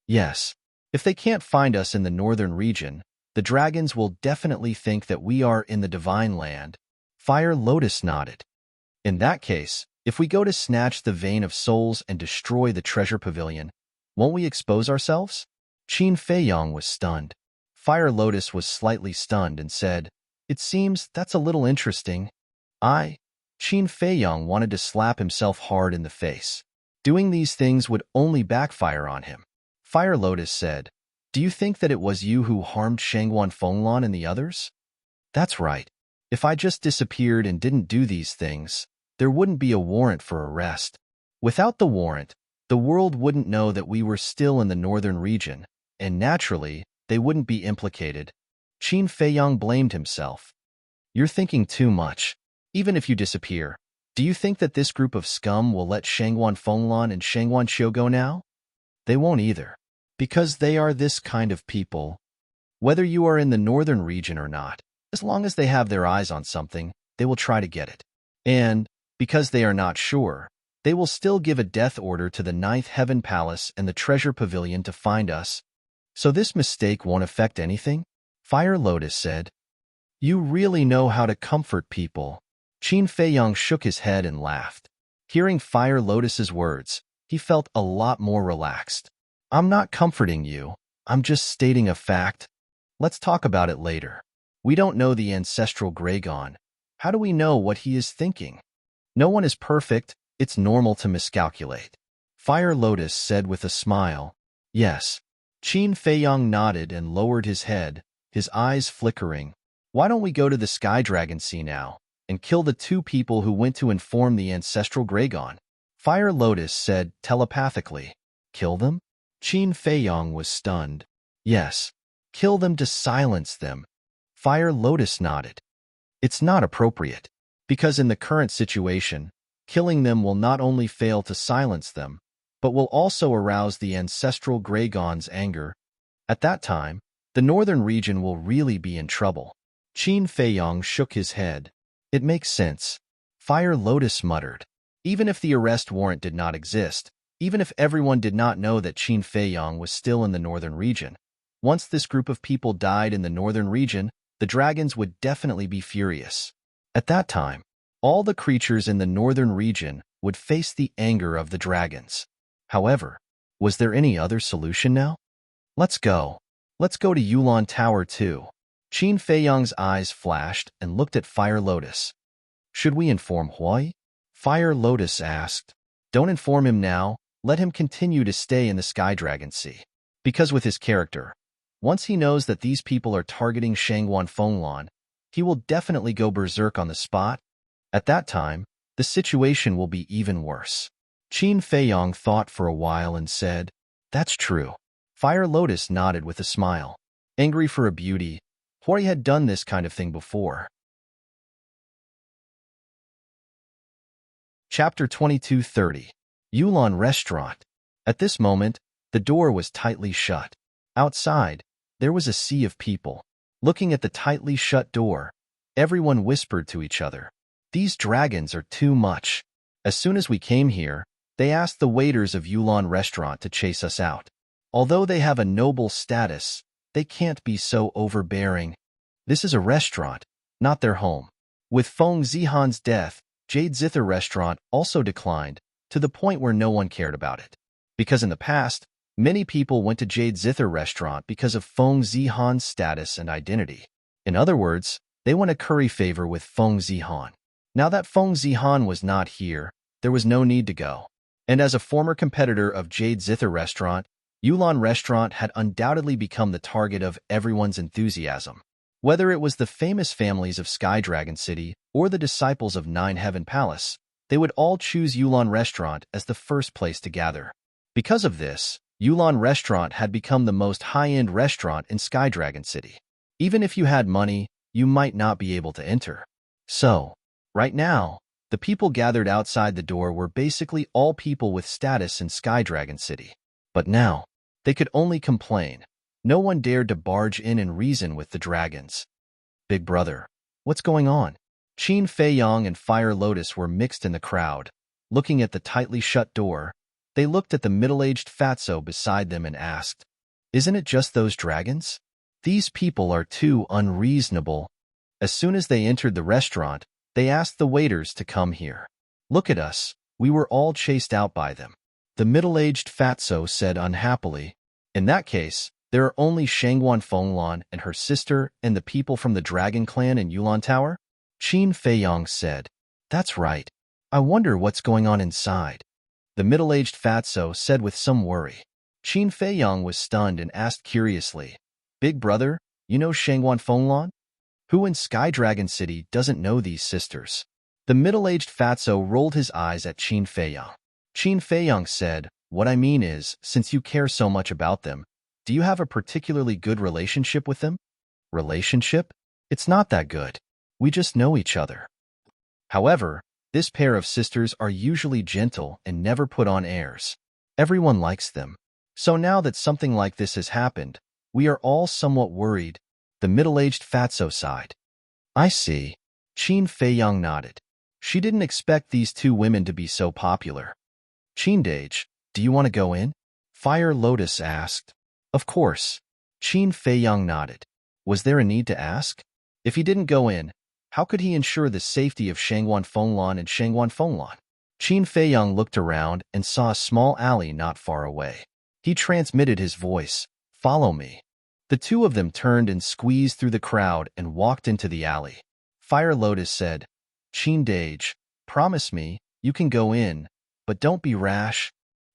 Yes. If they can't find us in the northern region, the dragons will definitely think that we are in the divine land. Fire Lotus nodded. In that case, if we go to snatch the vein of souls and destroy the treasure pavilion, won't we expose ourselves? Qin Feiyang was stunned. Fire Lotus was slightly stunned and said, It seems that's a little interesting. Qin Feiyang wanted to slap himself hard in the face. Doing these things would only backfire on him. Fire Lotus said, Do you think that it was you who harmed Shangguan Fenglan and the others? That's right. If I just disappeared and didn't do these things, there wouldn't be a warrant for arrest. Without the warrant, the world wouldn't know that we were still in the northern region, and naturally, they wouldn't be implicated. Qin Feiyang blamed himself. You're thinking too much. Even if you disappear, do you think that this group of scum will let Shangguan Fenglan and Shangguan Qiu go now? They won't either. Because they are this kind of people. Whether you are in the northern region or not, as long as they have their eyes on something, they will try to get it. And, because they are not sure, they will still give a death order to the Ninth Heaven Palace and the Treasure Pavilion to find us. So this mistake won't affect anything? Fire Lotus said. You really know how to comfort people. Qin Feiyang shook his head and laughed. Hearing Fire Lotus's words, he felt a lot more relaxed. I'm not comforting you. I'm just stating a fact. Let's talk about it later. We don't know the ancestral Gragon. How do we know what he is thinking? No one is perfect. It's normal to miscalculate. Fire Lotus said with a smile. Yes. Qin Feiyang nodded and lowered his head, his eyes flickering. Why don't we go to the Sky Dragon Sea now and kill the two people who went to inform the ancestral Gragon? Fire Lotus said telepathically. Kill them? Qin Feiyang was stunned. Yes. Kill them to silence them. Fire Lotus nodded. It's not appropriate, because in the current situation, killing them will not only fail to silence them, but will also arouse the ancestral Gragon's anger. At that time, the northern region will really be in trouble. Qin Feiyang shook his head. It makes sense. Fire Lotus muttered. Even if the arrest warrant did not exist, even if everyone did not know that Qin Feiyang was still in the northern region, once this group of people died in the northern region, the dragons would definitely be furious. At that time, all the creatures in the northern region would face the anger of the dragons. However, was there any other solution now? Let's go. Let's go to Yulan Tower too. Qin Feiyang's eyes flashed and looked at Fire Lotus. Should we inform Hui? Fire Lotus asked. Don't inform him now. Let him continue to stay in the Sky Dragon Sea. Because with his character, once he knows that these people are targeting Shangguan Fenglan, he will definitely go berserk on the spot. At that time, the situation will be even worse. Qin Feiyang thought for a while and said, That's true. Fire Lotus nodded with a smile. Angry for a beauty, Hui had done this kind of thing before. Chapter 22:30. Yulan Restaurant. At this moment, the door was tightly shut. Outside, there was a sea of people. Looking at the tightly shut door, everyone whispered to each other, These dragons are too much. As soon as we came here, they asked the waiters of Yulan Restaurant to chase us out. Although they have a noble status, they can't be so overbearing. This is a restaurant, not their home. With Feng Zihan's death, Jade Zither Restaurant also declined, to the point where no one cared about it. Because in the past, many people went to Jade Zither Restaurant because of Feng Zihan's status and identity. In other words, they went to curry favor with Feng Zihan. Now that Feng Zihan was not here, there was no need to go. And as a former competitor of Jade Zither Restaurant, Yulan Restaurant had undoubtedly become the target of everyone's enthusiasm. Whether it was the famous families of Sky Dragon City or the disciples of Nine Heaven Palace, they would all choose Yulan Restaurant as the first place to gather. Because of this, Yulan Restaurant had become the most high-end restaurant in Sky Dragon City. Even if you had money, you might not be able to enter. So, right now, The people gathered outside the door were basically all people with status in Sky Dragon City. But now, they could only complain. No one dared to barge in and reason with the dragons. Big brother, what's going on? Qin Feiyong and Fire Lotus were mixed in the crowd. Looking at the tightly shut door, they looked at the middle-aged fatso beside them and asked, "Isn't it just those dragons? These people are too unreasonable." As soon as they entered the restaurant, they asked the waiters to come here. "Look at us, we were all chased out by them." The middle-aged fatso said unhappily, "In that case, there are only Shangguan Fenglan and her sister and the people from the Dragon Clan in Yulan Tower?" Qin Feiyong said, "That's right. I wonder what's going on inside." The middle-aged fatso said with some worry. Qin Feiyong was stunned and asked curiously, "Big brother, you know Shangguan Fenglan? Who in Sky Dragon City doesn't know these sisters?" The middle-aged fatso rolled his eyes at Qin Feiyong. Qin Feiyong said, "What I mean is, since you care so much about them, do you have a particularly good relationship with them?" "Relationship? It's not that good. We just know each other." However, this pair of sisters are usually gentle and never put on airs. Everyone likes them. So now that something like this has happened, we are all somewhat worried. The middle-aged fatso sighed. "I see." Qin Feiyong nodded. She didn't expect these two women to be so popular. "Qindage, do you want to go in?" Fire Lotus asked. "Of course." Qin Feiyong nodded. Was there a need to ask? If he didn't go in, how could he ensure the safety of Shangguan Fenglan and Shangguan Fenglan? Qin Feiyong looked around and saw a small alley not far away. He transmitted his voice, "Follow me." The two of them turned and squeezed through the crowd and walked into the alley. Fire Lotus said, "Qindage, promise me, you can go in, but don't be rash."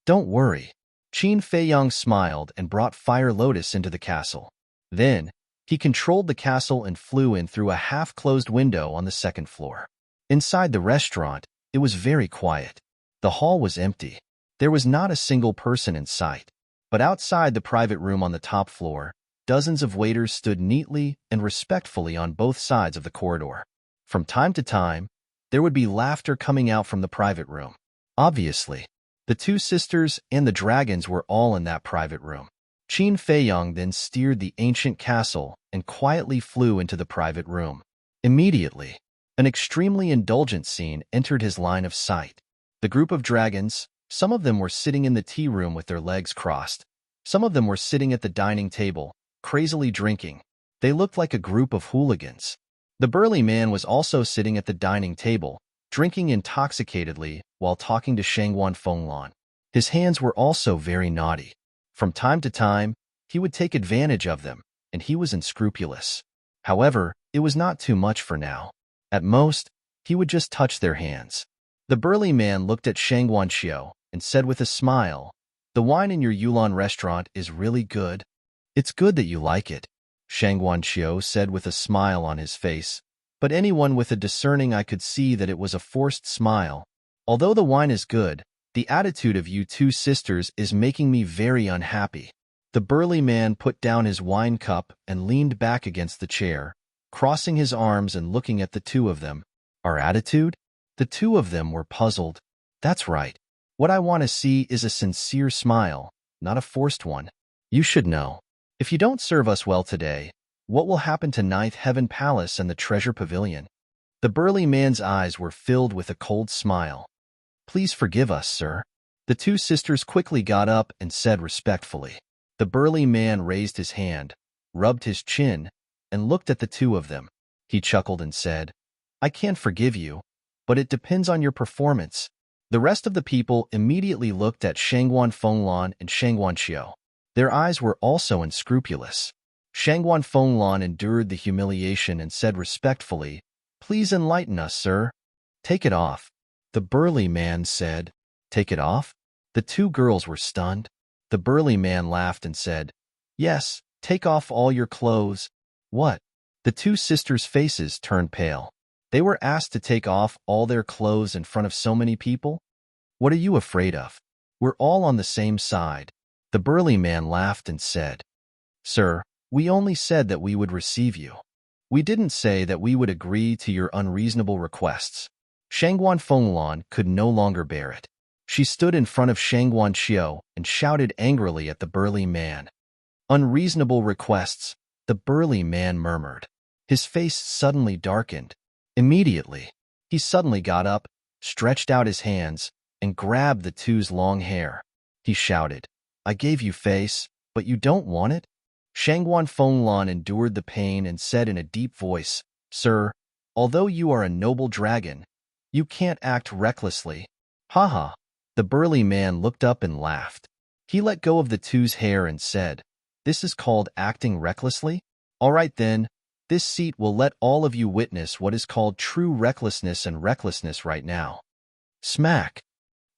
"Don't worry." Qin Feiyong smiled and brought Fire Lotus into the castle. Then, he controlled the castle and flew in through a half-closed window on the second floor. Inside the restaurant, it was very quiet. The hall was empty. There was not a single person in sight. But outside the private room on the top floor, dozens of waiters stood neatly and respectfully on both sides of the corridor. From time to time, there would be laughter coming out from the private room. Obviously, the two sisters and the dragons were all in that private room. Qin Feiyong then steered the ancient castle and quietly flew into the private room. Immediately, an extremely indulgent scene entered his line of sight. The group of dragons, some of them were sitting in the tea room with their legs crossed. Some of them were sitting at the dining table, crazily drinking. They looked like a group of hooligans. The burly man was also sitting at the dining table, drinking intoxicatedly while talking to Shangguan Fenglan. His hands were also very naughty. From time to time, he would take advantage of them, and he was unscrupulous. However, it was not too much for now. At most, he would just touch their hands. The burly man looked at Shangguan Xiao and said with a smile, "The wine in your Yulan restaurant is really good." "It's good that you like it," Shangguan Xiao said with a smile on his face, but anyone with a discerning eye could see that it was a forced smile. "Although the wine is good, the attitude of you two sisters is making me very unhappy." The burly man put down his wine cup and leaned back against the chair, crossing his arms and looking at the two of them. "Our attitude?" The two of them were puzzled. "That's right. What I want to see is a sincere smile, not a forced one. You should know. If you don't serve us well today, what will happen to Ninth Heaven Palace and the Treasure Pavilion?" The burly man's eyes were filled with a cold smile. "Please forgive us, sir." The two sisters quickly got up and said respectfully. The burly man raised his hand, rubbed his chin, and looked at the two of them. He chuckled and said, "I can forgive you, but it depends on your performance." The rest of the people immediately looked at Shangguan Fenglan and Shangguan Xiao. Their eyes were also unscrupulous. Shangguan Fenglan endured the humiliation and said respectfully, "Please enlighten us, sir." "Take it off." The burly man said. "Take it off?" The two girls were stunned. The burly man laughed and said, "Yes, take off all your clothes." "What?" The two sisters' faces turned pale. They were asked to take off all their clothes in front of so many people? "What are you afraid of? We're all on the same side." The burly man laughed and said, "Sir, we only said that we would receive you. We didn't say that we would agree to your unreasonable requests." Shangguan Fenglan could no longer bear it. She stood in front of Shangguan Xiao and shouted angrily at the burly man. Unreasonable requests, the burly man murmured. His face suddenly darkened. Immediately, he suddenly got up, stretched out his hands, and grabbed the two's long hair. He shouted, "I gave you face, but you don't want it?" Shangguan Fenglan endured the pain and said in a deep voice, "Sir, although you are a noble dragon, you can't act recklessly." Haha. The burly man looked up and laughed. He let go of the two's hair and said, "This is called acting recklessly? All right then, this seat will let all of you witness what is called true recklessness and recklessness right now." Smack!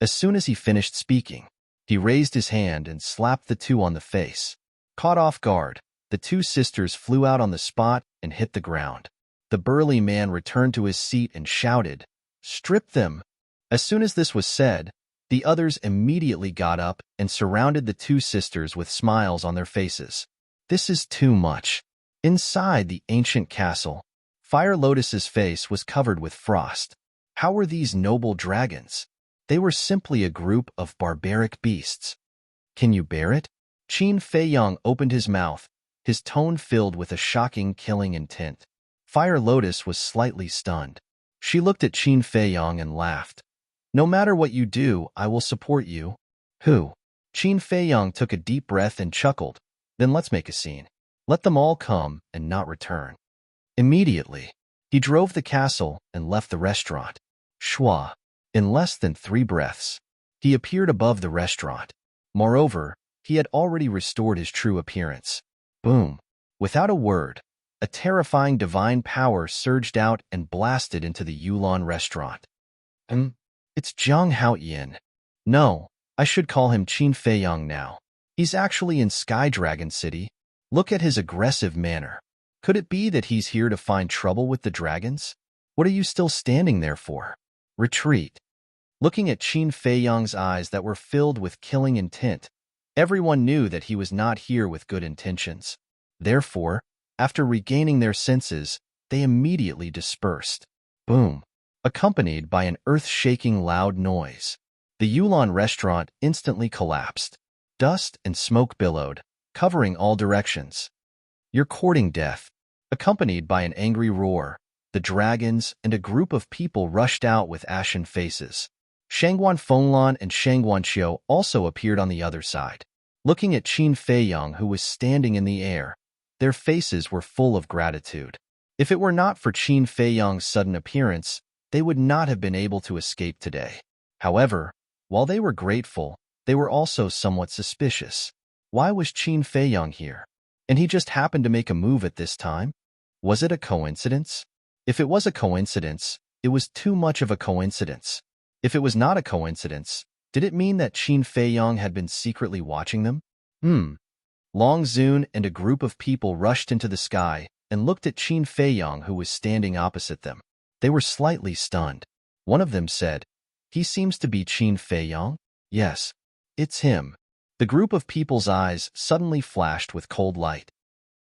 As soon as he finished speaking, he raised his hand and slapped the two on the face. Caught off guard, the two sisters flew out on the spot and hit the ground. The burly man returned to his seat and shouted, "Strip them!" As soon as this was said, the others immediately got up and surrounded the two sisters with smiles on their faces. This is too much. Inside the ancient castle, Fire Lotus's face was covered with frost. How were these noble dragons? They were simply a group of barbaric beasts. Can you bear it? Qin Feiyang opened his mouth, his tone filled with a shocking killing intent. Fire Lotus was slightly stunned. She looked at Qin Feiyang and laughed. "No matter what you do, I will support you." Who? Qin Feiyang took a deep breath and chuckled. "Then let's make a scene. Let them all come and not return." Immediately, he drove the castle and left the restaurant. Shua. In less than 3 breaths, he appeared above the restaurant. Moreover, he had already restored his true appearance. Boom. Without a word, a terrifying divine power surged out and blasted into the Yulan restaurant. It's Zhang Haoyin. No, I should call him Qin Feiyang now. He's actually in Sky Dragon City. Look at his aggressive manner. Could it be that he's here to find trouble with the dragons? What are you still standing there for? Retreat. Looking at Qin Feiyang's eyes that were filled with killing intent, everyone knew that he was not here with good intentions. Therefore, after regaining their senses, they immediately dispersed. Boom. Accompanied by an earth-shaking loud noise. The Yulan restaurant instantly collapsed. Dust and smoke billowed, covering all directions. "You're courting death." Accompanied by an angry roar, the dragons and a group of people rushed out with ashen faces. Shangguan Fenglan and Shangguan Xiao also appeared on the other side. Looking at Qin Feiyang, who was standing in the air, their faces were full of gratitude. If it were not for Qin Feiyang's sudden appearance, they would not have been able to escape today. However, while they were grateful, they were also somewhat suspicious. Why was Qin Feiyang here? And he just happened to make a move at this time? Was it a coincidence? If it was a coincidence, it was too much of a coincidence. If it was not a coincidence, did it mean that Qin Feiyang had been secretly watching them? Long Zun and a group of people rushed into the sky and looked at Qin Feiyang, who was standing opposite them. They were slightly stunned. One of them said, "He seems to be Qin Feiyang?" "Yes, it's him." The group of people's eyes suddenly flashed with cold light.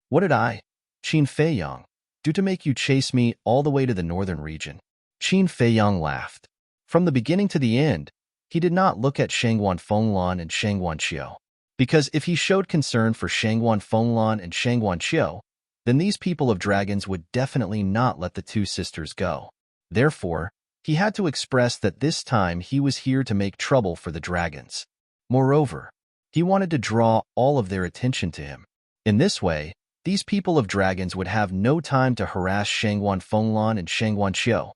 "What did I, Qin Feiyang, do to make you chase me all the way to the northern region?" Qin Feiyang laughed. From the beginning to the end, he did not look at Shangguan Fenglan and Shangguan Xiao. Because if he showed concern for Shangguan Fenglan and Shangguan Xiao, then these people of dragons would definitely not let the two sisters go. Therefore, he had to express that this time he was here to make trouble for the dragons. Moreover, he wanted to draw all of their attention to him. In this way, these people of dragons would have no time to harass Shangguan Fenglan and Shangguan Xiao.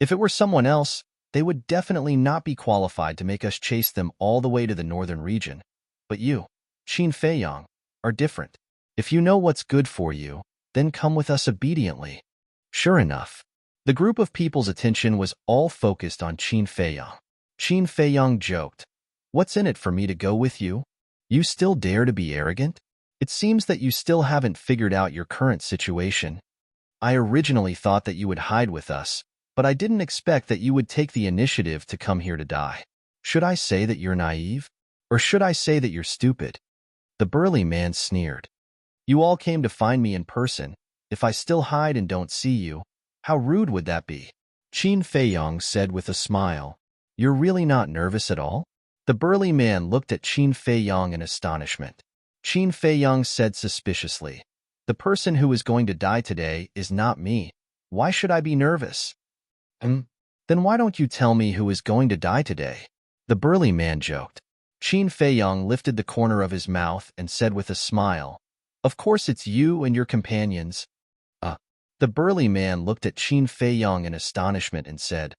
If it were someone else, they would definitely not be qualified to make us chase them all the way to the northern region. But you, Qin Feiyang, are different. If you know what's good for you, then come with us obediently. Sure enough, the group of people's attention was all focused on Qin Feiyang. Qin Feiyang joked, "What's in it for me to go with you? You still dare to be arrogant? It seems that you still haven't figured out your current situation. I originally thought that you would hide with us, but I didn't expect that you would take the initiative to come here to die. Should I say that you're naive? Or should I say that you're stupid?" The burly man sneered. "You all came to find me in person. If I still hide and don't see you, how rude would that be?" Qin Feiyong said with a smile. You're really not nervous at all? The burly man looked at Qin Feiyong in astonishment. Qin Feiyong said suspiciously, the person who is going to die today is not me. Why should I be nervous? Then why don't you tell me who is going to die today? The burly man joked. Qin Feiyong lifted the corner of his mouth and said with a smile, of course it's you and your companions. The burly man looked at Qin Feiyong in astonishment and said,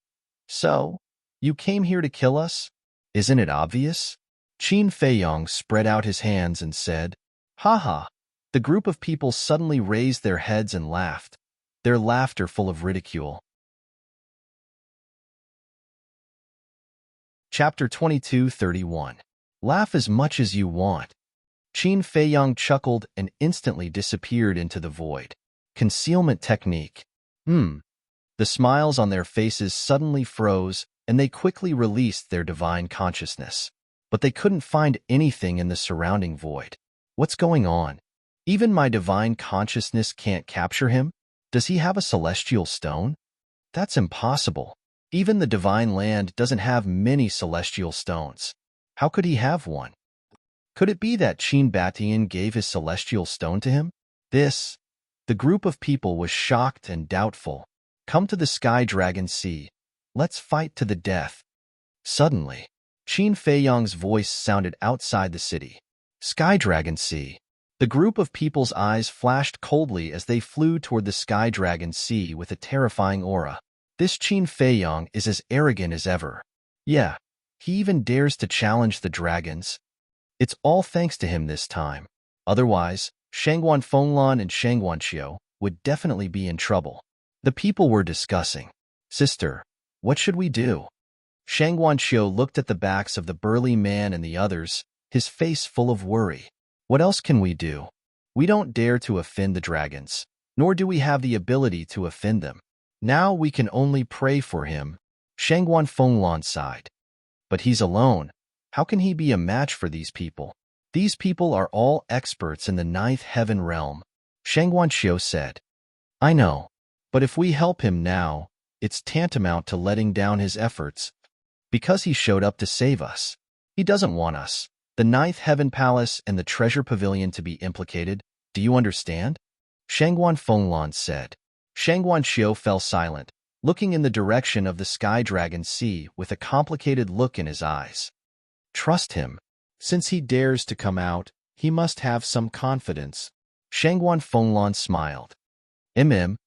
so, you came here to kill us? Isn't it obvious? Qin Feiyong spread out his hands and said, ha ha. The group of people suddenly raised their heads and laughed, their laughter full of ridicule. Chapter 22:31. Laugh as much as you want. Qin Feiyong chuckled and instantly disappeared into the void. Concealment technique. The smiles on their faces suddenly froze, and they quickly released their divine consciousness. But they couldn't find anything in the surrounding void. What's going on? Even my divine consciousness can't capture him? Does he have a celestial stone? That's impossible. Even the divine land doesn't have many celestial stones. How could he have one? Could it be that Qin Batian gave his celestial stone to him? The group of people was shocked and doubtful. Come to the Sky Dragon Sea. Let's fight to the death. Suddenly, Qin Feiyong's voice sounded outside the city. Sky Dragon Sea. The group of people's eyes flashed coldly as they flew toward the Sky Dragon Sea with a terrifying aura. This Qin Feiyong is as arrogant as ever. Yeah, he even dares to challenge the dragons. It's all thanks to him this time. Otherwise, Shangguan Fenglan and Shangguan Qiu would definitely be in trouble. The people were discussing. Sister, what should we do? Shangguan Qiu looked at the backs of the burly man and the others, his face full of worry. What else can we do? We don't dare to offend the dragons, nor do we have the ability to offend them. Now we can only pray for him. Shangguan Fenglan sighed. But he's alone. How can he be a match for these people? These people are all experts in the ninth heaven realm. Shangguan Qiu said. I know, but if we help him now, it's tantamount to letting down his efforts. Because he showed up to save us. He doesn't want us, the ninth heaven palace and the treasure pavilion to be implicated. Do you understand? Shangguan Fenglan said. Shangguan Qiu fell silent, looking in the direction of the Sky Dragon Sea with a complicated look in his eyes. Trust him. Since he dares to come out, he must have some confidence. Shangguan Fenglan smiled. Shangguan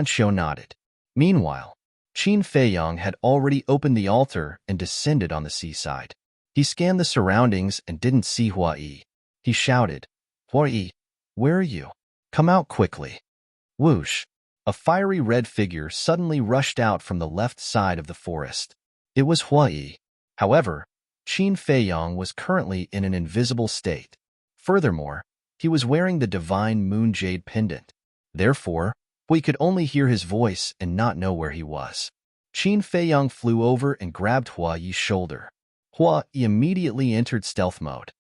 Qiu nodded. Meanwhile, Qin Feiyong had already opened the altar and descended on the seaside. He scanned the surroundings and didn't see Hua Yi. He shouted, Hua Yi, where are you? Come out quickly. Whoosh! A fiery red figure suddenly rushed out from the left side of the forest. It was Hua Yi. However, Qin Feiyong was currently in an invisible state. Furthermore, he was wearing the divine moon jade pendant. Therefore, we could only hear his voice and not know where he was. Qin Feiyong flew over and grabbed Hua Yi's shoulder. Hua Yi immediately entered stealth mode.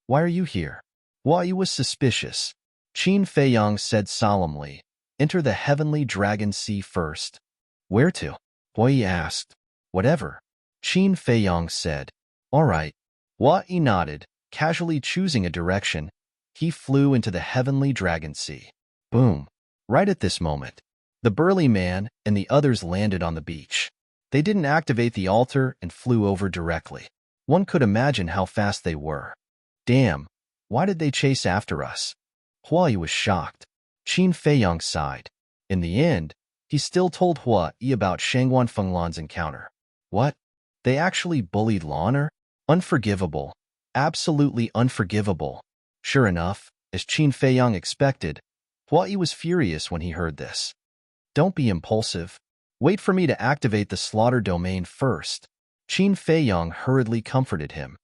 Why are you here? Hua Yi was suspicious. Qin Feiyong said solemnly, Enter the heavenly dragon sea first. Where to? Hua Yi asked. Whatever. Qin Feiyong said. All right. Hua Yi nodded, casually choosing a direction. He flew into the heavenly dragon sea. Boom. Right at this moment, the burly man and the others landed on the beach. They didn't activate the altar and flew over directly. One could imagine how fast they were. Damn, why did they chase after us? Hua Yi was shocked. Qin Feiyong sighed. In the end, he still told Hua Yi about Shangguan Fenglan's encounter. What? They actually bullied Laner? Unforgivable. Absolutely unforgivable. Sure enough, as Qin Feiyong expected, Hua Yi was furious when he heard this. Don't be impulsive. Wait for me to activate the slaughter domain first. Qin Feiyong hurriedly comforted him.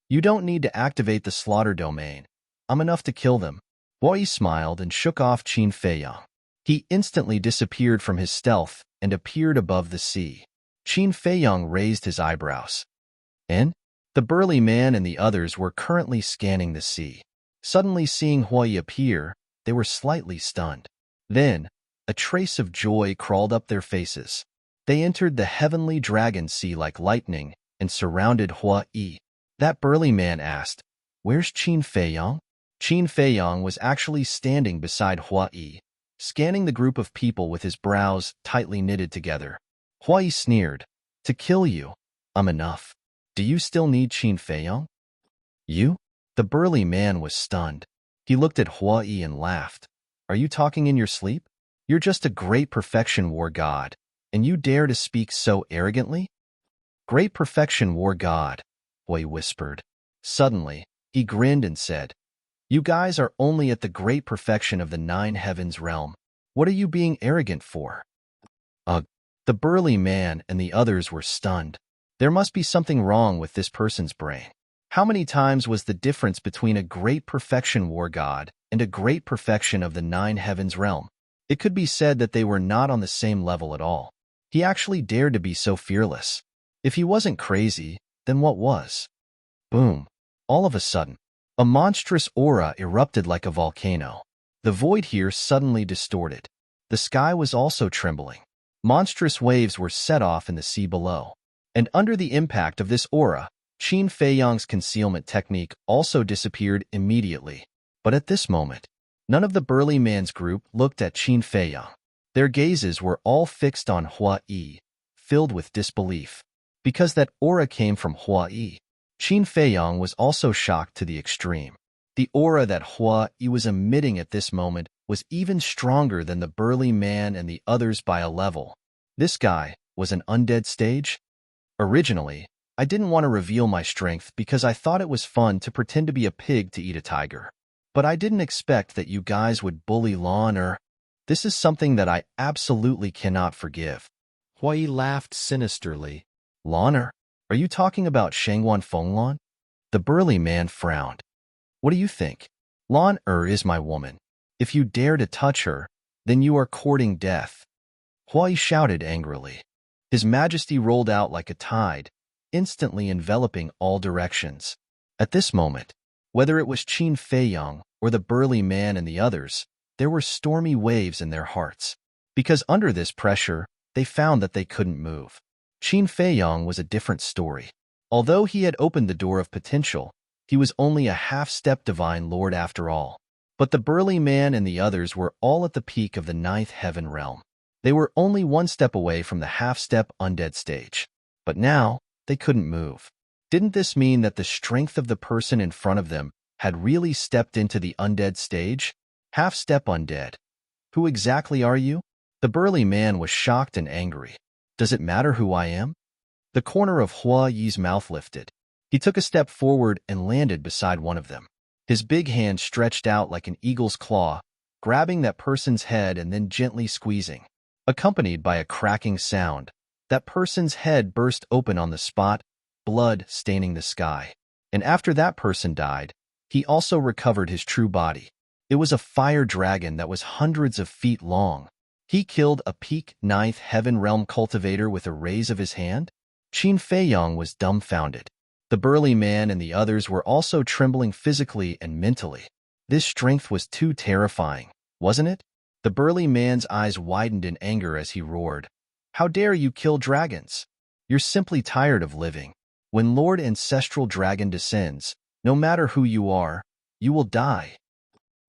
You don't need to activate the slaughter domain. I'm enough to kill them. Hua Yi smiled and shook off Qin Feiyong. He instantly disappeared from his stealth and appeared above the sea. Qin Feiyong raised his eyebrows. And? The burly man and the others were currently scanning the sea. Suddenly seeing Hua Yi appear, they were slightly stunned. Then, a trace of joy crawled up their faces. They entered the heavenly dragon sea like lightning and surrounded Hua Yi. That burly man asked, "Where's Qin Feiyang?" Qin Feiyang was actually standing beside Hua Yi, scanning the group of people with his brows tightly knitted together. Hua Yi sneered, "To kill you, I'm enough. Do you still need Qin Feiyang?" "You?" The burly man was stunned. He looked at Hua Yi and laughed. "Are you talking in your sleep? You're just a great perfection war god, and you dare to speak so arrogantly?" "Great perfection war god," Hua Yi whispered. Suddenly, he grinned and said, "You guys are only at the great perfection of the 9 heavens realm. What are you being arrogant for?" Ugh. The burly man and the others were stunned. There must be something wrong with this person's brain. How many times was the difference between a great perfection war god and a great perfection of the 9 heavens realm? It could be said that they were not on the same level at all. He actually dared to be so fearless. If he wasn't crazy, then what was? Boom. All of a sudden, a monstrous aura erupted like a volcano. The void here suddenly distorted. The sky was also trembling. Monstrous waves were set off in the sea below. And under the impact of this aura, Qin Feiyang's concealment technique also disappeared immediately. But at this moment, none of the burly man's group looked at Qin Feiyang. Their gazes were all fixed on Hua Yi, filled with disbelief. Because that aura came from Hua Yi, Qin Feiyang was also shocked to the extreme. The aura that Hua Yi was emitting at this moment was even stronger than the burly man and the others by a level. This guy was an undead stage? Originally, I didn't want to reveal my strength because I thought it was fun to pretend to be a pig to eat a tiger. But I didn't expect that you guys would bully Lon. This is something that I absolutely cannot forgive. Hua Yi laughed sinisterly. "Lon, are you talking about Shangwan Fenglon?" The burly man frowned. "What do you think? Lon is my woman. If you dare to touch her, then you are courting death." Hua Yi shouted angrily. His majesty rolled out like a tide, instantly enveloping all directions. At this moment, whether it was Qin Feiyang or the burly man and the others, there were stormy waves in their hearts. Because under this pressure, they found that they couldn't move. Qin Feiyang was a different story. Although he had opened the door of potential, he was only a half-step divine lord after all. But the burly man and the others were all at the peak of the 9th heaven realm. They were only one step away from the half-step undead stage. But now, they couldn't move. Didn't this mean that the strength of the person in front of them had really stepped into the undead stage? Half-step undead. Who exactly are you? The burly man was shocked and angry. Does it matter who I am? The corner of Hua Yi's mouth lifted. He took a step forward and landed beside one of them. His big hand stretched out like an eagle's claw, grabbing that person's head and then gently squeezing. Accompanied by a cracking sound, that person's head burst open on the spot, blood staining the sky. And after that person died, he also recovered his true body. It was a fire dragon that was hundreds of feet long. He killed a peak 9th heaven realm cultivator with a raise of his hand? Qin Feiyang was dumbfounded. The burly man and the others were also trembling physically and mentally. This strength was too terrifying, wasn't it? The burly man's eyes widened in anger as he roared, "How dare you kill dragons? You're simply tired of living. When Lord Ancestral Dragon descends, no matter who you are, you will die.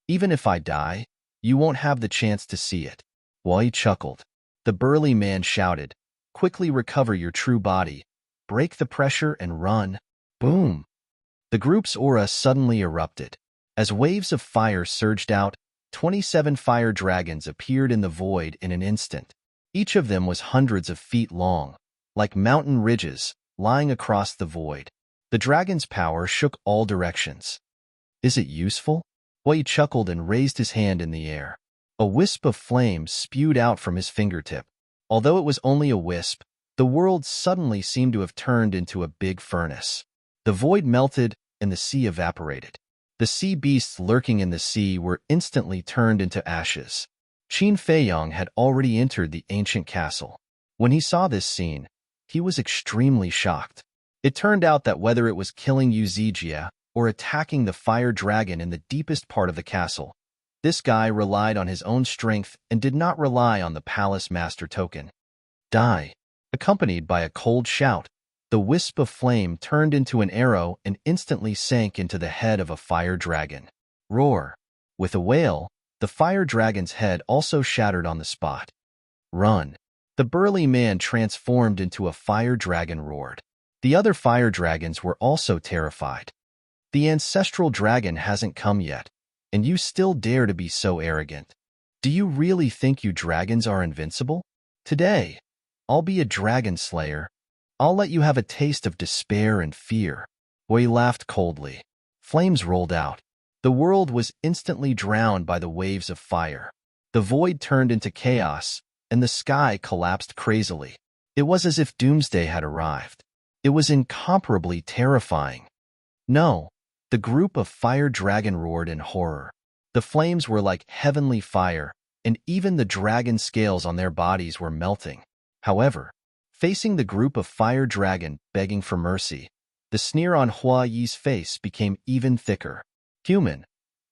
Even if I die, you won't have the chance to see it." Hua Yi chuckled. The burly man shouted, "Quickly recover your true body. Break the pressure and run." Boom! The group's aura suddenly erupted. As waves of fire surged out, 27 fire dragons appeared in the void in an instant. Each of them was hundreds of feet long, like mountain ridges, lying across the void. The dragon's power shook all directions. "Is it useful?" Hua Yi chuckled and raised his hand in the air. A wisp of flame spewed out from his fingertip. Although it was only a wisp, the world suddenly seemed to have turned into a big furnace. The void melted and the sea evaporated. The sea beasts lurking in the sea were instantly turned into ashes. Qin Feiyang had already entered the ancient castle. When he saw this scene, he was extremely shocked. It turned out that whether it was killing Yu Zijia or attacking the fire dragon in the deepest part of the castle, this guy relied on his own strength and did not rely on the palace master token. "Die." Accompanied by a cold shout, the wisp of flame turned into an arrow and instantly sank into the head of a fire dragon. Roar! With a wail, the fire dragon's head also shattered on the spot. Run! The burly man transformed into a fire dragon roared. The other fire dragons were also terrified. The ancestral dragon hasn't come yet, and you still dare to be so arrogant. Do you really think you dragons are invincible? Today, I'll be a dragon slayer. I'll let you have a taste of despair and fear. Hui laughed coldly. Flames rolled out. The world was instantly drowned by the waves of fire. The void turned into chaos, and the sky collapsed crazily. It was as if doomsday had arrived. It was incomparably terrifying. No, the group of fire dragon roared in horror. The flames were like heavenly fire, and even the dragon scales on their bodies were melting. However, facing the group of fire dragon begging for mercy, the sneer on Hua Yi's face became even thicker. Human,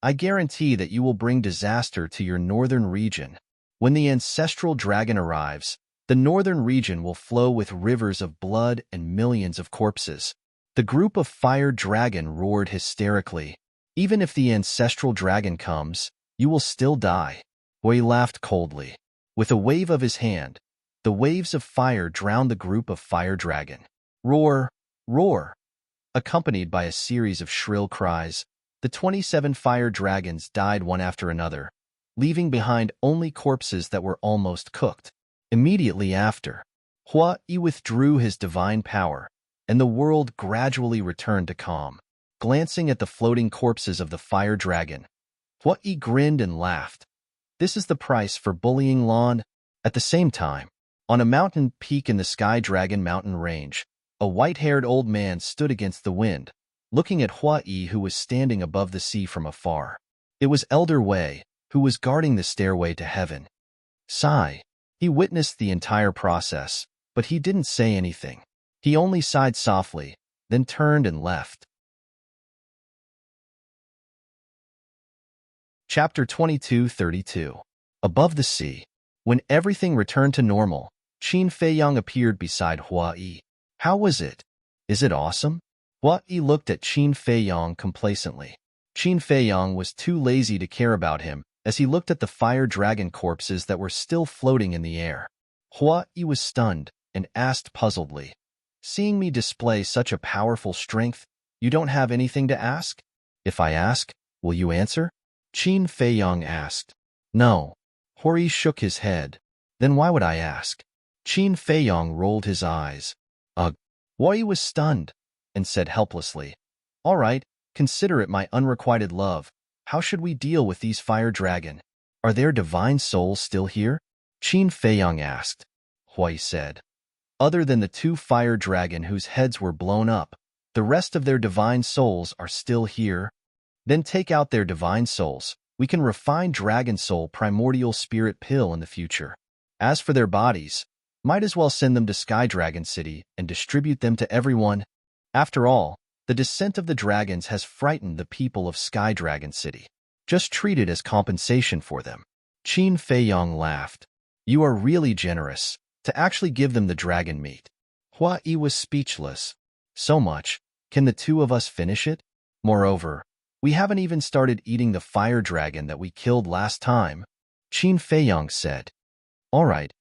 I guarantee that you will bring disaster to your northern region. When the ancestral dragon arrives, the northern region will flow with rivers of blood and millions of corpses. The group of fire dragon roared hysterically. Even if the ancestral dragon comes, you will still die. Hui laughed coldly. With a wave of his hand, the waves of fire drowned the group of fire dragon. Roar! Roar! Accompanied by a series of shrill cries, the 27 fire dragons died one after another, leaving behind only corpses that were almost cooked. Immediately after, Hua Yi withdrew his divine power, and the world gradually returned to calm. Glancing at the floating corpses of the fire dragon, Hua Yi grinned and laughed. This is the price for bullying Lan. At the same time, on a mountain peak in the Sky Dragon mountain range, a white-haired old man stood against the wind, looking at Hua Yi, who was standing above the sea from afar. It was Elder Wei, who was guarding the stairway to heaven. Sigh. He witnessed the entire process, but he didn't say anything. He only sighed softly, then turned and left. Chapter 22:32. Above the sea. When everything returned to normal, Qin Feiyang appeared beside Hua Yi. How was it? Is it awesome? Hua Yi looked at Qin Feiyang complacently. Qin Feiyang was too lazy to care about him as he looked at the fire dragon corpses that were still floating in the air. Hua Yi was stunned and asked puzzledly, "Seeing me display such a powerful strength, you don't have anything to ask? If I ask, will you answer?" Qin Feiyang asked. "No." Hori shook his head. "Then why would I ask?" Qin Feiyang rolled his eyes. Ugh. Hua Yi was stunned and said helplessly, "All right, consider it my unrequited love. How should we deal with these fire dragon? Are their divine souls still here?" Qin Feiyang asked. Hua Yi said, "Other than the 2 fire dragon whose heads were blown up, the rest of their divine souls are still here. Then take out their divine souls. We can refine Dragon Soul Primordial Spirit Pill in the future. As for their bodies, might as well send them to Sky Dragon City and distribute them to everyone. After all, the descent of the dragons has frightened the people of Sky Dragon City. Just treat it as compensation for them." Qin Feiyang laughed. "You are really generous, to actually give them the dragon meat." Hua Yi was speechless. "So much? Can the 2 of us finish it? Moreover, we haven't even started eating the fire dragon that we killed last time." Qin Feiyang said, all right.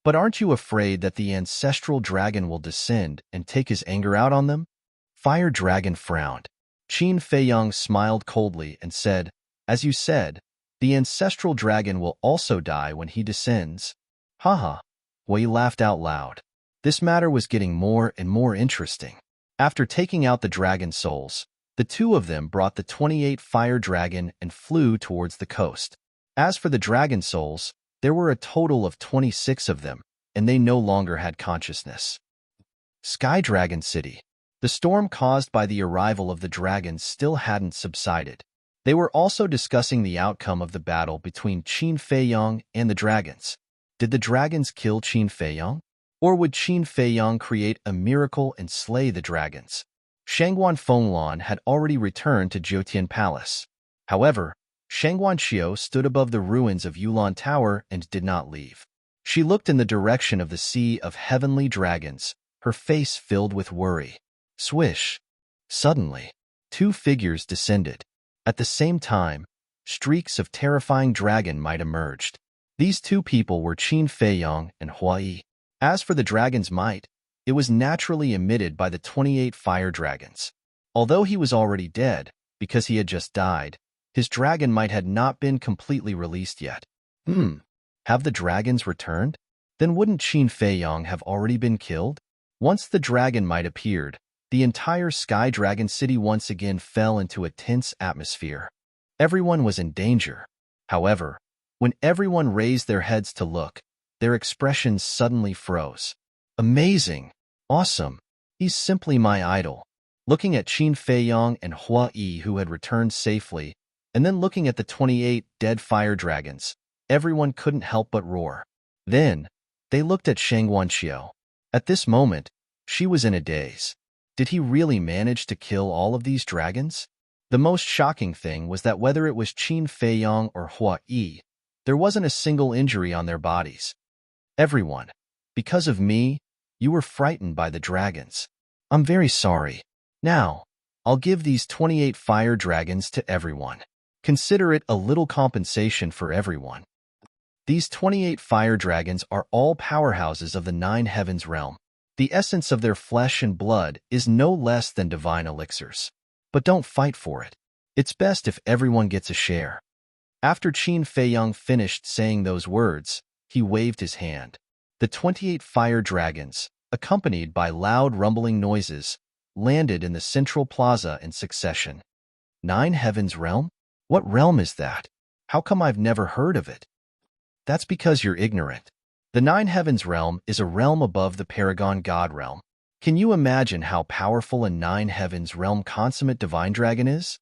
But aren't you afraid that the ancestral dragon will descend and take his anger out on them?" Fire Dragon frowned. Qin Feiyang smiled coldly and said, "As you said, the ancestral dragon will also die when he descends." Haha. Wei laughed out loud. This matter was getting more and more interesting. After taking out the dragon souls, the 2 of them brought the 28 fire dragon and flew towards the coast. As for the dragon souls, there were a total of 26 of them, and they no longer had consciousness. Sky Dragon City. The storm caused by the arrival of the dragons still hadn't subsided. They were also discussing the outcome of the battle between Qin Feiyang and the dragons. Did the dragons kill Qin Feiyang? Or would Qin Feiyang create a miracle and slay the dragons? Shangguan Fenglan had already returned to Jiutian Palace. However, Shangguan Qiu stood above the ruins of Yulan Tower and did not leave. She looked in the direction of the sea of heavenly dragons, her face filled with worry. Swish! Suddenly, two figures descended. At the same time, streaks of terrifying dragon might emerged. These two people were Qin Feiyong and Hua Yi. As for the dragon's might, it was naturally emitted by the 28 fire dragons. Although he was already dead, because he had just died, his dragon might had not been completely released yet. Have the dragons returned? Then wouldn't Qin Feiyong have already been killed? Once the dragon might appeared, the entire Sky Dragon City once again fell into a tense atmosphere. Everyone was in danger. However, when everyone raised their heads to look, their expressions suddenly froze. Amazing! Awesome! He's simply my idol. Looking at Qin Feiyong and Hua Yi who had returned safely, and then looking at the 28 dead fire dragons, everyone couldn't help but roar. Then, they looked at Shang Wanqiu. At this moment, she was in a daze. Did he really manage to kill all of these dragons? The most shocking thing was that whether it was Qin Feiyong or Hua Yi, there wasn't a single injury on their bodies. Everyone, because of me, you were frightened by the dragons. I'm very sorry. Now, I'll give these 28 fire dragons to everyone. Consider it a little compensation for everyone. These 28 fire dragons are all powerhouses of the 9 heavens realm. The essence of their flesh and blood is no less than divine elixirs. But don't fight for it. It's best if everyone gets a share. After Qin Feiyong finished saying those words, he waved his hand. The 28 fire dragons, accompanied by loud rumbling noises, landed in the central plaza in succession. 9 heavens realm? What realm is that? How come I've never heard of it? That's because you're ignorant. The 9 heavens realm is a realm above the Paragon God realm. Can you imagine how powerful a 9 heavens realm consummate divine dragon is?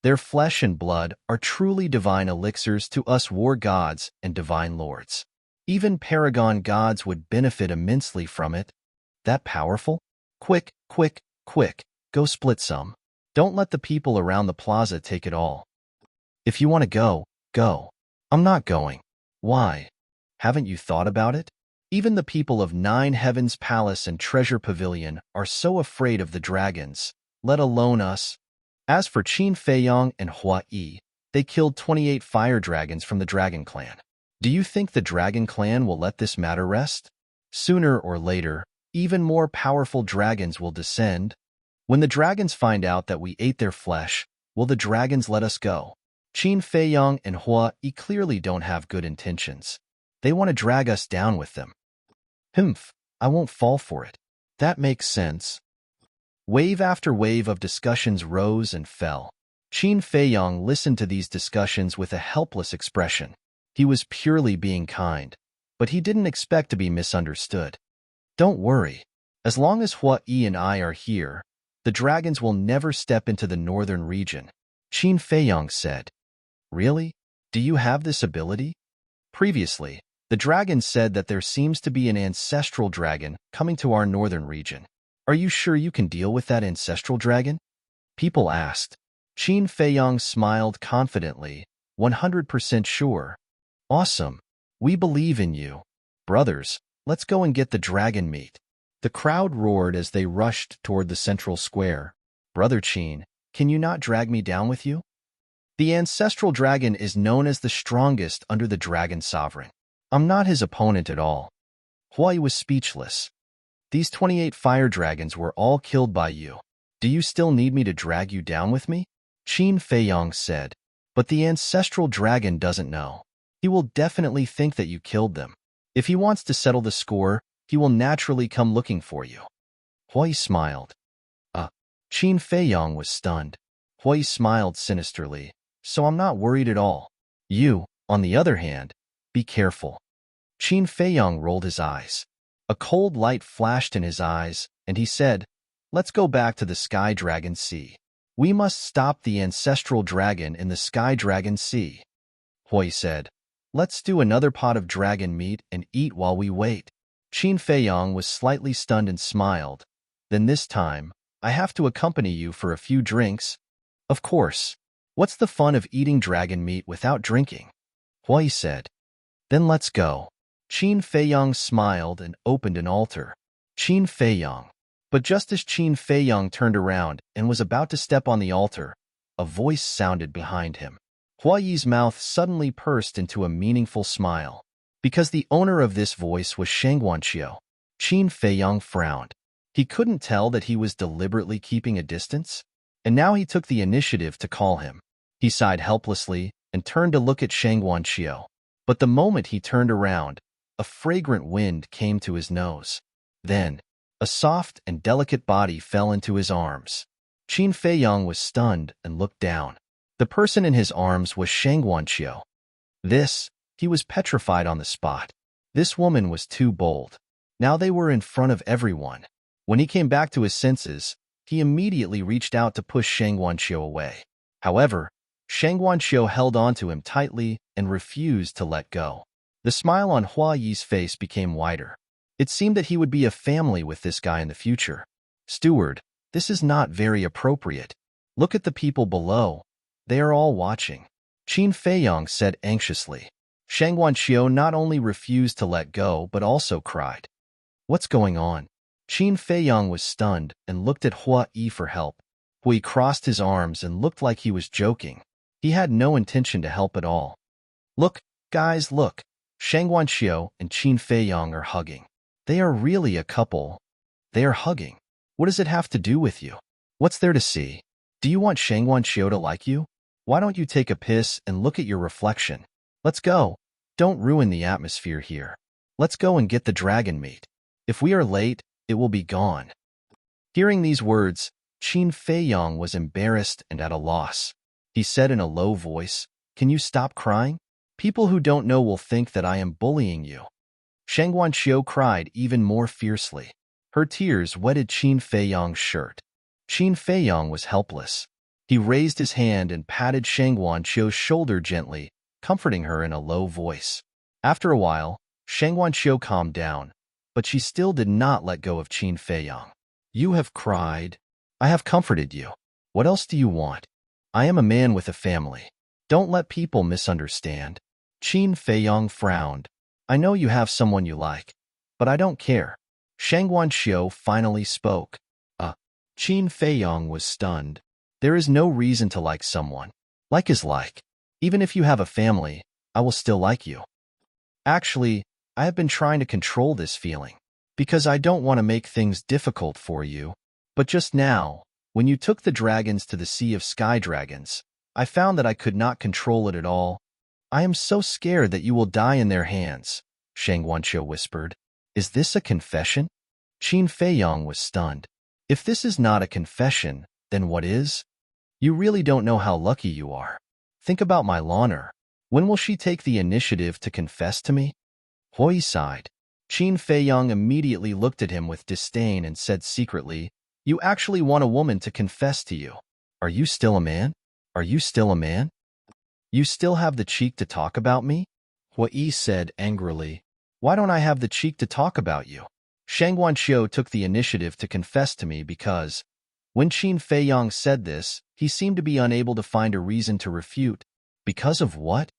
Their flesh and blood are truly divine elixirs to us war gods and divine lords. Even Paragon gods would benefit immensely from it. That powerful? Quick, quick, quick, go split some. Don't let the people around the plaza take it all. If you want to go, go. I'm not going. Why? Haven't you thought about it? Even the people of 9 Heavens Palace and Treasure Pavilion are so afraid of the dragons, let alone us. As for Qin Feiyong and Hua Yi, they killed 28 fire dragons from the Dragon Clan. Do you think the Dragon Clan will let this matter rest? Sooner or later, even more powerful dragons will descend. When the dragons find out that we ate their flesh, will the dragons let us go? Qin Feiyong and Hua Yi clearly don't have good intentions. They want to drag us down with them. I won't fall for it. That makes sense. Wave after wave of discussions rose and fell. Qin Feiyong listened to these discussions with a helpless expression. He was purely being kind, but he didn't expect to be misunderstood. Don't worry. As long as Hua Yi and I are here, the dragons will never step into the northern region. Qin Feiyong said. Really? Do you have this ability? Previously, the dragon said that there seems to be an ancestral dragon coming to our northern region. Are you sure you can deal with that ancestral dragon? People asked. Qin Feiyong smiled confidently, 100% sure. Awesome. We believe in you. Brothers, let's go and get the dragon meat. The crowd roared as they rushed toward the central square. Brother Qin, can you not drag me down with you? The ancestral dragon is known as the strongest under the dragon sovereign. I'm not his opponent at all. Hua Yi was speechless. These 28 fire dragons were all killed by you. Do you still need me to drag you down with me? Qin Feiyong said. But the ancestral dragon doesn't know. He will definitely think that you killed them. If he wants to settle the score, he will naturally come looking for you. Hua Yi smiled. Qin Feiyong was stunned. Hua Yi smiled sinisterly. So I'm not worried at all. You, on the other hand, be careful. Qin Feiyong rolled his eyes. A cold light flashed in his eyes, and he said, Let's go back to the Sky Dragon Sea. We must stop the ancestral dragon in the Sky Dragon Sea. Hua Yi said, Let's do another pot of dragon meat and eat while we wait. Qin Feiyong was slightly stunned and smiled. Then this time, I have to accompany you for a few drinks. Of course. What's the fun of eating dragon meat without drinking? Hua Yi said. Then let's go. Qin Feiyang smiled and opened an altar. Qin Feiyang. But just as Qin Feiyang turned around and was about to step on the altar, a voice sounded behind him. Hua Yi's mouth suddenly pursed into a meaningful smile. Because the owner of this voice was Shang Guanqiu, Qin Feiyang frowned. He couldn't tell that he was deliberately keeping a distance, and now he took the initiative to call him. He sighed helplessly and turned to look at Shang Guanqiu. But the moment he turned around, a fragrant wind came to his nose. Then, a soft and delicate body fell into his arms. Qin Feiyang was stunned and looked down. The person in his arms was Shang Guanqiu. He was petrified on the spot. This woman was too bold. Now they were in front of everyone. When he came back to his senses, he immediately reached out to push Shang Guanqiu away. However, Shang Guanqiu held onto him tightly and refused to let go. The smile on Hua Yi's face became wider. It seemed that he would be a family with this guy in the future. Steward, this is not very appropriate. Look at the people below. They are all watching. Qin Feiyang said anxiously. Shang Guanqiu not only refused to let go but also cried. What's going on? Qin Feiyang was stunned and looked at Hua Yi for help. Hua Yi crossed his arms and looked like he was joking. He had no intention to help at all. Look, guys, look. Shang Guanqiu and Qin Feiyang are hugging. They are really a couple. They are hugging. What does it have to do with you? What's there to see? Do you want Shang Guanqiu to like you? Why don't you take a piss and look at your reflection? Let's go. Don't ruin the atmosphere here. Let's go and get the dragon meat. If we are late, it will be gone. Hearing these words, Qin Feiyang was embarrassed and at a loss. He said in a low voice, Can you stop crying? People who don't know will think that I am bullying you. Shang Guanqiu cried even more fiercely. Her tears wetted Qin Feiyang's shirt. Qin Feiyang was helpless. He raised his hand and patted Shang Guanqiu's shoulder gently, comforting her in a low voice. After a while, Shang Guanqiu calmed down, but she still did not let go of Qin Feiyang. You have cried. I have comforted you. What else do you want? I am a man with a family. Don't let people misunderstand. Qin Feiyang frowned. I know you have someone you like, but I don't care. Shang Guanqiu finally spoke. Qin Feiyang was stunned. There is no reason to like someone. Like is like. Even if you have a family, I will still like you. Actually, I have been trying to control this feeling, because I don't want to make things difficult for you. But just now, when you took the dragons to the Sea of Sky Dragons, I found that I could not control it at all. I am so scared that you will die in their hands, Shang Guanqiu whispered. Is this a confession? Qin Feiyang was stunned. If this is not a confession, then what is? You really don't know how lucky you are. Think about my honor. When will she take the initiative to confess to me? Hua Yi sighed. Qin Feiyang immediately looked at him with disdain and said secretly, You actually want a woman to confess to you. Are you still a man? Are you still a man? You still have the cheek to talk about me? Hua Yi said angrily. Why don't I have the cheek to talk about you? Shang Guanqiu took the initiative to confess to me because, when Qin Feiyang said this, he seemed to be unable to find a reason to refute. Because of what?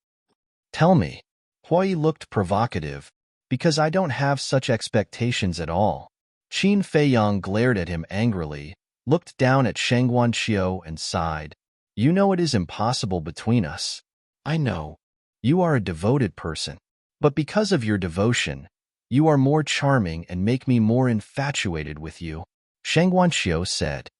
Tell me. Hua Yi looked provocative. Because I don't have such expectations at all. Qin Feiyang glared at him angrily, looked down at Shang Guanqiu and sighed. You know it is impossible between us. I know. You are a devoted person. But because of your devotion, you are more charming and make me more infatuated with you, Shang Guanqiu said.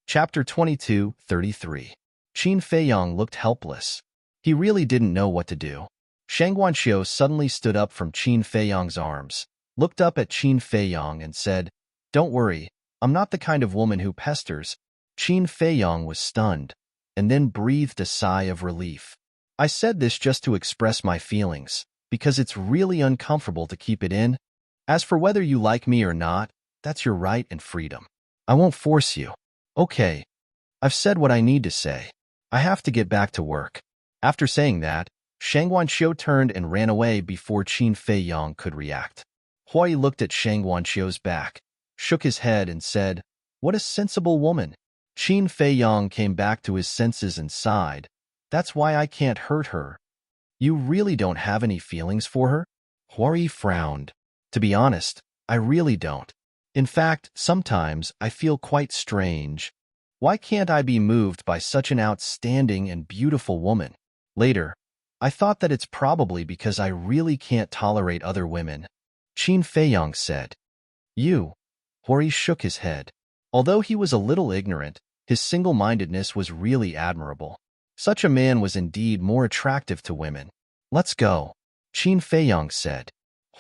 Chapter 22:33. Qin Feiyang looked helpless. He really didn't know what to do. Shang Guanqiu suddenly stood up from Qin Feiyang's arms, looked up at Qin Feiyang and said, Don't worry, I'm not the kind of woman who pesters. Qin Feiyang was stunned, and then breathed a sigh of relief. I said this just to express my feelings, because it's really uncomfortable to keep it in. As for whether you like me or not, that's your right and freedom. I won't force you. Okay. I've said what I need to say. I have to get back to work. After saying that, Shang Guanqiu turned and ran away before Qin Feiyang could react. Hua Yi looked at Shang Guanqiu's back, shook his head and said, What a sensible woman. Qin Feiyang came back to his senses and sighed. That's why I can't hurt her, You really don't have any feelings for her? Huari frowned. To be honest, I really don't. In fact, sometimes I feel quite strange. Why can't I be moved by such an outstanding and beautiful woman? Later, I thought that it's probably because I really can't tolerate other women. Qin Feiyang said. You. Huari shook his head. Although he was a little ignorant, his single-mindedness was really admirable. Such a man was indeed more attractive to women. Let's go, Qin Feiyang said.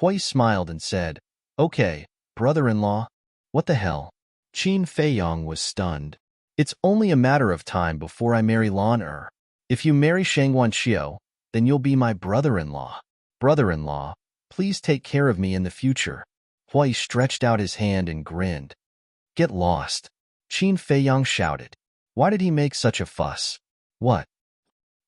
Hui smiled and said, Okay, brother-in-law. What the hell? Qin Feiyang was stunned. It's only a matter of time before I marry Lan Er. If you marry Shangguan Xiao, then you'll be my brother-in-law. Brother-in-law, please take care of me in the future. Hui stretched out his hand and grinned. Get lost, Qin Feiyang shouted. Why did he make such a fuss? What?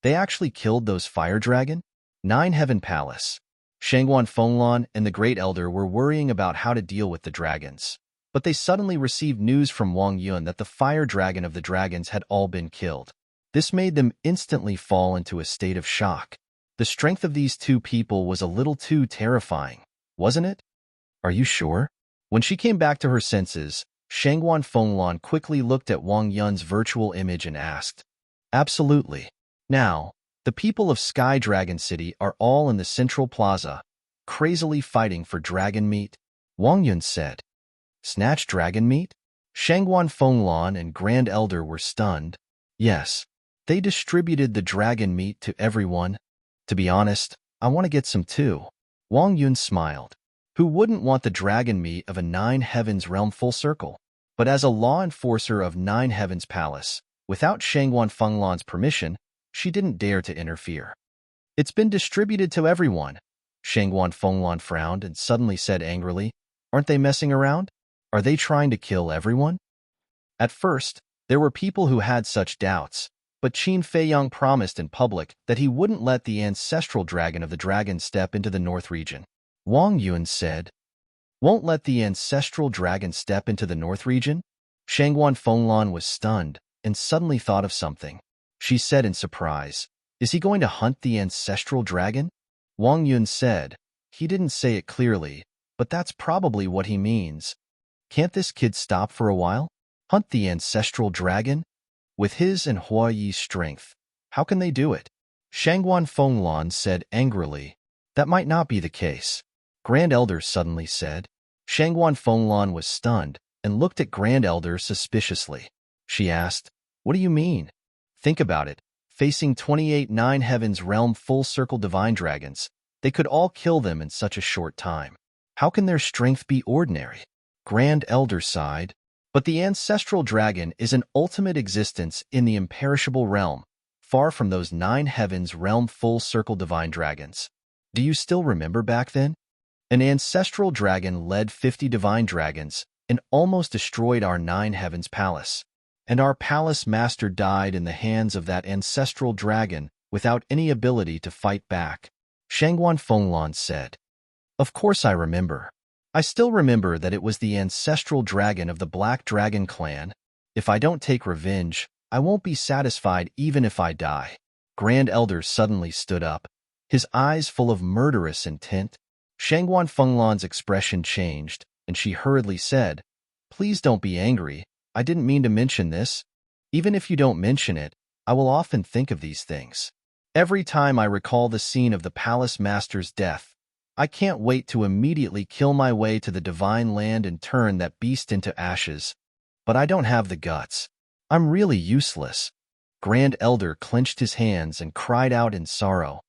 They actually killed those fire dragon? Nine Heaven Palace. Shangguan Fenglan and the Great Elder were worrying about how to deal with the dragons. But they suddenly received news from Wang Yun that the fire dragon of the dragons had all been killed. This made them instantly fall into a state of shock. The strength of these two people was a little too terrifying, wasn't it? Are you sure? When she came back to her senses, Shangguan Fenglan quickly looked at Wang Yun's virtual image and asked, Absolutely. Now, the people of Sky Dragon City are all in the central plaza, crazily fighting for dragon meat. Wang Yun said. Snatch dragon meat? Shangguan Fenglan and Grand Elder were stunned. Yes. They distributed the dragon meat to everyone. To be honest, I want to get some too. Wang Yun smiled. Who wouldn't want the dragon meat of a Nine Heavens realm full circle? But as a law enforcer of Nine Heavens Palace, without Shangguan Fenglan's permission, she didn't dare to interfere. It's been distributed to everyone. Shangguan Fenglan frowned and suddenly said angrily, Aren't they messing around? Are they trying to kill everyone? At first, there were people who had such doubts, but Qin Feiyang promised in public that he wouldn't let the ancestral dragon of the dragons step into the North region. Wang Yun said, Won't let the ancestral dragon step into the North region? Shangguan Fenglan was stunned and suddenly thought of something. She said in surprise, Is he going to hunt the ancestral dragon? Wang Yun said, He didn't say it clearly, but that's probably what he means. Can't this kid stop for a while? Hunt the ancestral dragon? With his and Hua Yi's strength, how can they do it? Shangguan Fenglan said angrily, That might not be the case. Grand Elder suddenly said. Shangguan Fenglan was stunned and looked at Grand Elder suspiciously. She asked, What do you mean? Think about it. Facing 28 Nine Heavens realm full-circle divine dragons, they could all kill them in such a short time. How can their strength be ordinary? Grand Elder sighed. But the ancestral dragon is an ultimate existence in the imperishable realm, far from those Nine Heavens realm full-circle divine dragons. Do you still remember back then? An ancestral dragon led 50 divine dragons and almost destroyed our Nine Heavens palace. And our palace master died in the hands of that ancestral dragon without any ability to fight back. Shangguan Fenglan said. Of course I remember. I still remember that it was the ancestral dragon of the Black Dragon clan. If I don't take revenge, I won't be satisfied even if I die. Grand Elder suddenly stood up, his eyes full of murderous intent. Shangguan Fenglan's expression changed, and she hurriedly said, Please don't be angry. I didn't mean to mention this. Even if you don't mention it, I will often think of these things. Every time I recall the scene of the palace master's death, I can't wait to immediately kill my way to the divine land and turn that beast into ashes. But I don't have the guts. I'm really useless. Grand Elder clenched his hands and cried out in sorrow.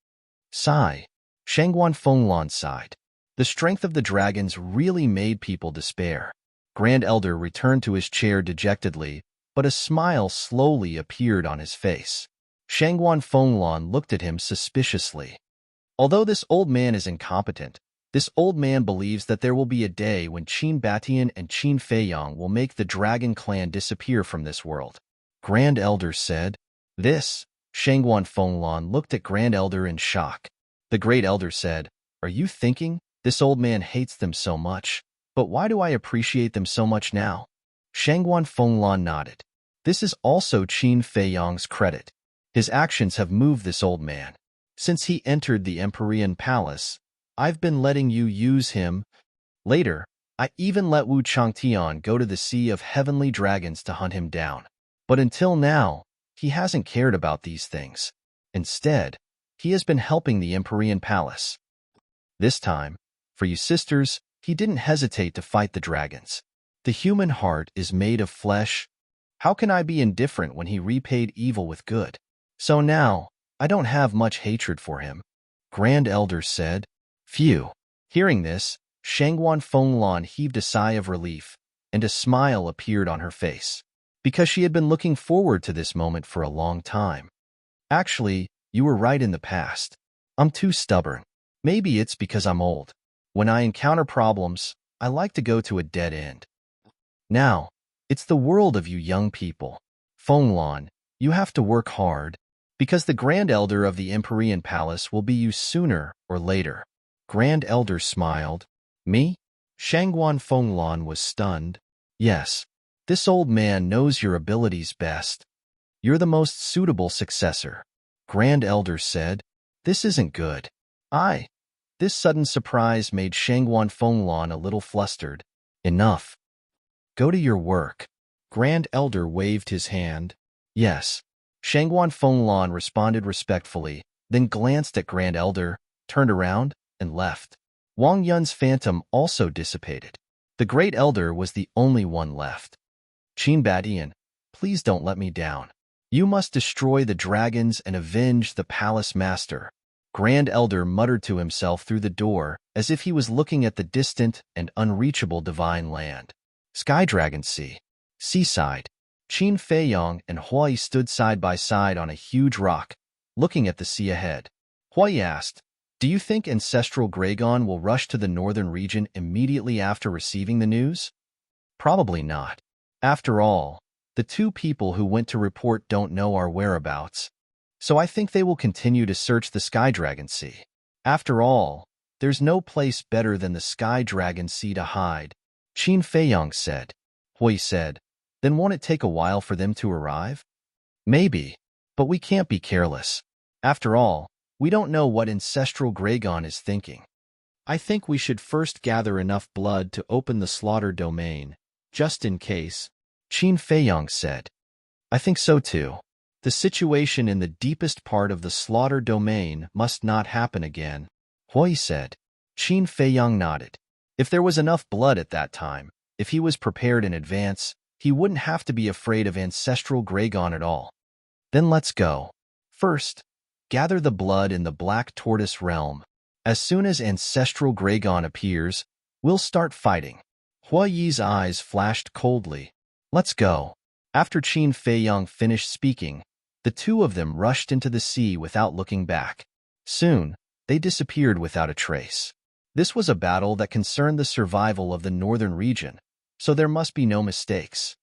Sigh. Shangguan Fenglan sighed. The strength of the dragons really made people despair. Grand Elder returned to his chair dejectedly, but a smile slowly appeared on his face. Shangguan Fenglan looked at him suspiciously. Although this old man is incompetent, this old man believes that there will be a day when Qin Batian and Qin Feiyang will make the Dragon Clan disappear from this world. Grand Elder said. This? Shangguan Fenglan looked at Grand Elder in shock. The Great Elder said, Are you thinking? This old man hates them so much. But why do I appreciate them so much now? Shangguan Fenglan nodded. This is also Qin Feiyang's credit. His actions have moved this old man. Since he entered the Empyrean Palace, I've been letting you use him. Later, I even let Wu Changtian go to the Sea of Heavenly Dragons to hunt him down. But until now, he hasn't cared about these things. Instead, he has been helping the Empyrean Palace. This time, for you sisters, he didn't hesitate to fight the dragons. The human heart is made of flesh. How can I be indifferent when he repaid evil with good? So now, I don't have much hatred for him, Grand Elder said. Phew. Hearing this, Shangguan Fenglan heaved a sigh of relief, and a smile appeared on her face, because she had been looking forward to this moment for a long time. Actually, you were right in the past. I'm too stubborn. Maybe it's because I'm old. When I encounter problems, I like to go to a dead end. Now, it's the world of you young people. Fenglan, you have to work hard, because the Grand Elder of the Empyrean Palace will be you sooner or later. Grand Elder smiled. Me? Shangguan Fenglan was stunned. Yes, this old man knows your abilities best. You're the most suitable successor. Grand Elder said. This isn't good. This sudden surprise made Shangguan Fenglan a little flustered. Enough. Go to your work. Grand Elder waved his hand. Yes. Shangguan Fenglan responded respectfully, then glanced at Grand Elder, turned around, and left. Wang Yun's phantom also dissipated. The Great Elder was the only one left. Qin Badian, please don't let me down. You must destroy the dragons and avenge the palace master. Grand Elder muttered to himself through the door, as if he was looking at the distant and unreachable divine land. Sky Dragon Sea. Seaside. Qin Feiyong and Huai stood side by side on a huge rock, looking at the sea ahead. Huai asked, do you think Ancestral Gragon will rush to the northern region immediately after receiving the news? Probably not. After all, the two people who went to report don't know our whereabouts. So I think they will continue to search the Sky Dragon Sea. After all, there's no place better than the Sky Dragon Sea to hide, Qin Feiyong said. Hui said, then won't it take a while for them to arrive? Maybe, but we can't be careless. After all, we don't know what Ancestral Gragon is thinking. I think we should first gather enough blood to open the slaughter domain, just in case, Qin Feiyong said. I think so too. The situation in the deepest part of the slaughter domain must not happen again, Hui said. Qin Feiyong nodded. If there was enough blood at that time, if he was prepared in advance, he wouldn't have to be afraid of Ancestral Gragon at all. Then let's go. First, gather the blood in the Black Tortoise realm. As soon as Ancestral Gragon appears, we'll start fighting. Hua Yi's eyes flashed coldly. Let's go. After Qin Feiyong finished speaking, the two of them rushed into the sea without looking back. Soon, they disappeared without a trace. This was a battle that concerned the survival of the northern region, so there must be no mistakes.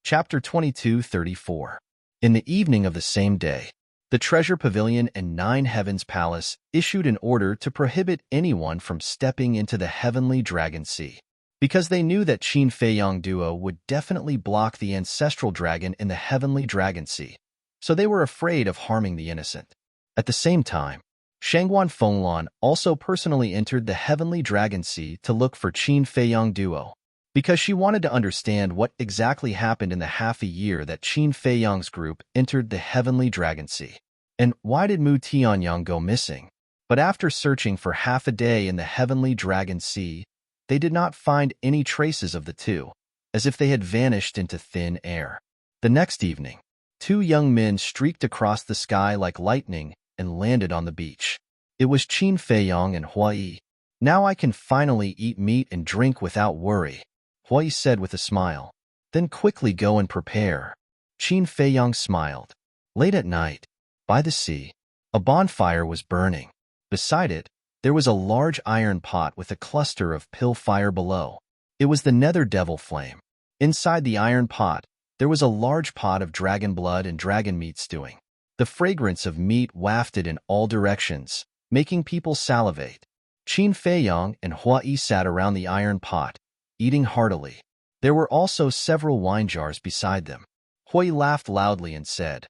Chapter 22:34. In the evening of the same day, the Treasure Pavilion and Nine Heavens Palace issued an order to prohibit anyone from stepping into the Heavenly Dragon Sea, because they knew that Qin Feiyong duo would definitely block the Ancestral Dragon in the Heavenly Dragon Sea, so they were afraid of harming the innocent. At the same time, Shangguan Fenglan also personally entered the Heavenly Dragon Sea to look for Qin Feiyong duo, because she wanted to understand what exactly happened in the half a year that Qin Feiyong's group entered the Heavenly Dragon Sea. And why did Mu Tianyang go missing? But after searching for half a day in the Heavenly Dragon Sea, they did not find any traces of the two, as if they had vanished into thin air. The next evening, two young men streaked across the sky like lightning and landed on the beach. It was Qin Feiyong and Hua Yi. Now I can finally eat meat and drink without worry, Hua Yi said with a smile. Then quickly go and prepare. Qin Feiyong smiled. Late at night, by the sea, a bonfire was burning. Beside it, there was a large iron pot with a cluster of pill fire below. It was the Nether Devil Flame. Inside the iron pot, there was a large pot of dragon blood and dragon meat stewing. The fragrance of meat wafted in all directions, making people salivate. Qin Feiyong and Hua Yi sat around the iron pot, eating heartily. There were also several wine jars beside them. Hui laughed loudly and said,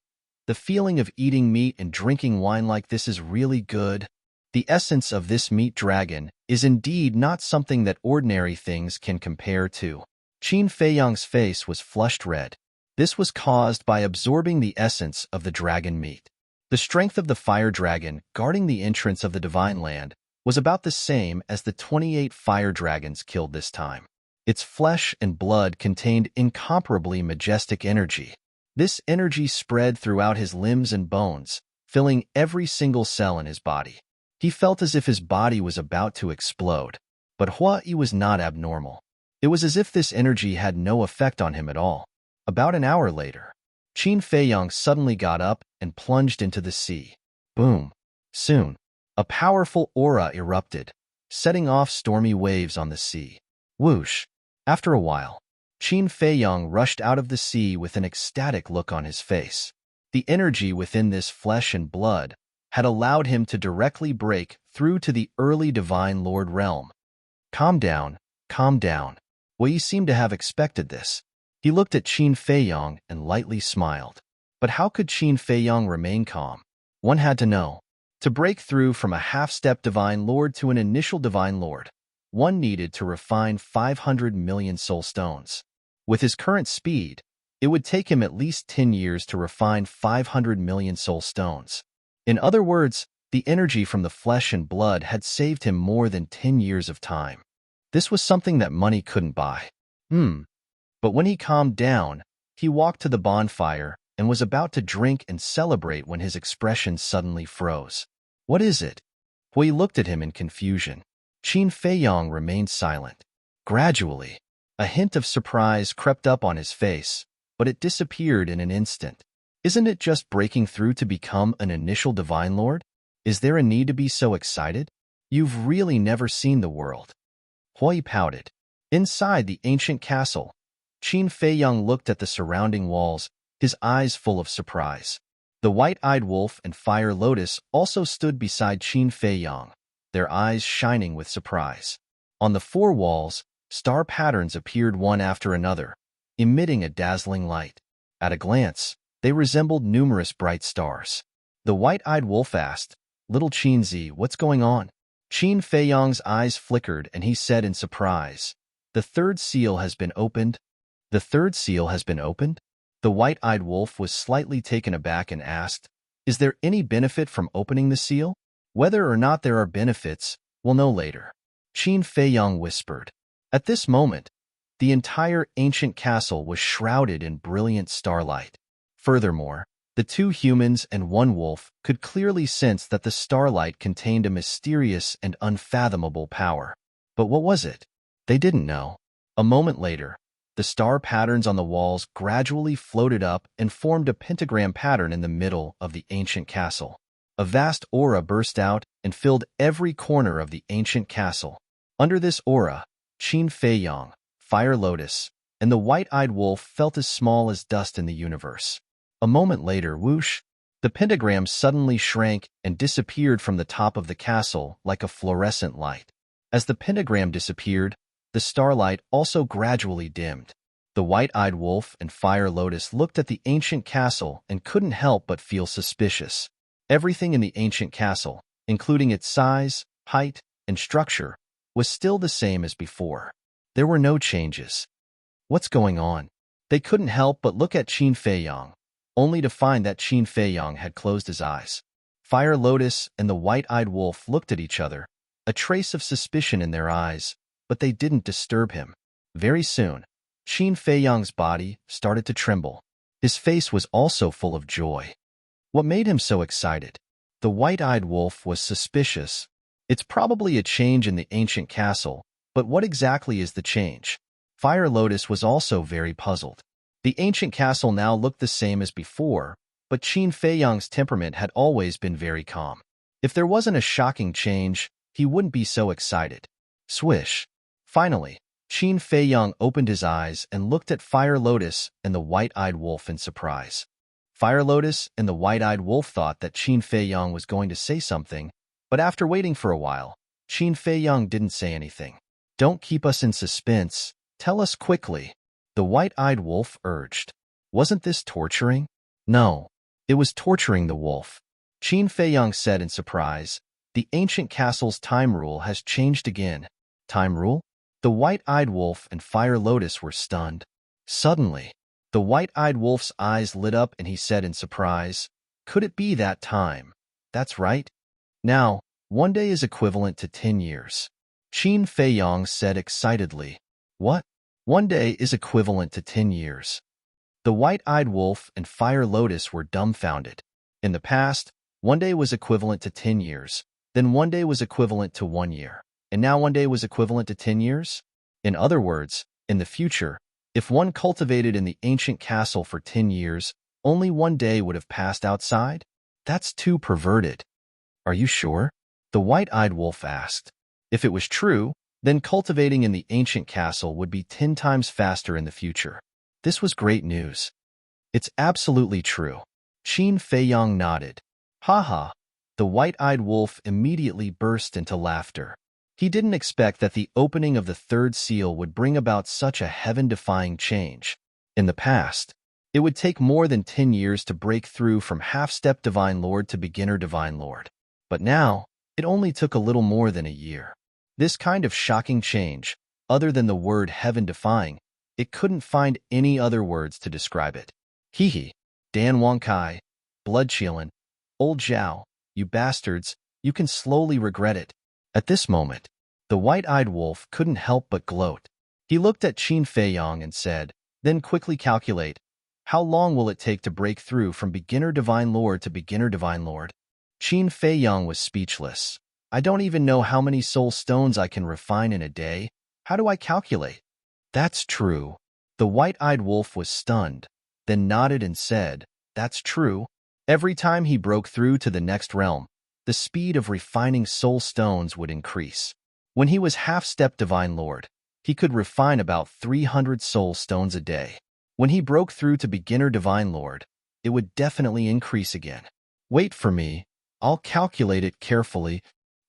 "The feeling of eating meat and drinking wine like this is really good. The essence of this meat dragon is indeed not something that ordinary things can compare to." Qin Feiyang's face was flushed red. This was caused by absorbing the essence of the dragon meat. The strength of the fire dragon guarding the entrance of the divine land was about the same as the 28 fire dragons killed this time. Its flesh and blood contained incomparably majestic energy. This energy spread throughout his limbs and bones, filling every single cell in his body. He felt as if his body was about to explode, but Hua-Yi was not abnormal. It was as if this energy had no effect on him at all. About an hour later, Qin Feiyang suddenly got up and plunged into the sea. Boom! Soon, a powerful aura erupted, setting off stormy waves on the sea. Whoosh! After a while, Qin Feiyang rushed out of the sea with an ecstatic look on his face. The energy within this flesh and blood had allowed him to directly break through to the early Divine Lord realm. Calm down, calm down. Wei seemed to have expected this. He looked at Qin Feiyang and lightly smiled. But how could Qin Feiyang remain calm? One had to know. To break through from a half-step Divine Lord to an initial Divine Lord, one needed to refine 500 million soul stones. With his current speed, it would take him at least 10 years to refine 500 million soul stones. In other words, the energy from the flesh and blood had saved him more than 10 years of time. This was something that money couldn't buy. But when he calmed down, he walked to the bonfire and was about to drink and celebrate when his expression suddenly froze. What is it? Hui looked at him in confusion. Qin Feiyang remained silent. Gradually, a hint of surprise crept up on his face, but it disappeared in an instant. Isn't it just breaking through to become an initial Divine Lord? Is there a need to be so excited? You've really never seen the world. Hui pouted. Inside the ancient castle, Qin Feiyang looked at the surrounding walls, his eyes full of surprise. The white-eyed wolf and fire lotus also stood beside Qin Feiyang, their eyes shining with surprise. On the four walls, star patterns appeared one after another, emitting a dazzling light. At a glance, they resembled numerous bright stars. The white-eyed wolf asked, "Little Qinzi, what's going on?" Qin Feiyang's eyes flickered and he said in surprise, "The third seal has been opened." "The third seal has been opened?" The white-eyed wolf was slightly taken aback and asked, "Is there any benefit from opening the seal?" "Whether or not there are benefits, we'll know later," Qin Feiyang whispered. At this moment, the entire ancient castle was shrouded in brilliant starlight. Furthermore, the two humans and one wolf could clearly sense that the starlight contained a mysterious and unfathomable power. But what was it? They didn't know. A moment later, the star patterns on the walls gradually floated up and formed a pentagram pattern in the middle of the ancient castle. A vast aura burst out and filled every corner of the ancient castle. Under this aura, Qin Feiyang, Fire Lotus, and the white-eyed wolf felt as small as dust in the universe. A moment later, whoosh, the pentagram suddenly shrank and disappeared from the top of the castle like a fluorescent light. As the pentagram disappeared, the starlight also gradually dimmed. The white-eyed wolf and Fire Lotus looked at the ancient castle and couldn't help but feel suspicious. Everything in the ancient castle, including its size, height, and structure, was still the same as before. There were no changes. What's going on? They couldn't help but look at Qin Feiyang, only to find that Qin Feiyang had closed his eyes. Fire Lotus and the white-eyed wolf looked at each other, a trace of suspicion in their eyes, but they didn't disturb him. Very soon, Qin Feiyang's body started to tremble. His face was also full of joy. What made him so excited? The white-eyed wolf was suspicious. It's probably a change in the ancient castle, but what exactly is the change? Fire Lotus was also very puzzled. The ancient castle now looked the same as before, but Qin Feiyang's temperament had always been very calm. If there wasn't a shocking change, he wouldn't be so excited. Swish. Finally, Qin Feiyang opened his eyes and looked at Fire Lotus and the white-eyed wolf in surprise. Fire Lotus and the white-eyed wolf thought that Qin Feiyang was going to say something, but after waiting for a while, Qin Feiyang didn't say anything. "Don't keep us in suspense. Tell us quickly," the white-eyed wolf urged. Wasn't this torturing? No, it was torturing the wolf. Qin Feiyang said in surprise. The ancient castle's time rule has changed again. Time rule? The white-eyed wolf and Fire Lotus were stunned. Suddenly, the white-eyed wolf's eyes lit up and he said in surprise, "Could it be that time?" "That's right. Now, one day is equivalent to 10 years. Qin Feiyang said excitedly. What? One day is equivalent to 10 years. The white-eyed wolf and Fire Lotus were dumbfounded. In the past, one day was equivalent to 10 years. Then one day was equivalent to 1 year. And now one day was equivalent to 10 years? In other words, in the future, if one cultivated in the ancient castle for 10 years, only one day would have passed outside? That's too perverted. Are you sure? The white-eyed wolf asked. If it was true, then cultivating in the ancient castle would be 10 times faster in the future. This was great news. It's absolutely true. Qin Feiyang nodded. Ha ha. The white-eyed wolf immediately burst into laughter. He didn't expect that the opening of the third seal would bring about such a heaven-defying change. In the past, it would take more than 10 years to break through from half-step Divine Lord to beginner Divine Lord. But now, it only took a little more than a year. This kind of shocking change, other than the word heaven-defying, it couldn't find any other words to describe it. Hee, Dan Wangkai, Bloodchilin, Old Zhao, you bastards, you can slowly regret it. At this moment, the white-eyed wolf couldn't help but gloat. He looked at Qin Feiyang and said, then quickly calculate, how long will it take to break through from beginner Divine Lord to beginner Divine Lord? Qin Feiyang was speechless. I don't even know how many soul stones I can refine in a day. How do I calculate? That's true. The white-eyed wolf was stunned, then nodded and said, that's true. Every time he broke through to the next realm, the speed of refining soul stones would increase. When he was half-step Divine Lord, he could refine about 300 soul stones a day. When he broke through to beginner Divine Lord, it would definitely increase again. Wait for me. I'll calculate it carefully.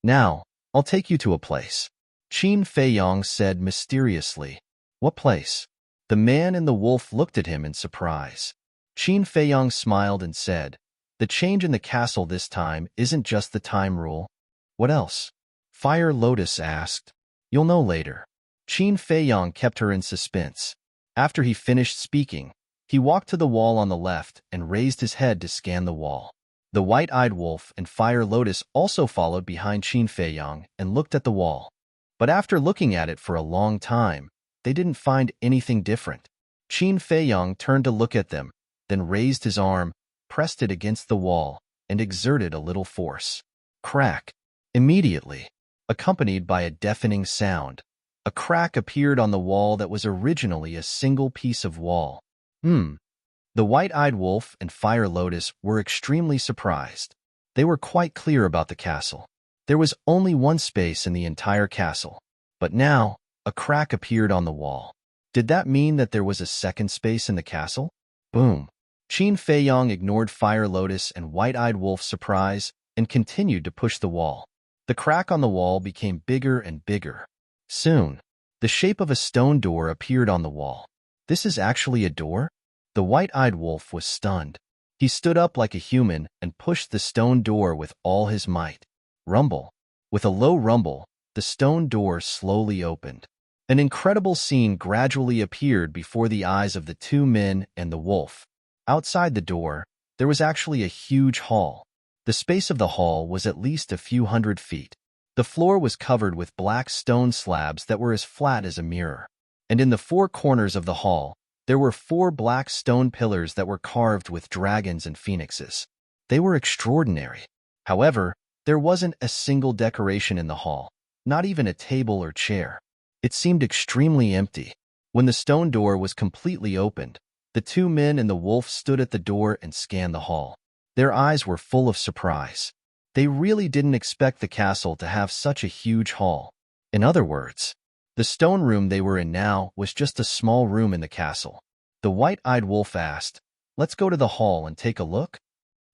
Now, I'll take you to a place. Qin Feiyang said mysteriously. What place? The man and the wolf looked at him in surprise. Qin Feiyang smiled and said, the change in the castle this time isn't just the time rule. What else? Fire Lotus asked. You'll know later. Qin Feiyang kept her in suspense. After he finished speaking, he walked to the wall on the left and raised his head to scan the wall. The white-eyed wolf and Fire Lotus also followed behind Qin Feiyang and looked at the wall. But after looking at it for a long time, they didn't find anything different. Qin Feiyang turned to look at them, then raised his arm, pressed it against the wall, and exerted a little force. Crack! Immediately, accompanied by a deafening sound, a crack appeared on the wall that was originally a single piece of wall. The white-eyed wolf and Fire Lotus were extremely surprised. They were quite clear about the castle. There was only one space in the entire castle. But now, a crack appeared on the wall. Did that mean that there was a second space in the castle? Boom! Qin Feiyang ignored Fire Lotus and white-eyed wolf's surprise and continued to push the wall. The crack on the wall became bigger and bigger. Soon, the shape of a stone door appeared on the wall. This is actually a door? The white-eyed wolf was stunned. He stood up like a human and pushed the stone door with all his might. Rumble. With a low rumble, the stone door slowly opened. An incredible scene gradually appeared before the eyes of the two men and the wolf. Outside the door, there was actually a huge hall. The space of the hall was at least a few hundred feet. The floor was covered with black stone slabs that were as flat as a mirror. And in the four corners of the hall, there were 4 black stone pillars that were carved with dragons and phoenixes. They were extraordinary. However, there wasn't a single decoration in the hall, not even a table or chair. It seemed extremely empty. When the stone door was completely opened, the two men and the wolf stood at the door and scanned the hall. Their eyes were full of surprise. They really didn't expect the castle to have such a huge hall. In other words, the stone room they were in now was just a small room in the castle. The white-eyed wolf asked, let's go to the hall and take a look?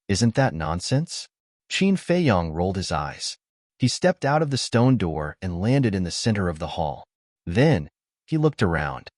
Isn't that nonsense? Qin Feiyang rolled his eyes. He stepped out of the stone door and landed in the center of the hall. Then, he looked around.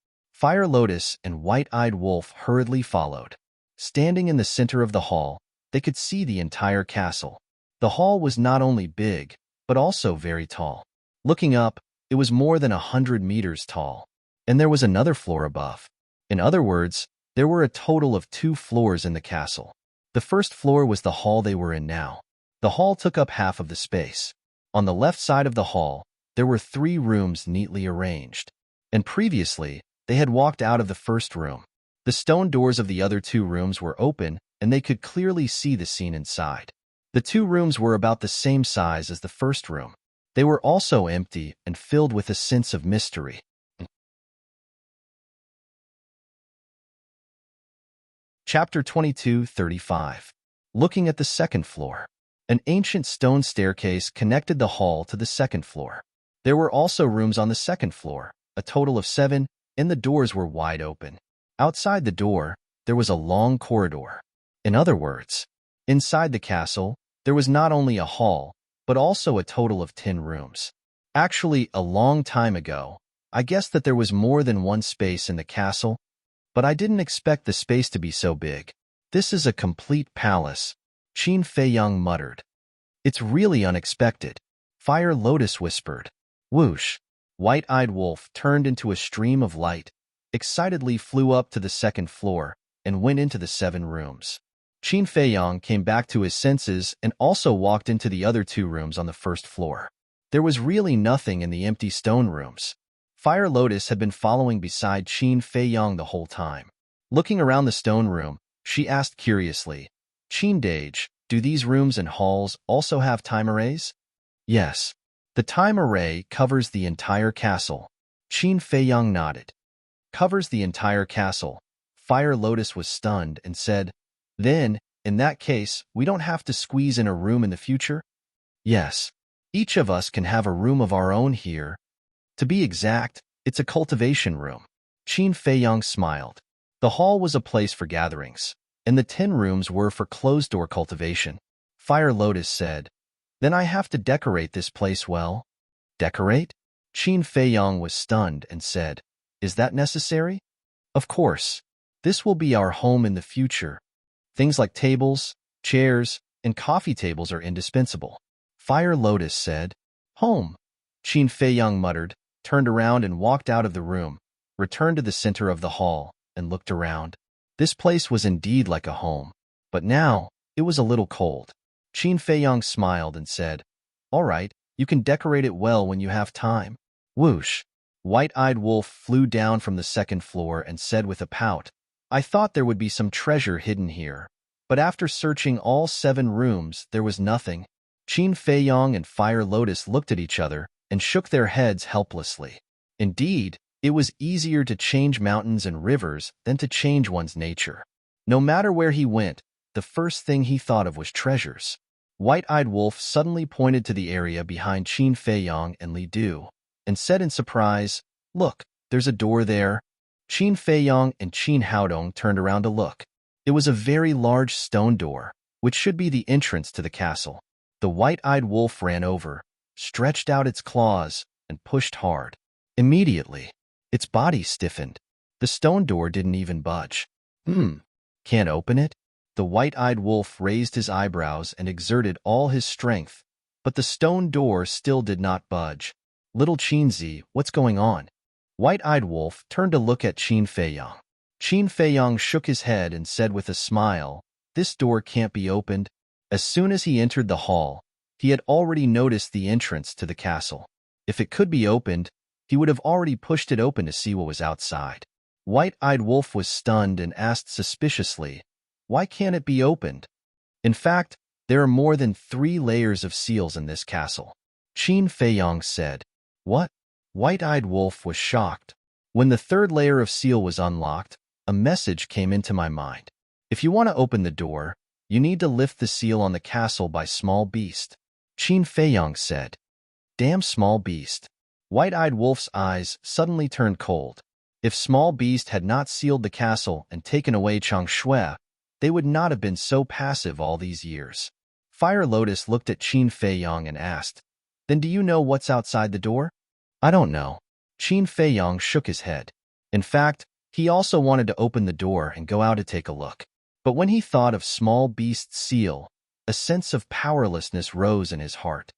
Fire Lotus and White-Eyed Wolf hurriedly followed. Standing in the center of the hall, they could see the entire castle. The hall was not only big, but also very tall. Looking up, it was more than 100 meters tall. And there was another floor above. In other words, there were a total of 2 floors in the castle. The first floor was the hall they were in now. The hall took up half of the space. On the left side of the hall, there were 3 rooms neatly arranged. And previously, they had walked out of the first room. The stone doors of the other 2 rooms were open, and they could clearly see the scene inside. The 2 rooms were about the same size as the first room. They were also empty and filled with a sense of mystery. Chapter 22:35. Looking at the second floor. An ancient stone staircase connected the hall to the second floor. There were also rooms on the second floor, a total of 7, and the doors were wide open. Outside the door, there was a long corridor. In other words, inside the castle, there was not only a hall, but also a total of 10 rooms. Actually, a long time ago, I guessed that there was more than one space in the castle, but I didn't expect the space to be so big. This is a complete palace, Qin Feiyang muttered. It's really unexpected, Fire Lotus whispered. Whoosh! White-Eyed Wolf turned into a stream of light, excitedly flew up to the second floor, and went into the 7 rooms. Qin Feiyang came back to his senses and also walked into the other 2 rooms on the first floor. There was really nothing in the empty stone rooms. Fire Lotus had been following beside Qin Feiyang the whole time. Looking around the stone room, she asked curiously, Qin Dage, do these rooms and halls also have time arrays? Yes. The time array covers the entire castle. Qin Feiyang nodded. Covers the entire castle. Fire Lotus was stunned and said, Then, in that case, we don't have to squeeze in a room in the future? Yes. Each of us can have a room of our own here. To be exact, it's a cultivation room. Qin Feiyang smiled. The hall was a place for gatherings, and the 10 rooms were for closed-door cultivation. Fire Lotus said, Then I have to decorate this place well. Decorate? Qin Feiyang was stunned and said, Is that necessary? Of course. This will be our home in the future. Things like tables, chairs, and coffee tables are indispensable. Fire Lotus said, Home. Qin Feiyang muttered, turned around and walked out of the room, returned to the center of the hall, and looked around. This place was indeed like a home, but now it was a little cold. Qin Feiyang smiled and said, All right, you can decorate it well when you have time. Whoosh! White-Eyed Wolf flew down from the second floor and said with a pout, I thought there would be some treasure hidden here, but after searching all 7 rooms, there was nothing. Qin Feiyang and Fire Lotus looked at each other and shook their heads helplessly. Indeed, it was easier to change mountains and rivers than to change one's nature. No matter where he went, the first thing he thought of was treasures. White-Eyed Wolf suddenly pointed to the area behind Qin Feiyang and Li Du, and said in surprise, Look, there's a door there. Qin Feiyang and Qin Haodong turned around to look. It was a very large stone door, which should be the entrance to the castle. The White-Eyed Wolf ran over, stretched out its claws, and pushed hard. Immediately, its body stiffened. The stone door didn't even budge. Can't open it? The White-Eyed Wolf raised his eyebrows and exerted all his strength, but the stone door still did not budge. Little Qinzi, what's going on? White-Eyed Wolf turned to look at Qin Feiyang. Qin Feiyang shook his head and said with a smile, This door can't be opened. As soon as he entered the hall, he had already noticed the entrance to the castle. If it could be opened, he would have already pushed it open to see what was outside. White-Eyed Wolf was stunned and asked suspiciously, Why can't it be opened? In fact, there are more than 3 layers of seals in this castle. Qin Feiyang said. What? White-Eyed Wolf was shocked. When the 3rd layer of seal was unlocked, a message came into my mind. If you want to open the door, you need to lift the seal on the castle by Small Beast. Qin Feiyang said. Damn Small Beast. White-Eyed Wolf's eyes suddenly turned cold. If Small Beast had not sealed the castle and taken away Chang Shui, they would not have been so passive all these years. Fire Lotus looked at Qin Feiyang and asked, Then do you know what's outside the door? I don't know. Qin Feiyang shook his head. In fact, He also wanted to open the door and go out to take a look. But when he thought of small beast's seal, a sense of powerlessness rose in his heart.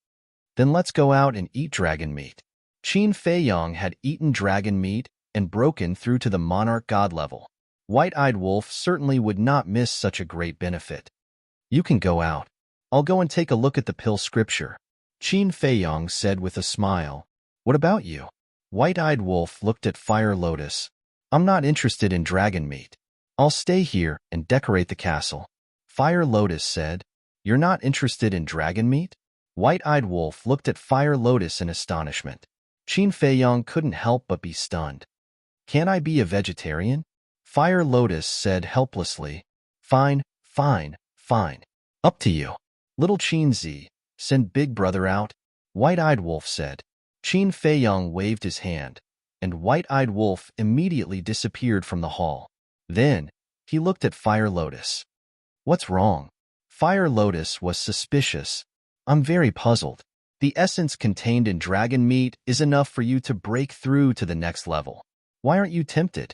Then let's go out and eat dragon meat. Qin Feiyong had eaten dragon meat and broken through to the monarch god level. White-eyed wolf certainly would not miss such a great benefit. You can go out. I'll go and take a look at the pill scripture, Qin Feiyong said with a smile. What about you? White-eyed wolf looked at Fire Lotus. I'm not interested in dragon meat. I'll stay here and decorate the castle. Fire Lotus said. You're not interested in dragon meat? White-eyed wolf looked at Fire Lotus in astonishment. Qin Feiyong couldn't help but be stunned. Can't I be a vegetarian? Fire Lotus said helplessly. Fine, fine, fine. Up to you. Little Qin Zi, send Big Brother out. White-eyed wolf said. Qin Feiyong waved his hand, and White-eyed wolf immediately disappeared from the hall. Then, he looked at Fire Lotus. What's wrong? Fire Lotus was suspicious. I'm very puzzled. The essence contained in dragon meat is enough for you to break through to the next level. Why aren't you tempted?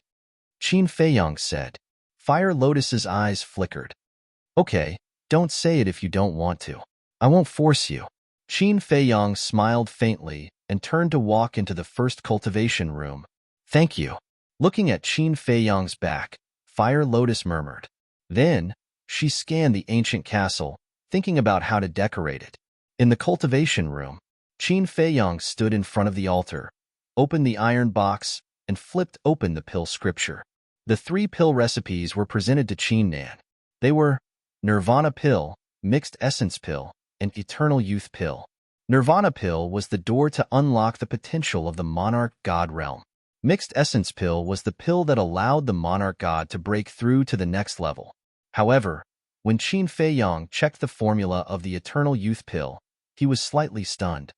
Qin Feiyong said. Fire Lotus's eyes flickered. Okay, don't say it if you don't want to. I won't force you. Qin Feiyong smiled faintly and turned to walk into the first cultivation room. Thank you. Looking at Qin Feiyong's back, Fire Lotus murmured. Then, she scanned the ancient castle, thinking about how to decorate it. In the cultivation room, Qin Feiyong stood in front of the altar, opened the iron box, and flipped open the pill scripture. The 3 pill recipes were presented to Qin Nan. They were Nirvana pill, mixed essence pill, and eternal youth pill. Nirvana pill was the door to unlock the potential of the monarch god realm. Mixed essence pill was the pill that allowed the monarch god to break through to the next level. However, when Qin Feiyong checked the formula of the eternal youth pill, he was slightly stunned.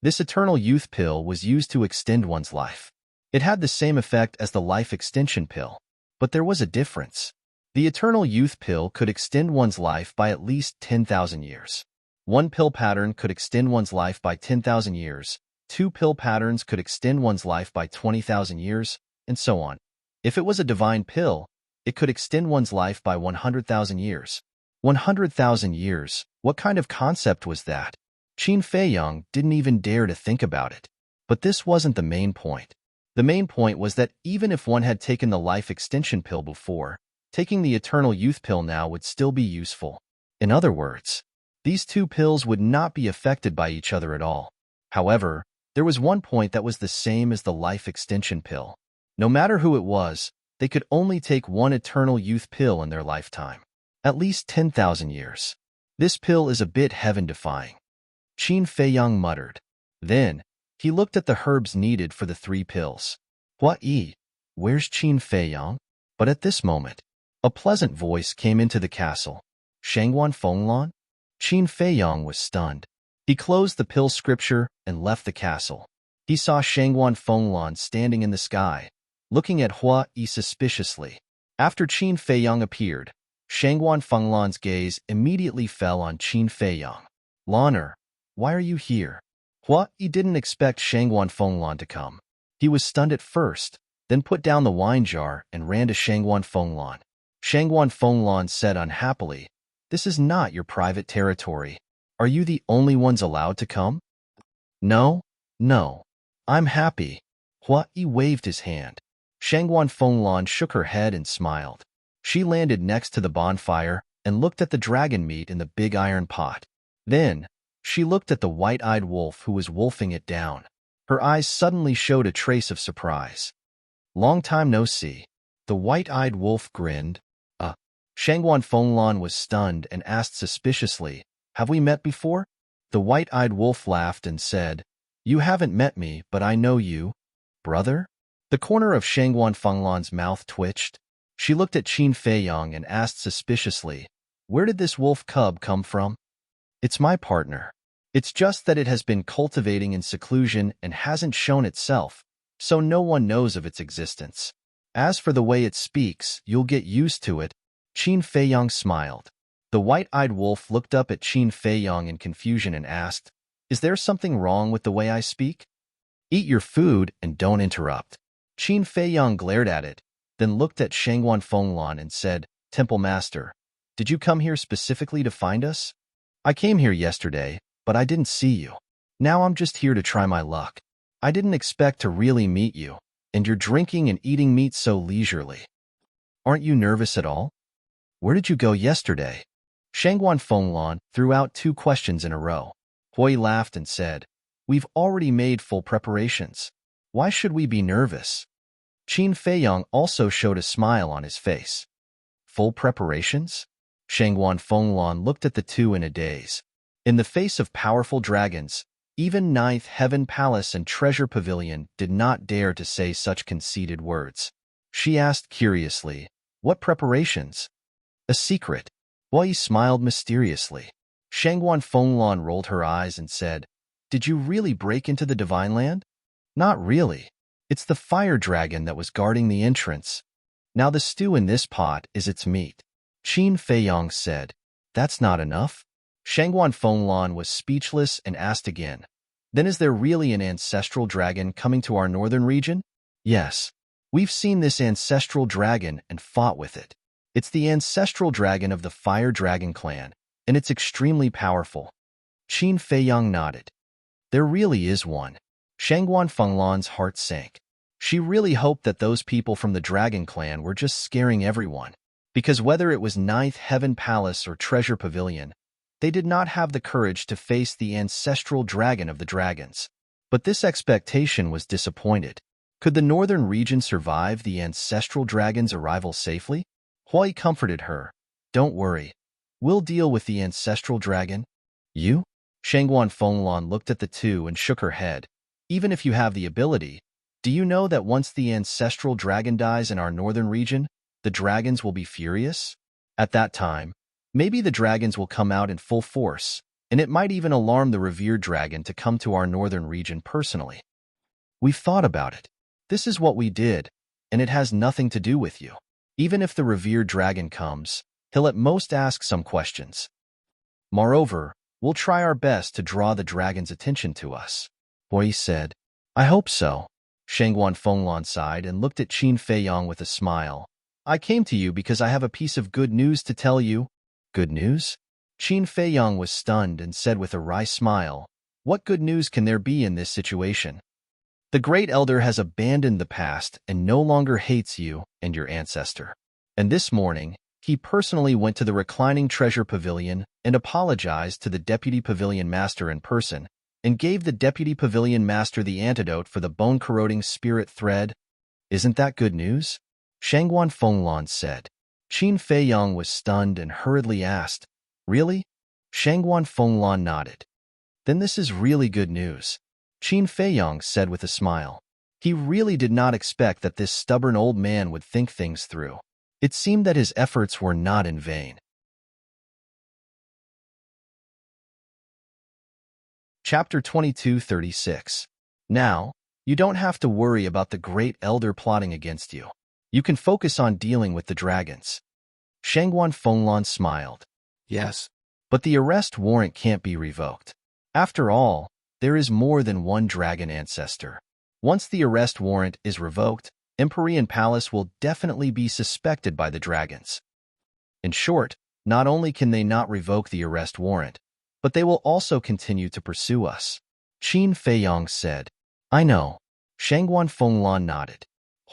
This eternal youth pill was used to extend one's life. It had the same effect as the life extension pill, but there was a difference. The eternal youth pill could extend one's life by at least 10,000 years. 1 pill pattern could extend one's life by 10,000 years, 2 pill patterns could extend one's life by 20,000 years, and so on. If it was a divine pill, it could extend one's life by 100,000 years. 100,000 years, what kind of concept was that? Qin Feiyong didn't even dare to think about it. But this wasn't the main point. The main point was that even if one had taken the life extension pill before, taking the eternal youth pill now would still be useful. In other words, these 2 pills would not be affected by each other at all. However, there was one point that was the same as the life extension pill. No matter who it was, they could only take 1 eternal youth pill in their lifetime. At least 10,000 years. This pill is a bit heaven-defying. Qin Feiyong muttered. Then, he looked at the herbs needed for the 3 pills. Hua-yi, where's Qin Feiyong? But at this moment, a pleasant voice came into the castle. Shangguan Fenglan? Qin Feiyong was stunned. He closed the pill scripture and left the castle. He saw Shangguan Fenglan standing in the sky, looking at Hua-yi suspiciously. After Qin Feiyong appeared, Shangguan Fenglan's gaze immediately fell on Qin Feiyong. Lan'er, why are you here? Hua-yi didn't expect Shangguan Fenglan to come. He was stunned at first, then put down the wine jar and ran to Shangguan Fenglan. Shangguan Fenglan said unhappily, This is not your private territory. Are you the only ones allowed to come? No, no. I'm happy. Hua-yi waved his hand. Shangguan Fenglan shook her head and smiled. She landed next to the bonfire and looked at the dragon meat in the big iron pot. Then, she looked at the white-eyed wolf who was wolfing it down. Her eyes suddenly showed a trace of surprise. Long time no see. The white-eyed wolf grinned. Shangguan Fenglan was stunned and asked suspiciously, Have we met before? The white-eyed wolf laughed and said, You haven't met me, but I know you. Brother? The corner of Shangguan Fenglan's mouth twitched. She looked at Qin Feiyong and asked suspiciously, Where did this wolf cub come from? It's my partner. It's just that it has been cultivating in seclusion and hasn't shown itself, so no one knows of its existence. As for the way it speaks, you'll get used to it. Qin Feiyong smiled. The white-eyed wolf looked up at Qin Feiyong in confusion and asked, Is there something wrong with the way I speak? Eat your food and don't interrupt. Qin Feiyong glared at it, then looked at Shangguan Fenglan and said, Temple Master, did you come here specifically to find us? I came here yesterday, but I didn't see you. Now I'm just here to try my luck. I didn't expect to really meet you, and you're drinking and eating meat so leisurely. Aren't you nervous at all? Where did you go yesterday? Shangguan Fenglan threw out 2 questions in a row. Hui laughed and said, We've already made full preparations. Why should we be nervous? Qin Feiyang also showed a smile on his face. Full preparations? Shangguan Fenglan looked at the two in a daze. In the face of powerful dragons, even Ninth Heaven Palace and Treasure Pavilion did not dare to say such conceited words. She asked curiously, What preparations? A secret. Hui smiled mysteriously. Shangguan Fenglan rolled her eyes and said, Did you really break into the Divine Land? Not really. It's the fire dragon that was guarding the entrance. Now the stew in this pot is its meat. Qin Feiyang said, That's not enough? Shangguan Fenglan was speechless and asked again, Then is there really an ancestral dragon coming to our northern region? Yes. We've seen this ancestral dragon and fought with it. It's the ancestral dragon of the Fire Dragon clan, and it's extremely powerful. Qin Feiyang nodded. There really is one. Shangguan Fenglan's heart sank. She really hoped that those people from the Dragon clan were just scaring everyone, because whether it was Ninth Heaven Palace or Treasure Pavilion, they did not have the courage to face the ancestral dragon of the dragons. But this expectation was disappointed. Could the northern region survive the ancestral dragon's arrival safely? Hui comforted her. Don't worry. We'll deal with the ancestral dragon. You? Shangguan Fenglan looked at the two and shook her head. Even if you have the ability, do you know that once the ancestral dragon dies in our northern region, the dragons will be furious? At that time, maybe the dragons will come out in full force, and it might even alarm the revered dragon to come to our northern region personally. We've thought about it. This is what we did, and it has nothing to do with you. Even if the revered dragon comes, he'll at most ask some questions. Moreover, we'll try our best to draw the dragon's attention to us. Hui said, I hope so. Shangguan Fenglan sighed and looked at Qin Feiyang with a smile. I came to you because I have a piece of good news to tell you. Good news? Qin Feiyang was stunned and said with a wry smile, What good news can there be in this situation? The Great Elder has abandoned the past and no longer hates you and your ancestor. And this morning, he personally went to the reclining treasure pavilion and apologized to the deputy pavilion master in person, and gave the deputy pavilion master the antidote for the bone-corroding spirit thread. Isn't that good news? Shangguan Fenglan said. Qin Feiyang was stunned and hurriedly asked, Really? Shangguan Fenglan nodded. Then this is really good news. Qin Feiyang said with a smile. He really did not expect that this stubborn old man would think things through. It seemed that his efforts were not in vain. Chapter 22:36. Now, you don't have to worry about the Great Elder plotting against you. You can focus on dealing with the dragons. Shangguan Fenglan smiled. Yes. But the arrest warrant can't be revoked. After all, there is more than one dragon ancestor. Once the arrest warrant is revoked, Empyrean Palace will definitely be suspected by the dragons. In short, not only can they not revoke the arrest warrant, but they will also continue to pursue us. Qin Feiyang said. I know. Shangguan Fenglan nodded.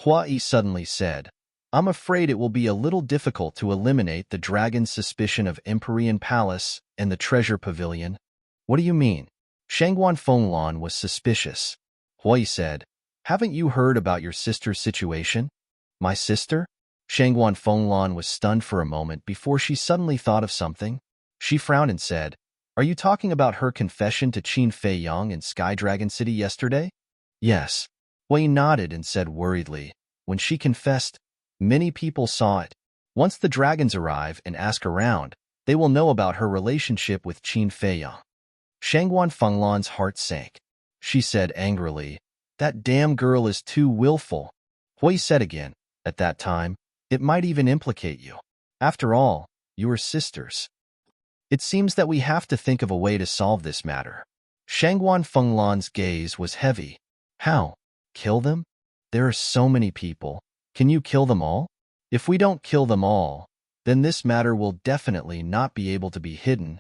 Hui suddenly said, I'm afraid it will be a little difficult to eliminate the dragon's suspicion of Empyrean Palace and the Treasure Pavilion. What do you mean? Shangguan Fenglan was suspicious. Hui said, Haven't you heard about your sister's situation? My sister? Shangguan Fenglan was stunned for a moment before she suddenly thought of something. She frowned and said, Are you talking about her confession to Qin Feiyang in Sky Dragon City yesterday? Yes. Hui nodded and said worriedly, When she confessed, many people saw it. Once the dragons arrive and ask around, they will know about her relationship with Qin Feiyang. Shangguan Fenglan's heart sank. She said angrily, That damn girl is too willful. Hui said again, At that time, it might even implicate you. After all, you are sisters. It seems that we have to think of a way to solve this matter. Shangguan Fenglan's gaze was heavy. How? Kill them? There are so many people. Can you kill them all? If we don't kill them all, then this matter will definitely not be able to be hidden.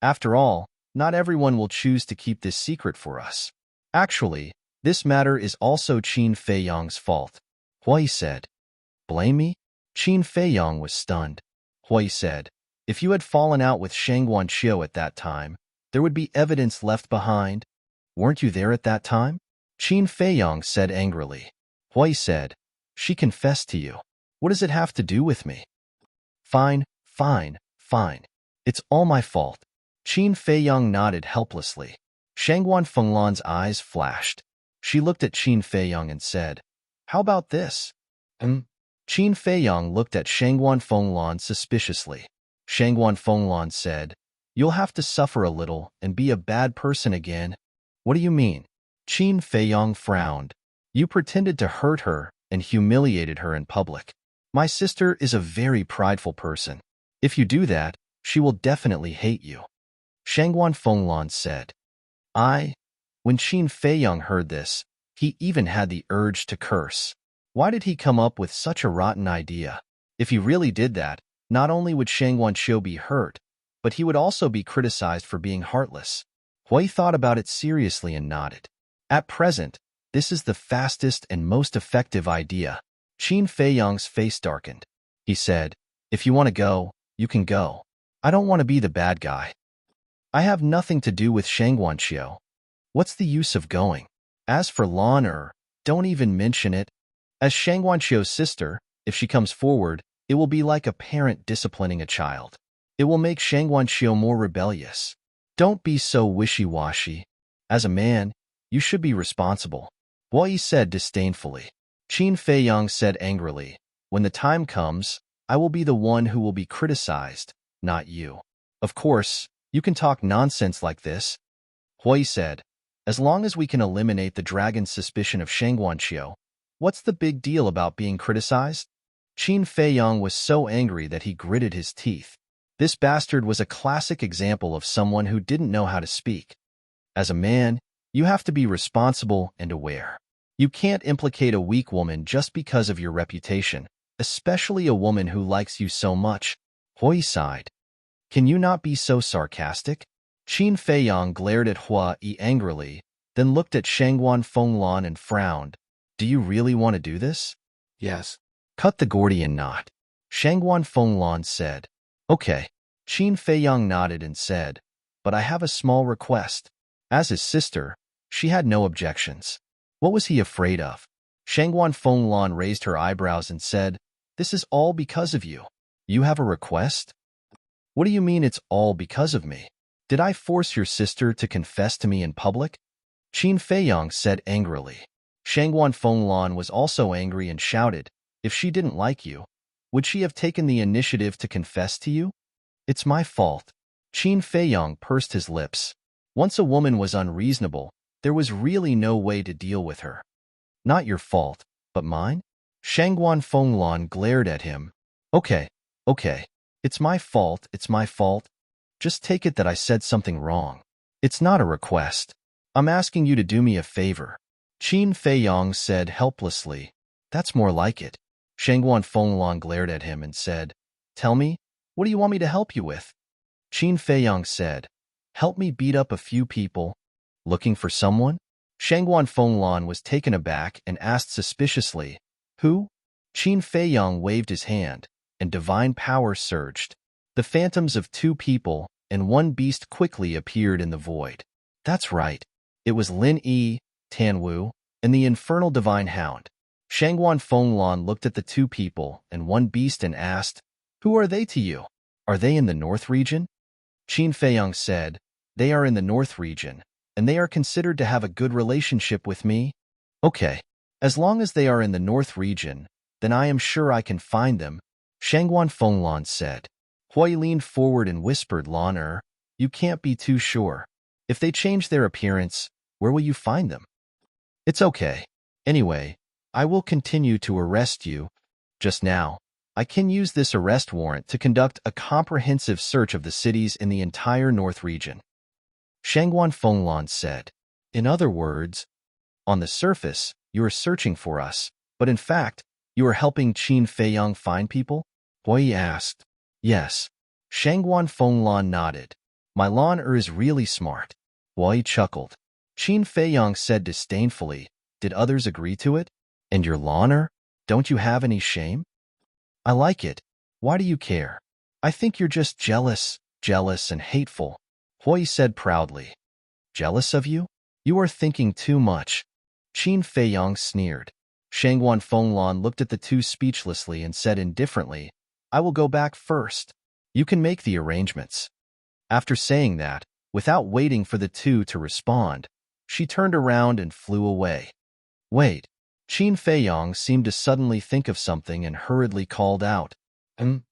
After all, not everyone will choose to keep this secret for us. Actually, this matter is also Qin Feiyang's fault, Hui said. Blame me? Qin Feiyang was stunned. Hui said, if you had fallen out with Shang Guanqiu at that time, there would be evidence left behind. Weren't you there at that time? Qin Feiyang said angrily. Hui said, she confessed to you. What does it have to do with me? Fine, fine, fine. It's all my fault. Qin Feiyang nodded helplessly. Shangguan Fenglan's eyes flashed. She looked at Qin Feiyang and said, how about this? Qin Feiyang looked at Shangguan Fenglan suspiciously. Shangguan Fenglan said, you'll have to suffer a little and be a bad person again. What do you mean? Qin Feiyang frowned. You pretended to hurt her and humiliated her in public. My sister is a very prideful person. If you do that, she will definitely hate you. Shangguan Fenglan said. When Qin Feiyang heard this, he even had the urge to curse. Why did he come up with such a rotten idea? If he really did that, not only would Shang Guanqiu be hurt, but he would also be criticized for being heartless. Hui thought about it seriously and nodded. At present, this is the fastest and most effective idea. Qin Feiyang's face darkened. He said, if you want to go, you can go. I don't want to be the bad guy. I have nothing to do with Shang Guanqiu. What's the use of going? As for Lan don't even mention it. As Shang Guanqiu's sister, if she comes forward, it will be like a parent disciplining a child. It will make Shang Guanqiu more rebellious. Don't be so wishy-washy. As a man, you should be responsible. Hui said disdainfully. Qin Feiyang said angrily, when the time comes, I will be the one who will be criticized, not you. Of course, you can talk nonsense like this. Hui said, as long as we can eliminate the dragon's suspicion of Shang Guanqiu, what's the big deal about being criticized? Qin Feiyang was so angry that he gritted his teeth. This bastard was a classic example of someone who didn't know how to speak. As a man, you have to be responsible and aware. You can't implicate a weak woman just because of your reputation, especially a woman who likes you so much. Hui sighed. Can you not be so sarcastic? Qin Feiyang glared at Hui angrily, then looked at Shangguan Fenglan and frowned. Do you really want to do this? Yes. Cut the Gordian knot. Shangguan Fenglan said. Okay. Qin Feiyang nodded and said, but I have a small request. As his sister, she had no objections. What was he afraid of? Shangguan Fenglan raised her eyebrows and said, this is all because of you. You have a request? What do you mean it's all because of me? Did I force your sister to confess to me in public? Qin Feiyang said angrily. Shangguan Fenglan was also angry and shouted, if she didn't like you, would she have taken the initiative to confess to you? It's my fault. Qin Feiyang pursed his lips. Once a woman was unreasonable, there was really no way to deal with her. Not your fault, but mine? Shangguan Fenglan glared at him. Okay. It's my fault. Just take it that I said something wrong. It's not a request. I'm asking you to do me a favor. Qin Feiyang said helplessly. That's more like it. Shangguan Fenglan glared at him and said, tell me, what do you want me to help you with? Qin Feiyang said, help me beat up a few people. Looking for someone? Shangguan Fenglan was taken aback and asked suspiciously, who? Qin Feiyang waved his hand, and divine power surged. The phantoms of 2 people and 1 beast quickly appeared in the void. That's right. It was Lin Yi, Tan Wu, and the infernal divine hound. Shangguan Fenglan looked at the 2 people and 1 beast and asked, who are they to you? Are they in the North region? Qin Feiyang said, they are in the North region, and they are considered to have a good relationship with me. Okay, as long as they are in the North region, then I am sure I can find them, Shangguan Fenglan said. Hui leaned forward and whispered, Lan you can't be too sure. If they change their appearance, where will you find them? It's okay. Anyway, I will continue to arrest you. Just now, I can use this arrest warrant to conduct a comprehensive search of the cities in the entire North region. Shangguan Fenglan said. In other words, on the surface, you are searching for us, but in fact, You are helping Qin Feiyang find people? Hui asked. Yes. Shangguan Fenglan nodded. My lawn is really smart. Hui chuckled. Qin Feiyang said disdainfully, did others agree to it? And your lawn? Don't you have any shame? I like it. Why do you care? I think you're just jealous and hateful, Hui said proudly. Jealous of you? You are thinking too much. Qin Feiyang sneered. Shangguan Fenglan looked at the two speechlessly and said indifferently, I will go back first. You can make the arrangements. After saying that, without waiting for the two to respond, she turned around and flew away. Wait. Qin Feiyang seemed to suddenly think of something and hurriedly called out. Shangguan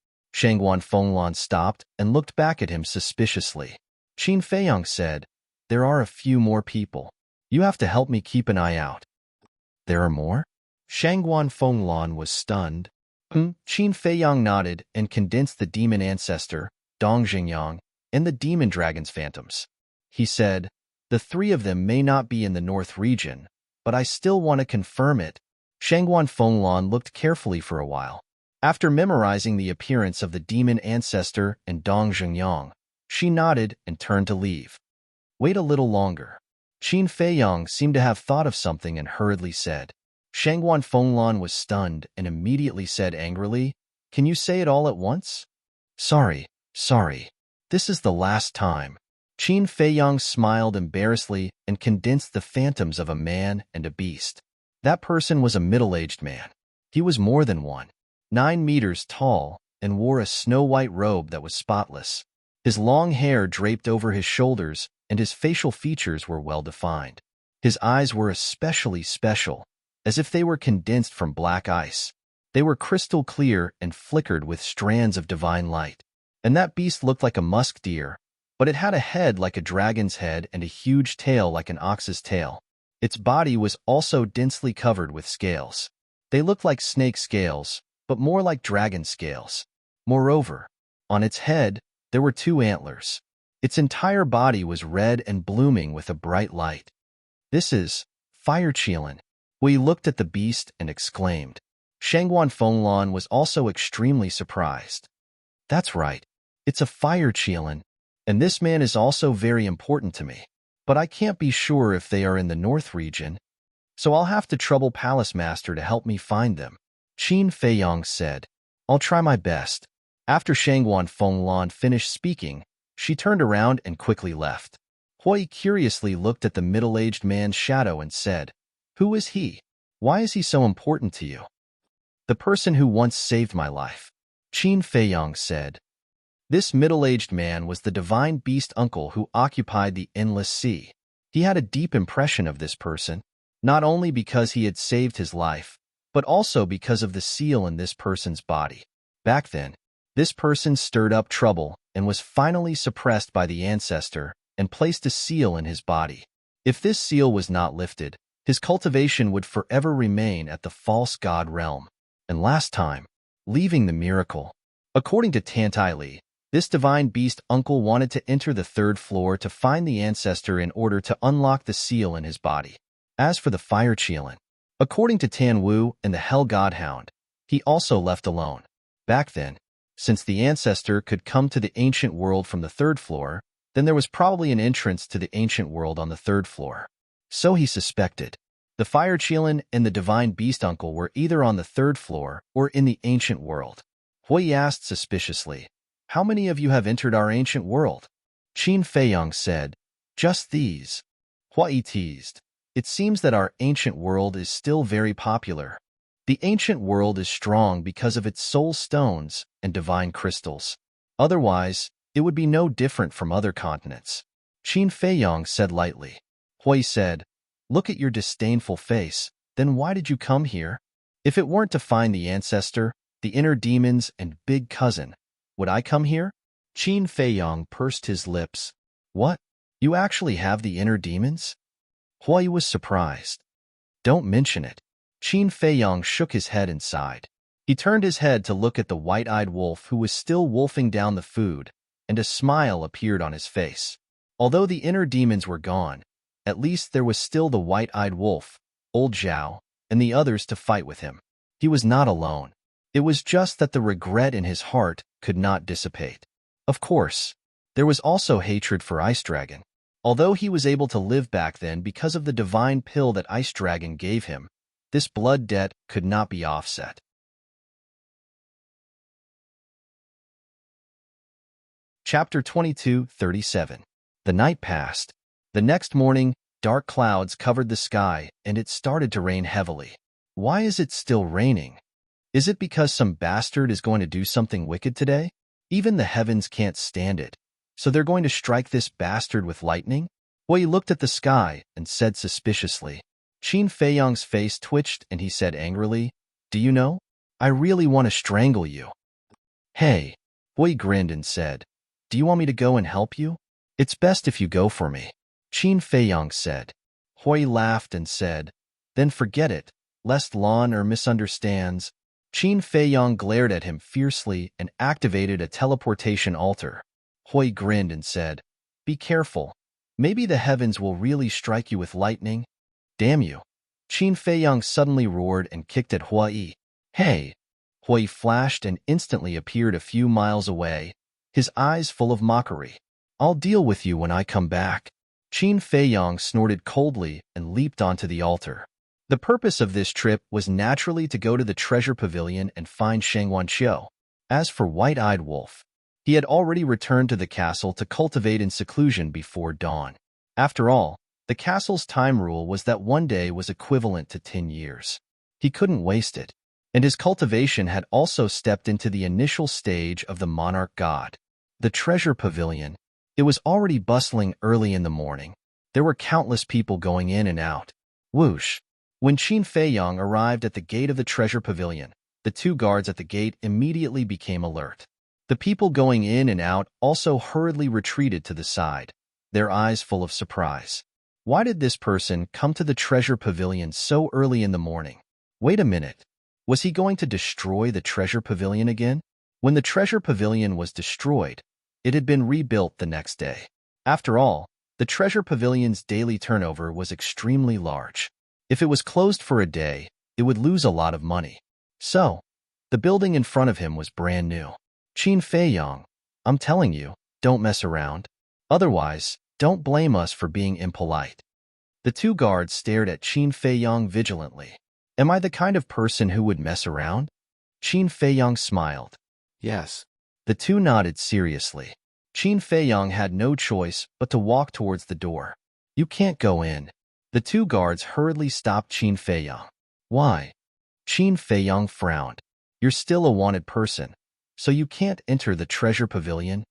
Fenglan stopped and looked back at him suspiciously. Qin Feiyang said, there are a few more people. You have to help me keep an eye out. There are more? Shangguan Fenglan was stunned. Qin Feiyang nodded and condensed the demon ancestor, Dong Xingyang, and the demon dragon's phantoms. He said, the three of them may not be in the north region, but I still want to confirm it. Shangguan Fenglan looked carefully for a while. After memorizing the appearance of the demon ancestor and Dong Xingyang, she nodded and turned to leave. Wait a little longer. Qin Feiyang seemed to have thought of something and hurriedly said. Shangguan Fenglan was stunned and immediately said angrily, can you say it all at once? Sorry. This is the last time. Qin Feiyang smiled embarrassedly and condensed the phantoms of a man and a beast. That person was a middle-aged man. He was more than 9 meters tall and wore a snow-white robe that was spotless. His long hair draped over his shoulders and his facial features were well-defined. His eyes were especially special, as if they were condensed from black ice. They were crystal clear and flickered with strands of divine light. And that beast looked like a musk deer, but it had a head like a dragon's head and a huge tail like an ox's tail. Its body was also densely covered with scales. They looked like snake scales, but more like dragon scales. Moreover, on its head, there were 2 antlers. Its entire body was red and blooming with a bright light. This is Fire Qilin. Hui looked at the beast and exclaimed. Shangguan Fenglan was also extremely surprised. That's right. It's a Fire Qilin, and this man is also very important to me. But I can't be sure if they are in the north region, so I'll have to trouble Palace Master to help me find them. Qin Feiyang said, I'll try my best. After Shangguan Fenglan finished speaking, she turned around and quickly left. Hui curiously looked at the middle-aged man's shadow and said, Who is he? Why is he so important to you? The person who once saved my life. Qin Feiyang said. This middle-aged man was the divine beast uncle who occupied the endless sea. He had a deep impression of this person, not only because he had saved his life, but also because of the seal in this person's body. Back then, this person stirred up trouble and was finally suppressed by the ancestor and placed a seal in his body. If this seal was not lifted, his cultivation would forever remain at the false god realm. And last time, leaving the miracle. According to Tantai Li, this divine beast uncle wanted to enter the 3rd floor to find the ancestor in order to unlock the seal in his body. As for the Fire Qilin, according to Tan Wu and the Hell Godhound, he also left alone. Back then, since the ancestor could come to the ancient world from the 3rd floor, then there was probably an entrance to the ancient world on the 3rd floor. So he suspected. The Fire Qilin and the divine beast uncle were either on the 3rd floor or in the ancient world. Hui asked suspiciously, How many of you have entered our ancient world? Qin Feiyang said, Just these. Hui teased. It seems that our ancient world is still very popular. The ancient world is strong because of its soul stones and divine crystals. Otherwise, it would be no different from other continents. Qin Feiyang said lightly. Hui said, Look at your disdainful face, then why did you come here? If it weren't to find the ancestor, the inner demons, and big cousin, would I come here? Qin Feiyang pursed his lips. What? You actually have the inner demons? Hui was surprised. Don't mention it. Qin Feiyang shook his head and sighed. He turned his head to look at the white-eyed wolf who was still wolfing down the food, and a smile appeared on his face. Although the inner demons were gone, at least there was still the white-eyed wolf, old Zhao, and the others to fight with him. He was not alone. It was just that the regret in his heart could not dissipate. Of course, there was also hatred for Ice Dragon. Although he was able to live back then because of the divine pill that Ice Dragon gave him, this blood debt could not be offset. Chapter 22:37. The night passed. The next morning, dark clouds covered the sky and it started to rain heavily. Why is it still raining? Is it because some bastard is going to do something wicked today? Even the heavens can't stand it, so they're going to strike this bastard with lightning? Hui looked at the sky and said suspiciously. Qin Feiyang's face twitched and he said angrily, "Do you know? I really want to strangle you." "Hey." Hui grinned and said, "Do you want me to go and help you?" "It's best if you go for me," Qin Feiyang said. Hui laughed and said, "Then forget it, lest Lan misunderstands." Qin Feiyang glared at him fiercely and activated a teleportation altar. Hui grinned and said, "Be careful. Maybe the heavens will really strike you with lightning." "Damn you." Qin Feiyang suddenly roared and kicked at Hui. "Hey!" Hui flashed and instantly appeared a few miles away, his eyes full of mockery. "I'll deal with you when I come back." Qin Feiyang snorted coldly and leaped onto the altar. The purpose of this trip was naturally to go to the treasure pavilion and find Shangguanqiu. As for White-Eyed Wolf, he had already returned to the castle to cultivate in seclusion before dawn. After all, the castle's time rule was that one day was equivalent to 10 years. He couldn't waste it, and his cultivation had also stepped into the initial stage of the monarch god. The treasure pavilion. It was already bustling early in the morning. There were countless people going in and out. Whoosh! When Qin Feiyang arrived at the gate of the treasure pavilion, the two guards at the gate immediately became alert. The people going in and out also hurriedly retreated to the side, their eyes full of surprise. Why did this person come to the treasure pavilion so early in the morning? Wait a minute. Was he going to destroy the treasure pavilion again? When the treasure pavilion was destroyed, it had been rebuilt the next day. After all, the treasure pavilion's daily turnover was extremely large. If it was closed for a day, it would lose a lot of money. So, the building in front of him was brand new. Qin Feiyang, I'm telling you, don't mess around. Otherwise, don't blame us for being impolite. The two guards stared at Qin Feiyang vigilantly. Am I the kind of person who would mess around? Qin Feiyang smiled. Yes. The two nodded seriously. Qin Feiyang had no choice but to walk towards the door. You can't go in. The two guards hurriedly stopped Qin Feiyang. Why? Qin Feiyang frowned. You're still a wanted person, so you can't enter the treasure pavilion.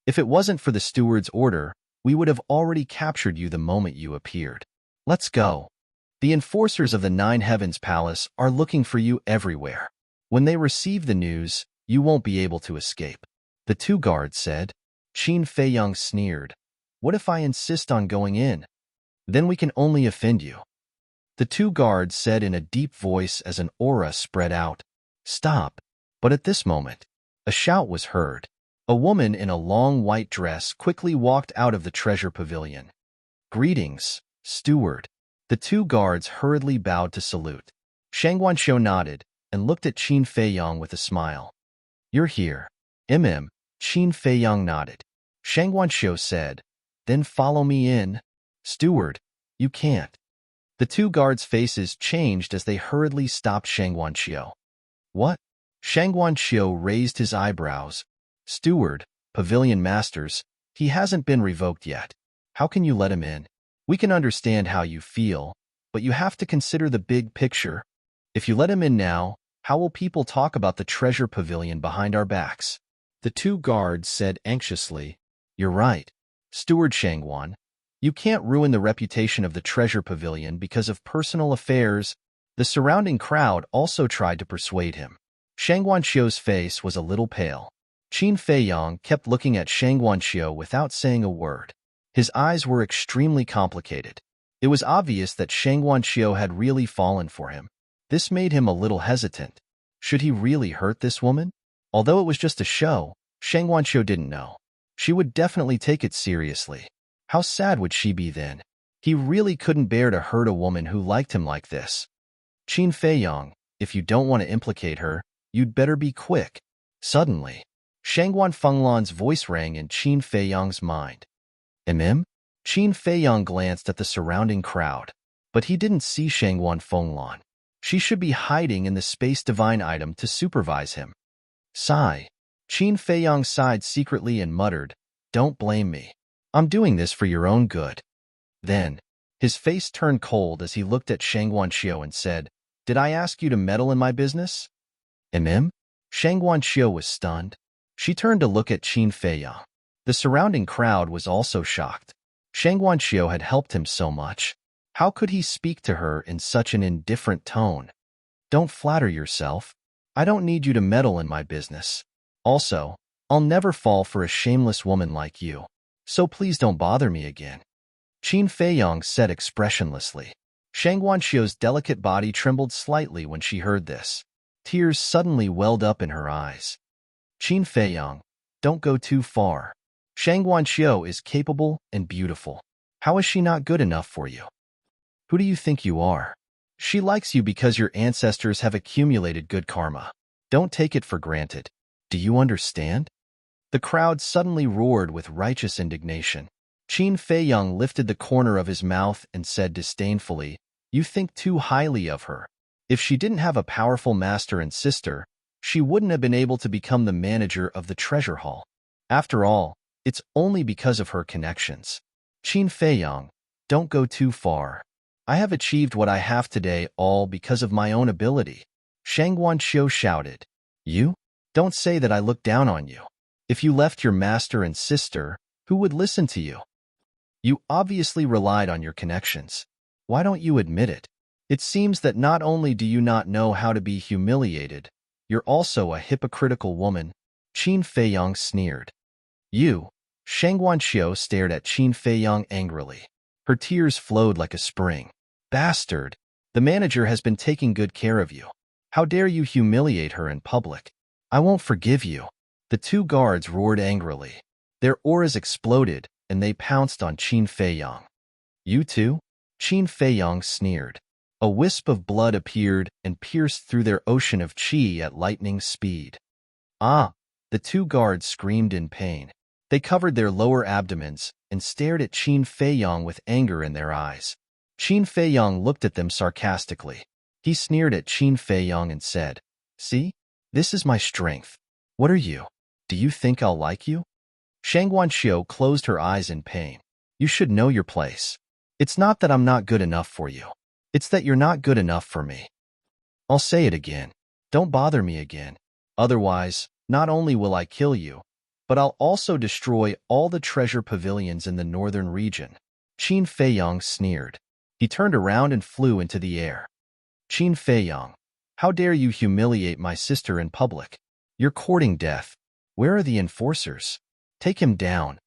If it wasn't for the steward's order, we would have already captured you the moment you appeared. Let's go. The enforcers of the Nine Heavens Palace are looking for you everywhere. When they receive the news, you won't be able to escape. The two guards said. Qin Feiyang sneered. What if I insist on going in? Then we can only offend you. The two guards said in a deep voice as an aura spread out. Stop. But at this moment, a shout was heard. A woman in a long white dress quickly walked out of the treasure pavilion. Greetings, steward. The two guards hurriedly bowed to salute. Shangguanqiu nodded and looked at Qin Feiyang with a smile. You're here. Qin Feiyang nodded. Shangguanqiu said, Then follow me in. Steward, you can't. The two guards' faces changed as they hurriedly stopped Shangguanqiu. What? Shangguanqiu raised his eyebrows. Steward, pavilion masters, he hasn't been revoked yet. How can you let him in? We can understand how you feel, but you have to consider the big picture. If you let him in now, how will people talk about the treasure pavilion behind our backs? The two guards said anxiously. You're right, Steward Shangguan. You can't ruin the reputation of the treasure pavilion because of personal affairs. The surrounding crowd also tried to persuade him. Shangguanqiu's face was a little pale. Qin Feiyang kept looking at Shangguanqiu without saying a word. His eyes were extremely complicated. It was obvious that Shangguanqiu had really fallen for him. This made him a little hesitant. Should he really hurt this woman? Although it was just a show, Shangguanqiu didn't know. She would definitely take it seriously. How sad would she be then? He really couldn't bear to hurt a woman who liked him like this. Qin Feiyang, If you don't want to implicate her, you'd better be quick. Suddenly, Shangguan Fenglan's voice rang in Qin Feiyang's mind. Mm? Qin Feiyang glanced at the surrounding crowd, but he didn't see Shangguan Fenglan. She should be hiding in the space divine item to supervise him. Sigh. Qin Feiyang sighed secretly and muttered, "Don't blame me. I'm doing this for your own good." Then, his face turned cold as he looked at Shangguan Xiu and said, "Did I ask you to meddle in my business?" Shangguan Xiu was stunned. She turned to look at Qin Feiyang. The surrounding crowd was also shocked. Shangguan Xiu had helped him so much. How could he speak to her in such an indifferent tone? "Don't flatter yourself. I don't need you to meddle in my business. Also, I'll never fall for a shameless woman like you. So please don't bother me again." Qin Feiyang said expressionlessly. Shangguan Xiu's delicate body trembled slightly when she heard this. Tears suddenly welled up in her eyes. "Qin Feiyang, don't go too far. Shangguan Xiu is capable and beautiful. How is she not good enough for you? Who do you think you are? She likes you because your ancestors have accumulated good karma. Don't take it for granted. Do you understand?" The crowd suddenly roared with righteous indignation. Qin Feiyang lifted the corner of his mouth and said disdainfully, "You think too highly of her. If she didn't have a powerful master and sister, she wouldn't have been able to become the manager of the treasure hall. After all, it's only because of her connections. Qin Feiyang, don't go too far. I have achieved what I have today all because of my own ability." Shangguan Xiu shouted, "You? Don't say that I look down on you. If you left your master and sister, who would listen to you? You obviously relied on your connections. Why don't you admit it? It seems that not only do you not know how to be humiliated, you're also a hypocritical woman." Qin Feiyang sneered. "You?" Shangguan Xiu stared at Qin Feiyang angrily. Her tears flowed like a spring. "Bastard! The manager has been taking good care of you. How dare you humiliate her in public? I won't forgive you." The two guards roared angrily. Their auras exploded, and they pounced on Qin Feiyang. "You too?" Qin Feiyang sneered. A wisp of blood appeared and pierced through their ocean of qi at lightning speed. "Ah!" The two guards screamed in pain. They covered their lower abdomens and stared at Qin Feiyang with anger in their eyes. Qin Feiyang looked at them sarcastically. He sneered at Qin Feiyang and said, "See? This is my strength. What are you? Do you think I'll like you?" Shangguan Xiu closed her eyes in pain. "You should know your place. It's not that I'm not good enough for you. It's that you're not good enough for me. I'll say it again. Don't bother me again. Otherwise, not only will I kill you, but I'll also destroy all the treasure pavilions in the northern region." Qin Feiyang sneered. He turned around and flew into the air. "Qin Feiyang, how dare you humiliate my sister in public? You're courting death. Where are the enforcers? Take him down."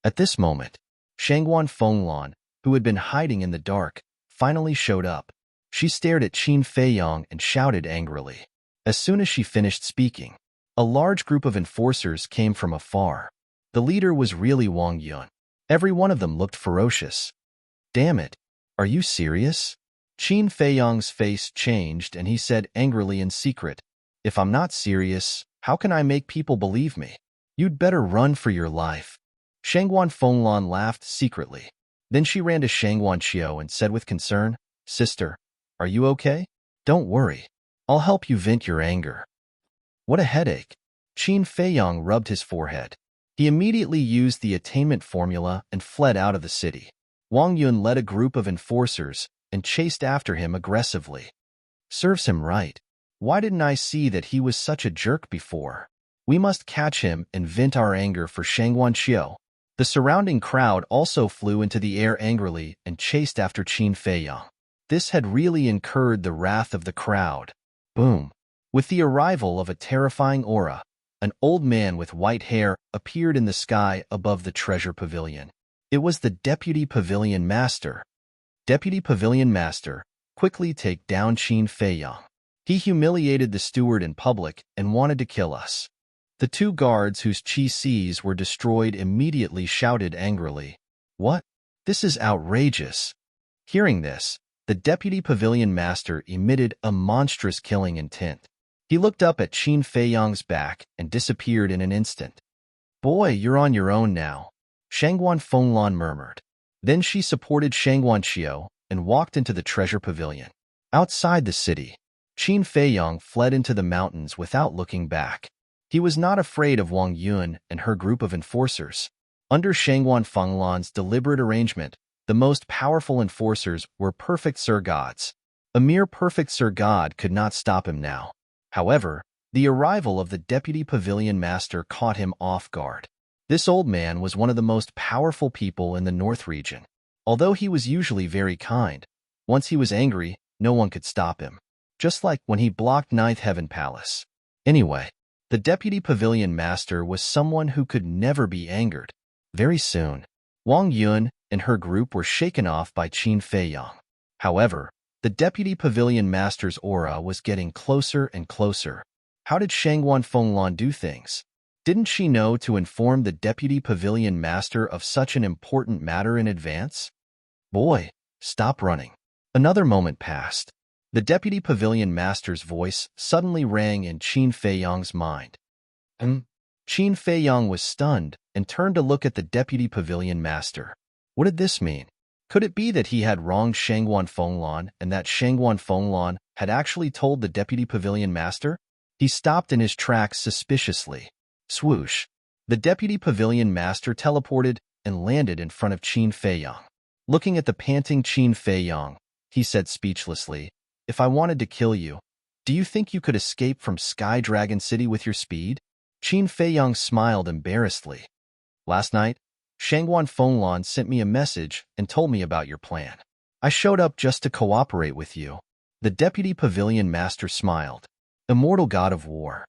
At this moment, Shangguan Fenglan, who had been hiding in the dark, finally showed up. She stared at Qin Feiyang and shouted angrily. As soon as she finished speaking, a large group of enforcers came from afar. The leader was really Wang Yun. Every one of them looked ferocious. "Damn it, are you serious?" Qin Feiyang's face changed and he said angrily in secret, "If I'm not serious, how can I make people believe me? You'd better run for your life." Shangguan Fenglan laughed secretly. Then she ran to Shangguan Xiu and said with concern, "Sister, are you okay? Don't worry. I'll help you vent your anger." "What a headache." Qin Feiyang rubbed his forehead. He immediately used the attainment formula and fled out of the city. Wang Yun led a group of enforcers and chased after him aggressively. Serves him right. Why didn't I see that he was such a jerk before? We must catch him and vent our anger for Shangguan Xiu. The surrounding crowd also flew into the air angrily and chased after Qin Feiyang. This had really incurred the wrath of the crowd. Boom. With the arrival of a terrifying aura, an old man with white hair appeared in the sky above the treasure pavilion. It was the Deputy Pavilion Master. "Deputy Pavilion Master, quickly take down Qin Feiyang. He humiliated the steward in public and wanted to kill us." The two guards whose chi Cs were destroyed immediately shouted angrily, "What? This is outrageous." Hearing this, The deputy pavilion master emitted a monstrous killing intent. He looked up at Qin Feiyang's back and disappeared in an instant. "Boy, you're on your own now," Shangguan Fenglan murmured. Then she supported Shangguan Xiao and walked into the treasure pavilion. Outside the city, Qin Feiyang fled into the mountains without looking back. He was not afraid of Wang Yun and her group of enforcers. Under Shangguan Fenglan's deliberate arrangement, the most powerful enforcers were perfect Sir Gods. A mere perfect Sir God could not stop him now. However, the arrival of the deputy pavilion master caught him off guard. This old man was one of the most powerful people in the North region. Although he was usually very kind, once he was angry, no one could stop him. Just like when he blocked Ninth Heaven Palace. Anyway, the deputy pavilion master was someone who could never be angered. Very soon, Wang Yun and her group were shaken off by Qin Feiyang. However, the deputy pavilion master's aura was getting closer and closer. How did Shangguan Fenglan do things? Didn't she know to inform the deputy pavilion master of such an important matter in advance? "Boy, stop running." Another moment passed. The deputy pavilion master's voice suddenly rang in Qin Feiyang's mind. Qin Feiyang was stunned and turned to look at the deputy pavilion master. What did this mean? Could it be that he had wronged Shangguan Fenglan and that Shangguan Fenglan had actually told the deputy pavilion master? He stopped in his tracks suspiciously. Swoosh! The deputy pavilion master teleported and landed in front of Qin Feiyang. Looking at the panting Qin Feiyang, he said speechlessly, "If I wanted to kill you, do you think you could escape from Sky Dragon City with your speed?" Qin Feiyang smiled embarrassedly. "Last night, Shangguan Fenglan sent me a message and told me about your plan. I showed up just to cooperate with you." The deputy pavilion master smiled. Immortal God of War.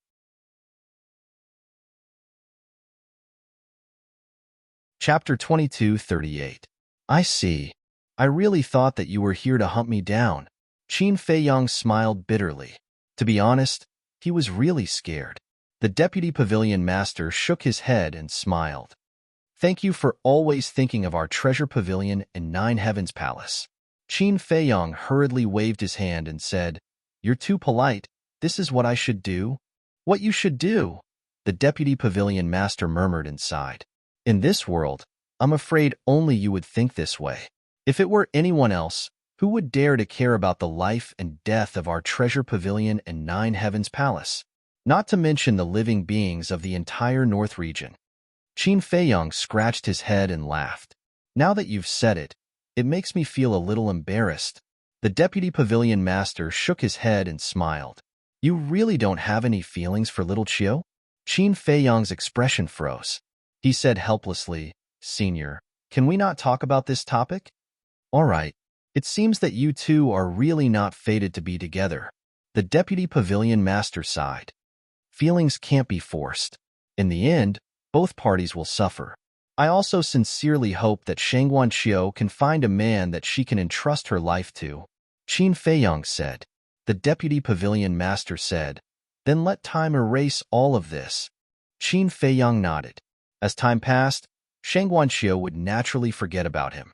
Chapter 22:38. "I see. I really thought that you were here to hunt me down." Qin Feiyang smiled bitterly. To be honest, he was really scared. The deputy pavilion master shook his head and smiled. "Thank you for always thinking of our treasure pavilion in Nine Heavens Palace." Qin Feiyang hurriedly waved his hand and said, "You're too polite. This is what I should do?" "What you should do?" the deputy pavilion master murmured inside. "In this world, I'm afraid only you would think this way. If it were anyone else, who would dare to care about the life and death of our treasure pavilion in Nine Heavens Palace? Not to mention the living beings of the entire North region." Qin Feiyang scratched his head and laughed. "Now that you've said it, it makes me feel a little embarrassed." The deputy pavilion master shook his head and smiled. "You really don't have any feelings for little Qiu?" Qin Feiyang's expression froze. He said helplessly, "Senior, can we not talk about this topic?" "All right. It seems that you two are really not fated to be together." The deputy pavilion master sighed. "Feelings can't be forced. In the end, both parties will suffer. I also sincerely hope that Shangguan Xiao can find a man that she can entrust her life to," Qin Feiyang said. The deputy pavilion master said, "Then let time erase all of this." Qin Feiyang nodded. As time passed, Shangguan Xiao would naturally forget about him.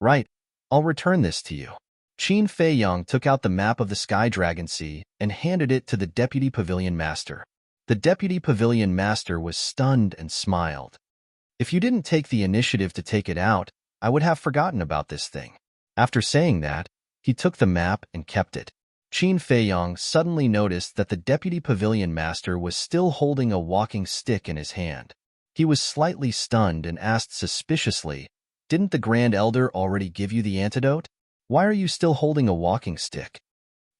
"Right, I'll return this to you." Qin Feiyang took out the map of the Sky Dragon Sea and handed it to the deputy pavilion master. The deputy pavilion master was stunned and smiled. "If you didn't take the initiative to take it out, I would have forgotten about this thing." After saying that, he took the map and kept it. Qin Feiyang suddenly noticed that the deputy pavilion master was still holding a walking stick in his hand. He was slightly stunned and asked suspiciously, "Didn't the Grand Elder already give you the antidote? Why are you still holding a walking stick?"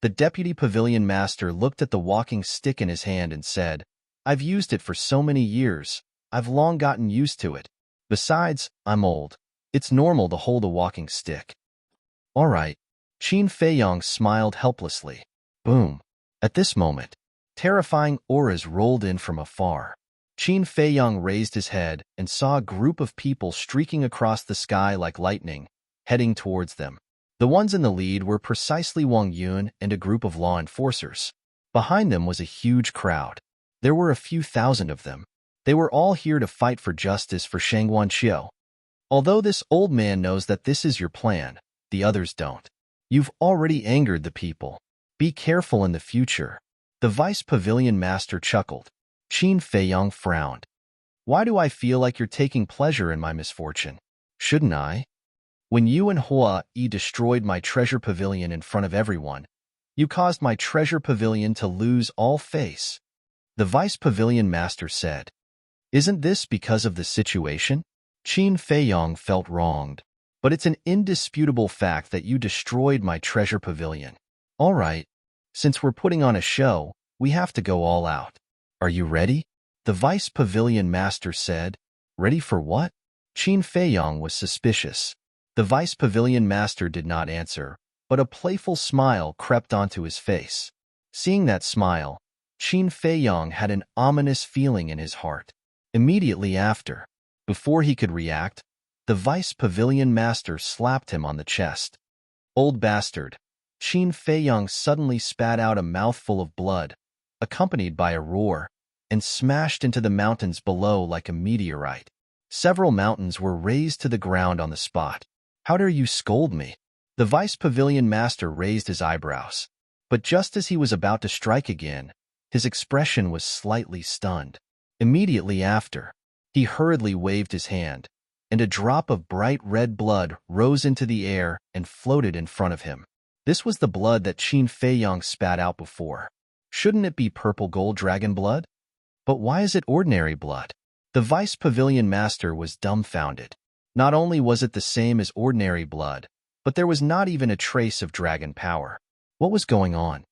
The deputy pavilion master looked at the walking stick in his hand and said, "I've used it for so many years. I've long gotten used to it. Besides, I'm old. It's normal to hold a walking stick." "All right." Qin Feiyang smiled helplessly. Boom. At this moment, terrifying auras rolled in from afar. Qin Feiyang raised his head and saw a group of people streaking across the sky like lightning, heading towards them. The ones in the lead were precisely Wang Yun and a group of law enforcers. Behind them was a huge crowd. There were a few thousand of them. They were all here to fight for justice for Shangguan Xiao. Although this old man knows that this is your plan, the others don't. You've already angered the people. Be careful in the future. The Vice Pavilion Master chuckled. Qin Feiyang frowned. Why do I feel like you're taking pleasure in my misfortune? Shouldn't I? When you and Hua Yi destroyed my treasure pavilion in front of everyone, you caused my treasure pavilion to lose all face. The Vice Pavilion Master said. Isn't this because of the situation? Qin Feiyang felt wronged. But it's an indisputable fact that you destroyed my treasure pavilion. All right, since we're putting on a show, we have to go all out. Are you ready? The Vice Pavilion Master said. Ready for what? Qin Feiyang was suspicious. The Vice Pavilion Master did not answer, but a playful smile crept onto his face. Seeing that smile, Qin Feiyang had an ominous feeling in his heart. Immediately after, before he could react, the Vice Pavilion Master slapped him on the chest. Old bastard! Qin Feiyang suddenly spat out a mouthful of blood, accompanied by a roar, and smashed into the mountains below like a meteorite. Several mountains were razed to the ground on the spot. How dare you scold me? The Vice Pavilion Master raised his eyebrows. But just as he was about to strike again, his expression was slightly stunned. Immediately after, he hurriedly waved his hand, and a drop of bright red blood rose into the air and floated in front of him. This was the blood that Qin Feiyang spat out before. Shouldn't it be purple gold dragon blood? But why is it ordinary blood? The Vice Pavilion Master was dumbfounded. Not only was it the same as ordinary blood, but there was not even a trace of dragon power. What was going on?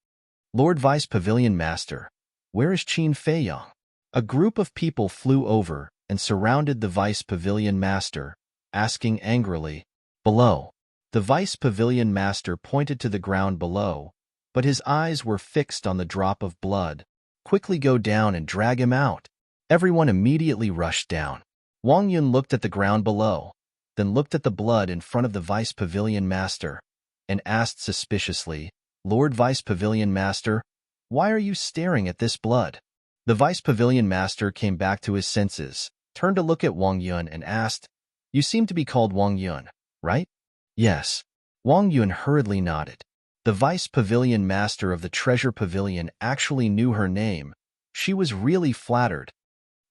Lord Vice Pavilion Master, where is Qin Feiyang? A group of people flew over and surrounded the Vice Pavilion Master, asking angrily, below. The Vice Pavilion Master pointed to the ground below, but his eyes were fixed on the drop of blood. Quickly go down and drag him out. Everyone immediately rushed down. Wang Yun looked at the ground below, then looked at the blood in front of the Vice Pavilion Master, and asked suspiciously, Lord Vice Pavilion Master, why are you staring at this blood? The Vice Pavilion Master came back to his senses, turned to look at Wang Yun and asked, You seem to be called Wang Yun, right? Yes. Wang Yun hurriedly nodded. The Vice Pavilion Master of the Treasure Pavilion actually knew her name. She was really flattered.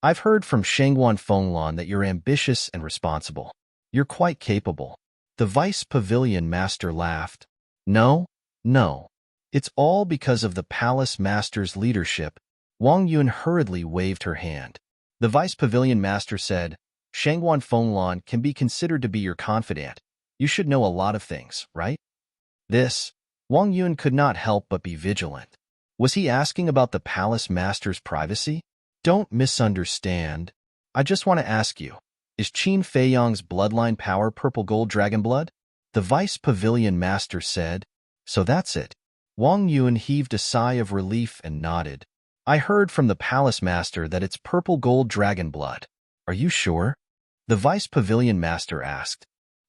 I've heard from Shangguan Fenglan that you're ambitious and responsible. You're quite capable. The Vice Pavilion Master laughed. No. It's all because of the Palace Master's leadership. Wang Yun hurriedly waved her hand. The Vice Pavilion Master said, Shangguan Fenglan can be considered to be your confidant. You should know a lot of things, right? Wang Yun could not help but be vigilant. Was he asking about the Palace Master's privacy? Don't misunderstand. I just want to ask you, is Qin Feiyang's bloodline power purple gold dragon blood? The Vice Pavilion Master said. So that's it. Wang Yun heaved a sigh of relief and nodded. I heard from the Palace Master that it's purple gold dragon blood. Are you sure? The Vice Pavilion Master asked.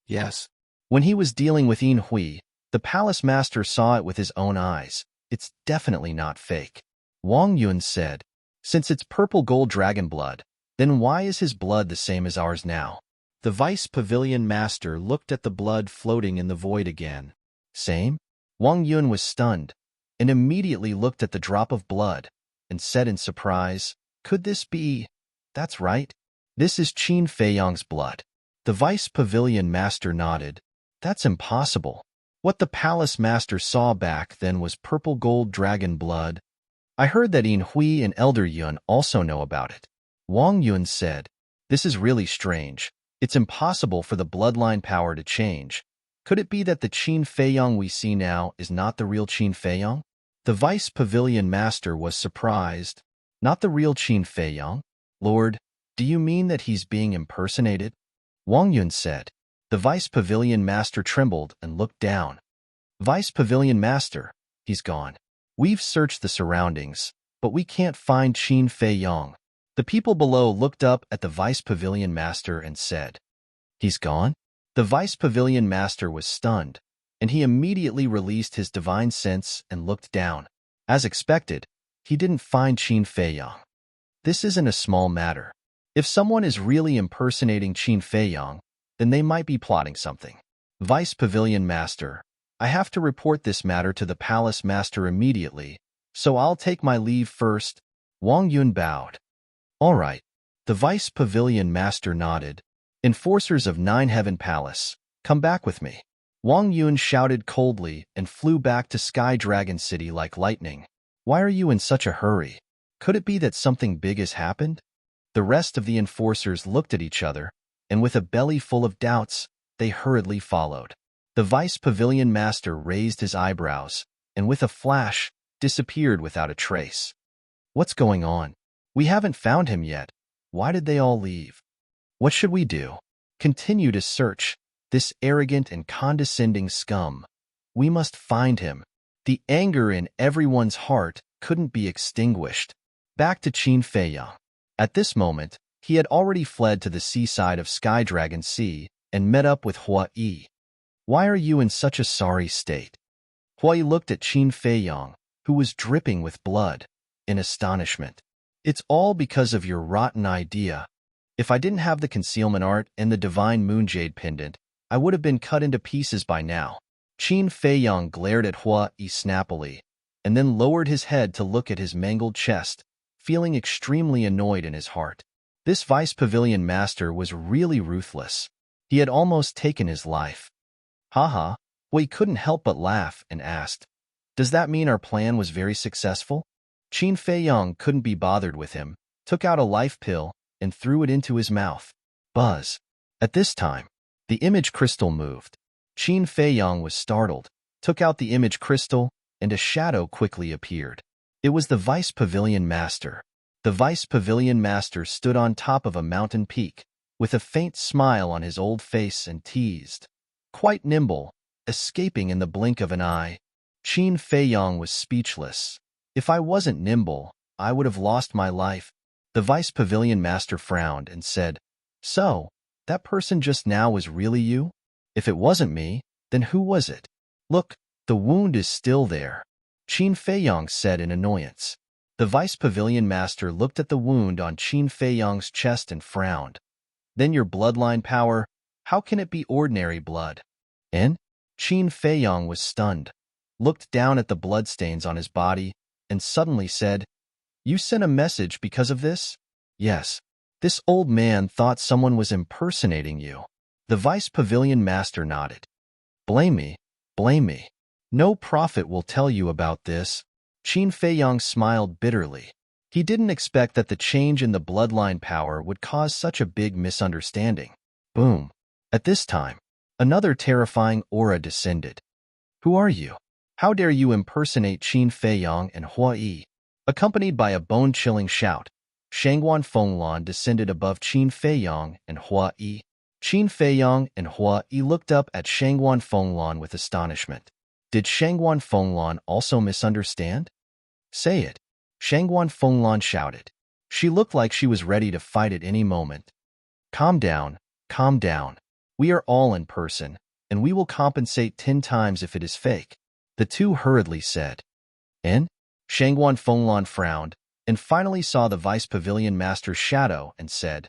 Yes. When he was dealing with Yin Hui, the Palace Master saw it with his own eyes. It's definitely not fake. Wang Yun said, Since it's purple gold dragon blood, then why is his blood the same as ours now? The Vice Pavilion Master looked at the blood floating in the void again. Same? Wang Yun was stunned, and immediately looked at the drop of blood, and said in surprise, Could this be? That's right. This is Qin Feiyang's blood. The Vice Pavilion Master nodded. That's impossible. What the Palace Master saw back then was purple gold dragon blood. I heard that Yin Hui and Elder Yun also know about it. Wang Yun said, This is really strange. It's impossible for the bloodline power to change. Could it be that the Qin Feiyang we see now is not the real Qin Feiyang? The Vice Pavilion Master was surprised. Not the real Qin Feiyang? Lord, do you mean that he's being impersonated? Wang Yun said. The Vice Pavilion Master trembled and looked down. Vice Pavilion Master, he's gone. We've searched the surroundings, but we can't find Qin Feiyang. The people below looked up at the Vice Pavilion Master and said, He's gone? The Vice Pavilion Master was stunned, and he immediately released his divine sense and looked down. As expected, he didn't find Qin Feiyang. This isn't a small matter. If someone is really impersonating Qin Feiyang, then they might be plotting something. Vice Pavilion Master, I have to report this matter to the palace master immediately, so I'll take my leave first. Wang Yun bowed. All right. The vice pavilion master nodded. Enforcers of Nine Heaven Palace, come back with me. Wang Yun shouted coldly and flew back to Sky Dragon City like lightning. Why are you in such a hurry? Could it be that something big has happened? The rest of the enforcers looked at each other, and with a belly full of doubts, they hurriedly followed. The vice pavilion master raised his eyebrows, and with a flash, disappeared without a trace. What's going on? We haven't found him yet. Why did they all leave? What should we do? Continue to search, this arrogant and condescending scum. We must find him. The anger in everyone's heart couldn't be extinguished. Back to Qin Feiyang. At this moment, he had already fled to the seaside of Sky Dragon Sea and met up with Hua Yi. Why are you in such a sorry state? Hua Yi looked at Qin Feiyang, who was dripping with blood, in astonishment. It's all because of your rotten idea. If I didn't have the concealment art and the divine moonjade pendant, I would have been cut into pieces by now. Qin Feiyang glared at Hua Yi snappily, and then lowered his head to look at his mangled chest, feeling extremely annoyed in his heart. This vice pavilion master was really ruthless. He had almost taken his life. Haha, Hua Yi couldn't help but laugh and asked, does that mean our plan was very successful? Qin Feiyang couldn't be bothered with him, took out a life pill, and threw it into his mouth. Buzz. At this time, the image crystal moved. Qin Feiyang was startled, took out the image crystal, and a shadow quickly appeared. It was the vice pavilion master. The vice pavilion master stood on top of a mountain peak, with a faint smile on his old face and teased. Quite nimble, escaping in the blink of an eye. Qin Feiyang was speechless. If I wasn't nimble, I would have lost my life. The vice pavilion master frowned and said, so, that person just now was really you? If it wasn't me, then who was it? Look, the wound is still there. Qin Feiyang said in annoyance. The vice pavilion master looked at the wound on Qin Feiyang's chest and frowned. Then your bloodline power, how can it be ordinary blood? And? Qin Feiyang was stunned, looked down at the bloodstains on his body, and suddenly said, you sent a message because of this? Yes. This old man thought someone was impersonating you. The vice pavilion master nodded. Blame me, blame me. No prophet will tell you about this. Qin Feiyang smiled bitterly. He didn't expect that the change in the bloodline power would cause such a big misunderstanding. Boom. At this time, another terrifying aura descended. Who are you? How dare you impersonate Qin Feiyang and Hua Yi? Accompanied by a bone-chilling shout, Shangguan Fenglan descended above Qin Feiyang and Hua Yi. Qin Feiyang and Hua Yi looked up at Shangguan Fenglan with astonishment. Did Shangguan Fenglan also misunderstand? Say it. Shangguan Fenglan shouted. She looked like she was ready to fight at any moment. Calm down, calm down. We are all in person, and we will compensate 10 times if it is fake. The two hurriedly said. And? Shangguan Fenglan frowned, and finally saw the vice pavilion master's shadow and said,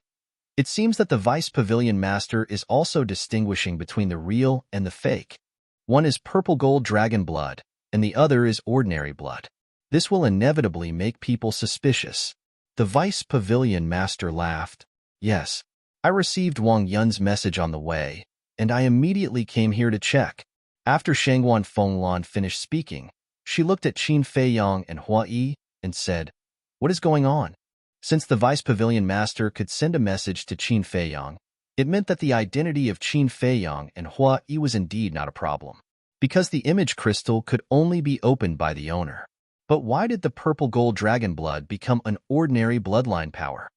it seems that the vice pavilion master is also distinguishing between the real and the fake. One is purple gold dragon blood, and the other is ordinary blood. This will inevitably make people suspicious. The vice pavilion master laughed. Yes, I received Wang Yun's message on the way, and I immediately came here to check. After Shangguan Fenglan finished speaking, she looked at Qin Feiyang and Hua Yi and said, what is going on? Since the vice pavilion master could send a message to Qin Feiyang, it meant that the identity of Qin Feiyang and Hua Yi was indeed not a problem, because the image crystal could only be opened by the owner. But why did the purple gold dragon blood become an ordinary bloodline power?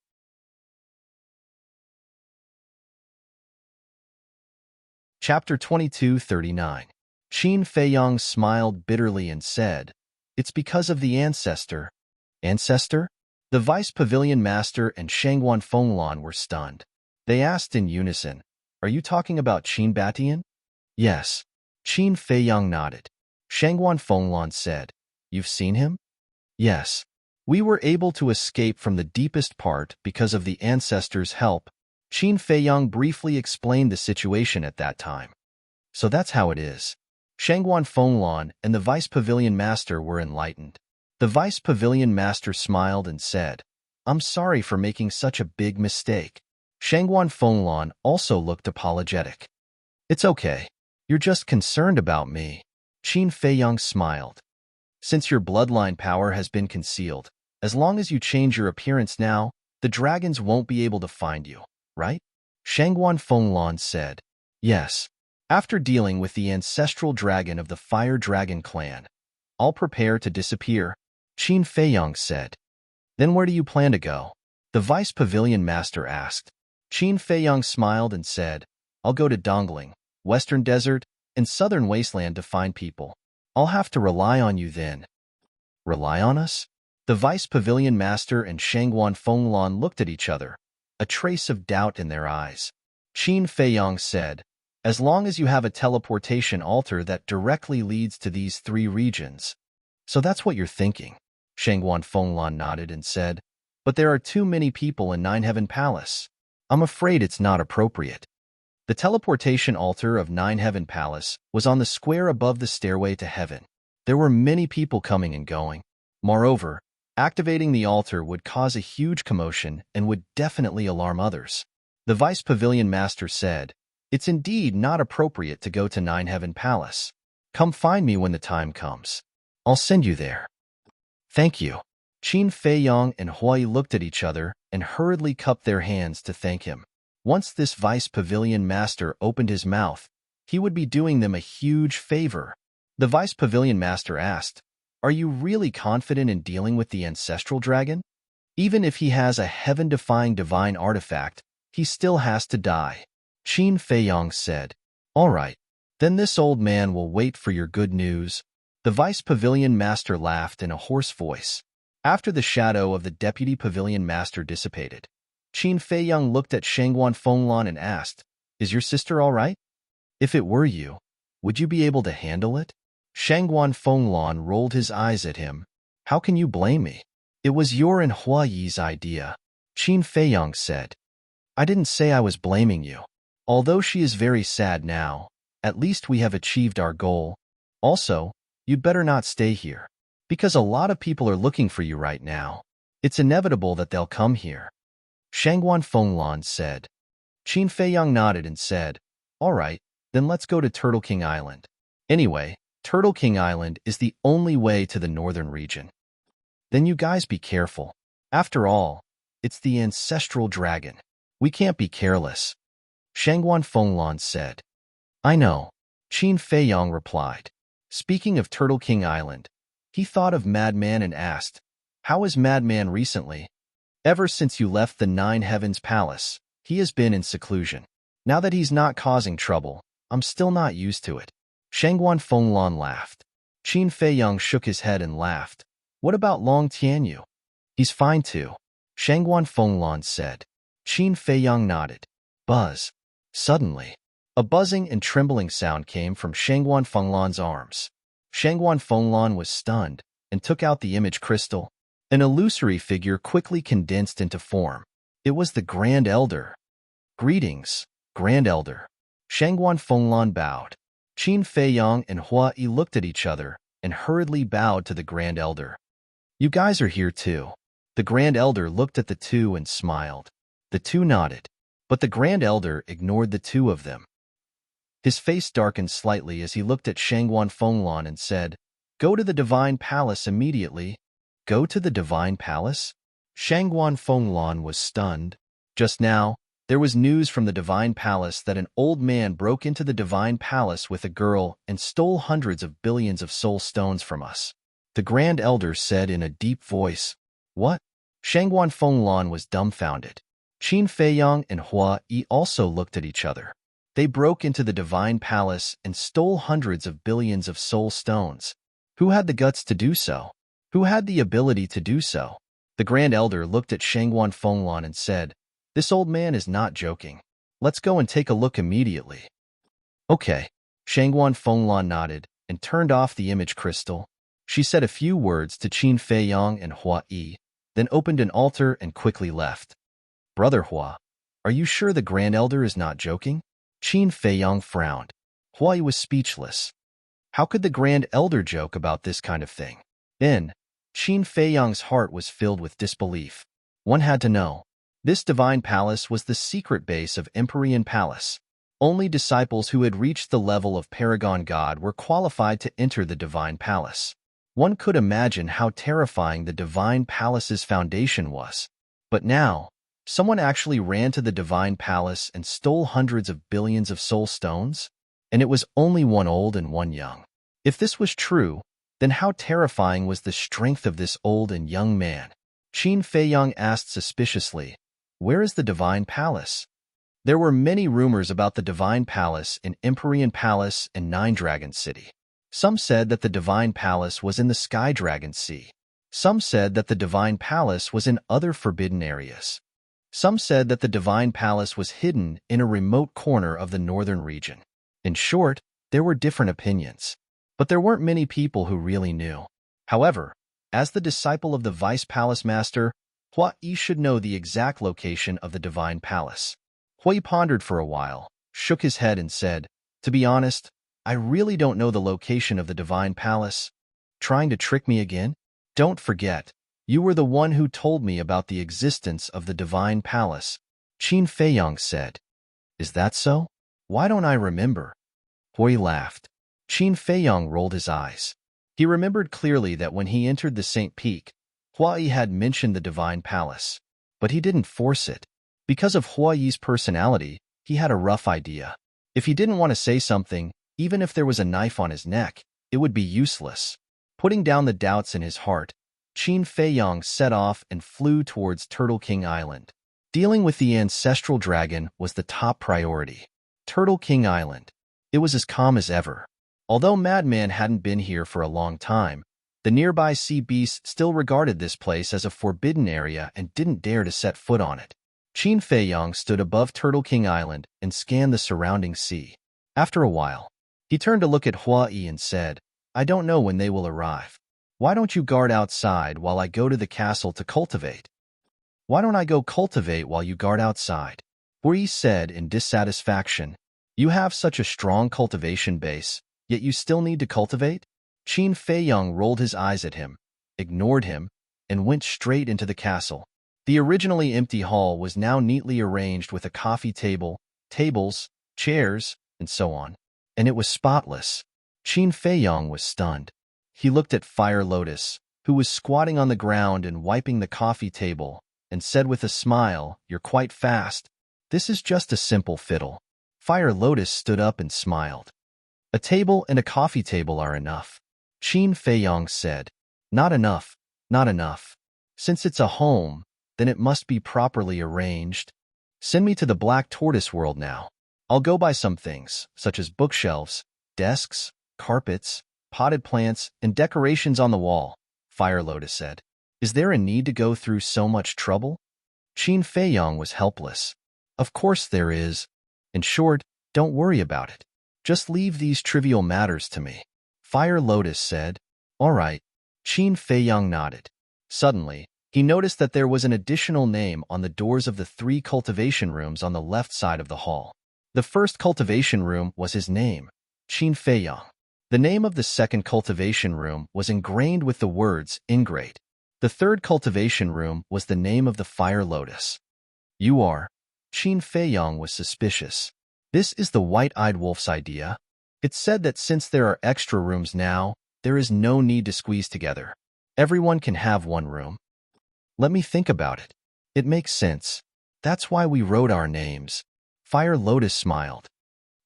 Chapter 2239. Qin Feiyang smiled bitterly and said, it's because of the ancestor. Ancestor? The vice pavilion master and Shangguan Fenglan were stunned. They asked in unison, are you talking about Qin Batian? Yes. Qin Feiyang nodded. Shangguan Fenglan said, you've seen him? Yes. We were able to escape from the deepest part because of the ancestor's help. Qin Feiyang briefly explained the situation at that time. So that's how it is. Shangguan Fenglan and the Vice Pavilion Master were enlightened. The Vice Pavilion Master smiled and said, "I'm sorry for making such a big mistake." Shangguan Fenglan also looked apologetic. "It's okay. You're just concerned about me." Qin Feiyang smiled. "Since your bloodline power has been concealed, as long as you change your appearance now, the dragons won't be able to find you, right?" Shangguan Fenglan said. "Yes. After dealing with the ancestral dragon of the Fire Dragon clan, I'll prepare to disappear," Qin Feiyang said. "Then where do you plan to go?" the Vice Pavilion Master asked. Qin Feiyang smiled and said, "I'll go to Dongling, Western Desert, and Southern Wasteland to find people. I'll have to rely on you then." "Rely on us?" The Vice Pavilion Master and Shangguan Fenglan looked at each other, a trace of doubt in their eyes. Qin Feiyang said, "As long as you have a teleportation altar that directly leads to these 3 regions." "So that's what you're thinking." Shangguan Fenglan nodded and said, "But there are too many people in Nine Heaven Palace. I'm afraid it's not appropriate." The teleportation altar of Nine Heaven Palace was on the square above the stairway to heaven. There were many people coming and going. Moreover, activating the altar would cause a huge commotion and would definitely alarm others. The Vice Pavilion Master said, "It's indeed not appropriate to go to Nine Heaven Palace. Come find me when the time comes. I'll send you there." "Thank you." Qin Feiyang and Hui looked at each other and hurriedly cupped their hands to thank him. Once this Vice Pavilion Master opened his mouth, he would be doing them a huge favor. The Vice Pavilion Master asked, "Are you really confident in dealing with the ancestral dragon? Even if he has a heaven-defying divine artifact, he still has to die." Qin Feiyang said, "All right, then this old man will wait for your good news." The Vice Pavilion Master laughed in a hoarse voice. After the shadow of the Deputy Pavilion Master dissipated, Qin Feiyang looked at Shangguan Fenglan and asked, "Is your sister all right? If it were you, would you be able to handle it?" Shangguan Fenglan rolled his eyes at him. "How can you blame me? It was your and Hua Yi's idea," Qin Feiyang said. "I didn't say I was blaming you. Although she is very sad now, at least we have achieved our goal. Also, you'd better not stay here, because a lot of people are looking for you right now. It's inevitable that they'll come here." Shangguan Fenglan said. Qin Feiyang nodded and said, "All right, then let's go to Turtle King Island. Anyway, Turtle King Island is the only way to the northern region." "Then you guys be careful. After all, it's the ancestral dragon. We can't be careless," Shangguan Fenglan said. "I know," Qin Feiyang replied. Speaking of Turtle King Island, he thought of Madman and asked, "How is Madman recently?" "Ever since you left the Nine Heavens Palace, he has been in seclusion. Now that he's not causing trouble, I'm still not used to it." Shangguan Fenglan laughed. Qin Feiyang shook his head and laughed. "What about Long Tianyu?" "He's fine too," Shangguan Fenglan said. Qin Feiyang nodded. Buzz. Suddenly, a buzzing and trembling sound came from Shangguan Fenglan's arms. Shangguan Fenglan was stunned and took out the image crystal. An illusory figure quickly condensed into form. It was the Grand Elder. "Greetings, Grand Elder." Shangguan Fenglan bowed. Qin Feiyang and Hua Yi looked at each other and hurriedly bowed to the Grand Elder. "You guys are here too." The Grand Elder looked at the two and smiled. The two nodded, but the Grand Elder ignored the two of them. His face darkened slightly as he looked at Shangguan Fenglan and said, "Go to the Divine Palace immediately." "Go to the Divine Palace?" Shangguan Fenglan was stunned. Just now, there was news from the Divine Palace that an old man broke into the Divine Palace with a girl and stole hundreds of billions of soul stones from us. The Grand Elder said in a deep voice. "What?" Shangguan Fenglan was dumbfounded. Qin Feiyang and Hua Yi also looked at each other. They broke into the Divine Palace and stole hundreds of billions of soul stones. Who had the guts to do so? Who had the ability to do so? The Grand Elder looked at Shangguan Fenglan and said, "This old man is not joking. Let's go and take a look immediately." "Okay." Shangguan Fenglan nodded and turned off the image crystal. She said a few words to Qin Feiyang and Hua Yi, then opened an altar and quickly left. "Brother Hua, are you sure the Grand Elder is not joking?" Qin Feiyang frowned. Hua Yi was speechless. How could the Grand Elder joke about this kind of thing? Then, Qin Feiyang's heart was filled with disbelief. One had to know. This divine palace was the secret base of Empyrean Palace. Only disciples who had reached the level of Paragon God were qualified to enter the divine palace. One could imagine how terrifying the divine palace's foundation was. But now, someone actually ran to the divine palace and stole hundreds of billions of soul stones? And it was only one old and one young. If this was true, then how terrifying was the strength of this old and young man? Qin Feiyang asked suspiciously, "Where is the divine palace?" There were many rumors about the divine palace in Empyrean Palace and Nine Dragon City. Some said that the divine palace was in the Sky Dragon Sea. Some said that the divine palace was in other forbidden areas. Some said that the divine palace was hidden in a remote corner of the northern region. In short, there were different opinions. But there weren't many people who really knew. However, as the disciple of the Vice Palace Master, Hua Yi should know the exact location of the divine palace. Hua Yi pondered for a while, shook his head and said, "To be honest, I really don't know the location of the divine palace. Trying to trick me again? Don't forget, you were the one who told me about the existence of the divine palace," Qin Feiyang said. "Is that so? Why don't I remember?" Hua Yi laughed. Qin Feiyang rolled his eyes. He remembered clearly that when he entered the Saint Peak, Hua Yi had mentioned the divine palace. But he didn't force it. Because of Hua Yi's personality, he had a rough idea. If he didn't want to say something, even if there was a knife on his neck, it would be useless. Putting down the doubts in his heart, Qin Feiyang set off and flew towards Turtle King Island. Dealing with the ancestral dragon was the top priority. Turtle King Island. It was as calm as ever. Although Madman hadn't been here for a long time, the nearby sea beasts still regarded this place as a forbidden area and didn't dare to set foot on it. Qin Feiyang stood above Turtle King Island and scanned the surrounding sea. After a while, he turned to look at Hua Yi and said, "I don't know when they will arrive. Why don't you guard outside while I go to the castle to cultivate?" "Why don't I go cultivate while you guard outside?" Hua Yi said in dissatisfaction. "You have such a strong cultivation base, yet you still need to cultivate?" Qin Feiyang rolled his eyes at him, ignored him, and went straight into the castle. The originally empty hall was now neatly arranged with a coffee table, tables, chairs, and so on. And it was spotless. Qin Feiyang was stunned. He looked at Fire Lotus, who was squatting on the ground and wiping the coffee table, and said with a smile, "You're quite fast. This is just a simple fiddle." Fire Lotus stood up and smiled. "A table and a coffee table are enough," Qin Feiyang said. "Not enough, not enough. Since it's a home, then it must be properly arranged. Send me to the Black Tortoise world now. I'll go buy some things, such as bookshelves, desks, carpets, potted plants, and decorations on the wall," Fire Lotus said. "Is there a need to go through so much trouble?" Qin Feiyang was helpless. "Of course there is. In short, don't worry about it. Just leave these trivial matters to me," Fire Lotus said. "All right." Qin Feiyang nodded. Suddenly, he noticed that there was an additional name on the doors of the 3 cultivation rooms on the left side of the hall. The first cultivation room was his name, Qin Feiyang. The name of the second cultivation room was ingrained with the words Ingrate. The third cultivation room was the name of the Fire Lotus. "You are?" Qin Feiyang was suspicious. "This is the white-eyed wolf's idea. It's said that since there are extra rooms now, there is no need to squeeze together. Everyone can have one room." "Let me think about it. It makes sense. That's why we wrote our names." Fire Lotus smiled.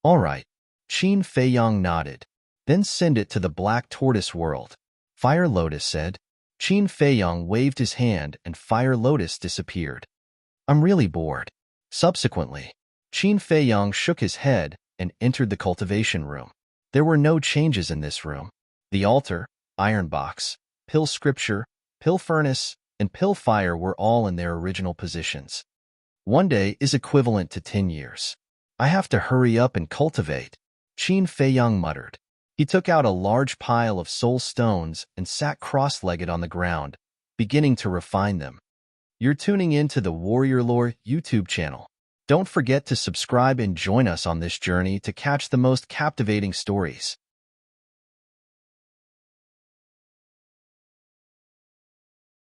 "All right." Qin Feiyang nodded. "Then send it to the Black Tortoise world," Fire Lotus said. Qin Feiyang waved his hand and Fire Lotus disappeared. "I'm really bored." Subsequently, Qin Feiyang shook his head and entered the cultivation room. There were no changes in this room. The altar, iron box, pill scripture, pill furnace, and pill fire were all in their original positions. "One day is equivalent to 10 years. I have to hurry up and cultivate," Qin Feiyang muttered. He took out a large pile of soul stones and sat cross-legged on the ground, beginning to refine them. You're tuning in to the Warrior Lore YouTube channel. Don't forget to subscribe and join us on this journey to catch the most captivating stories.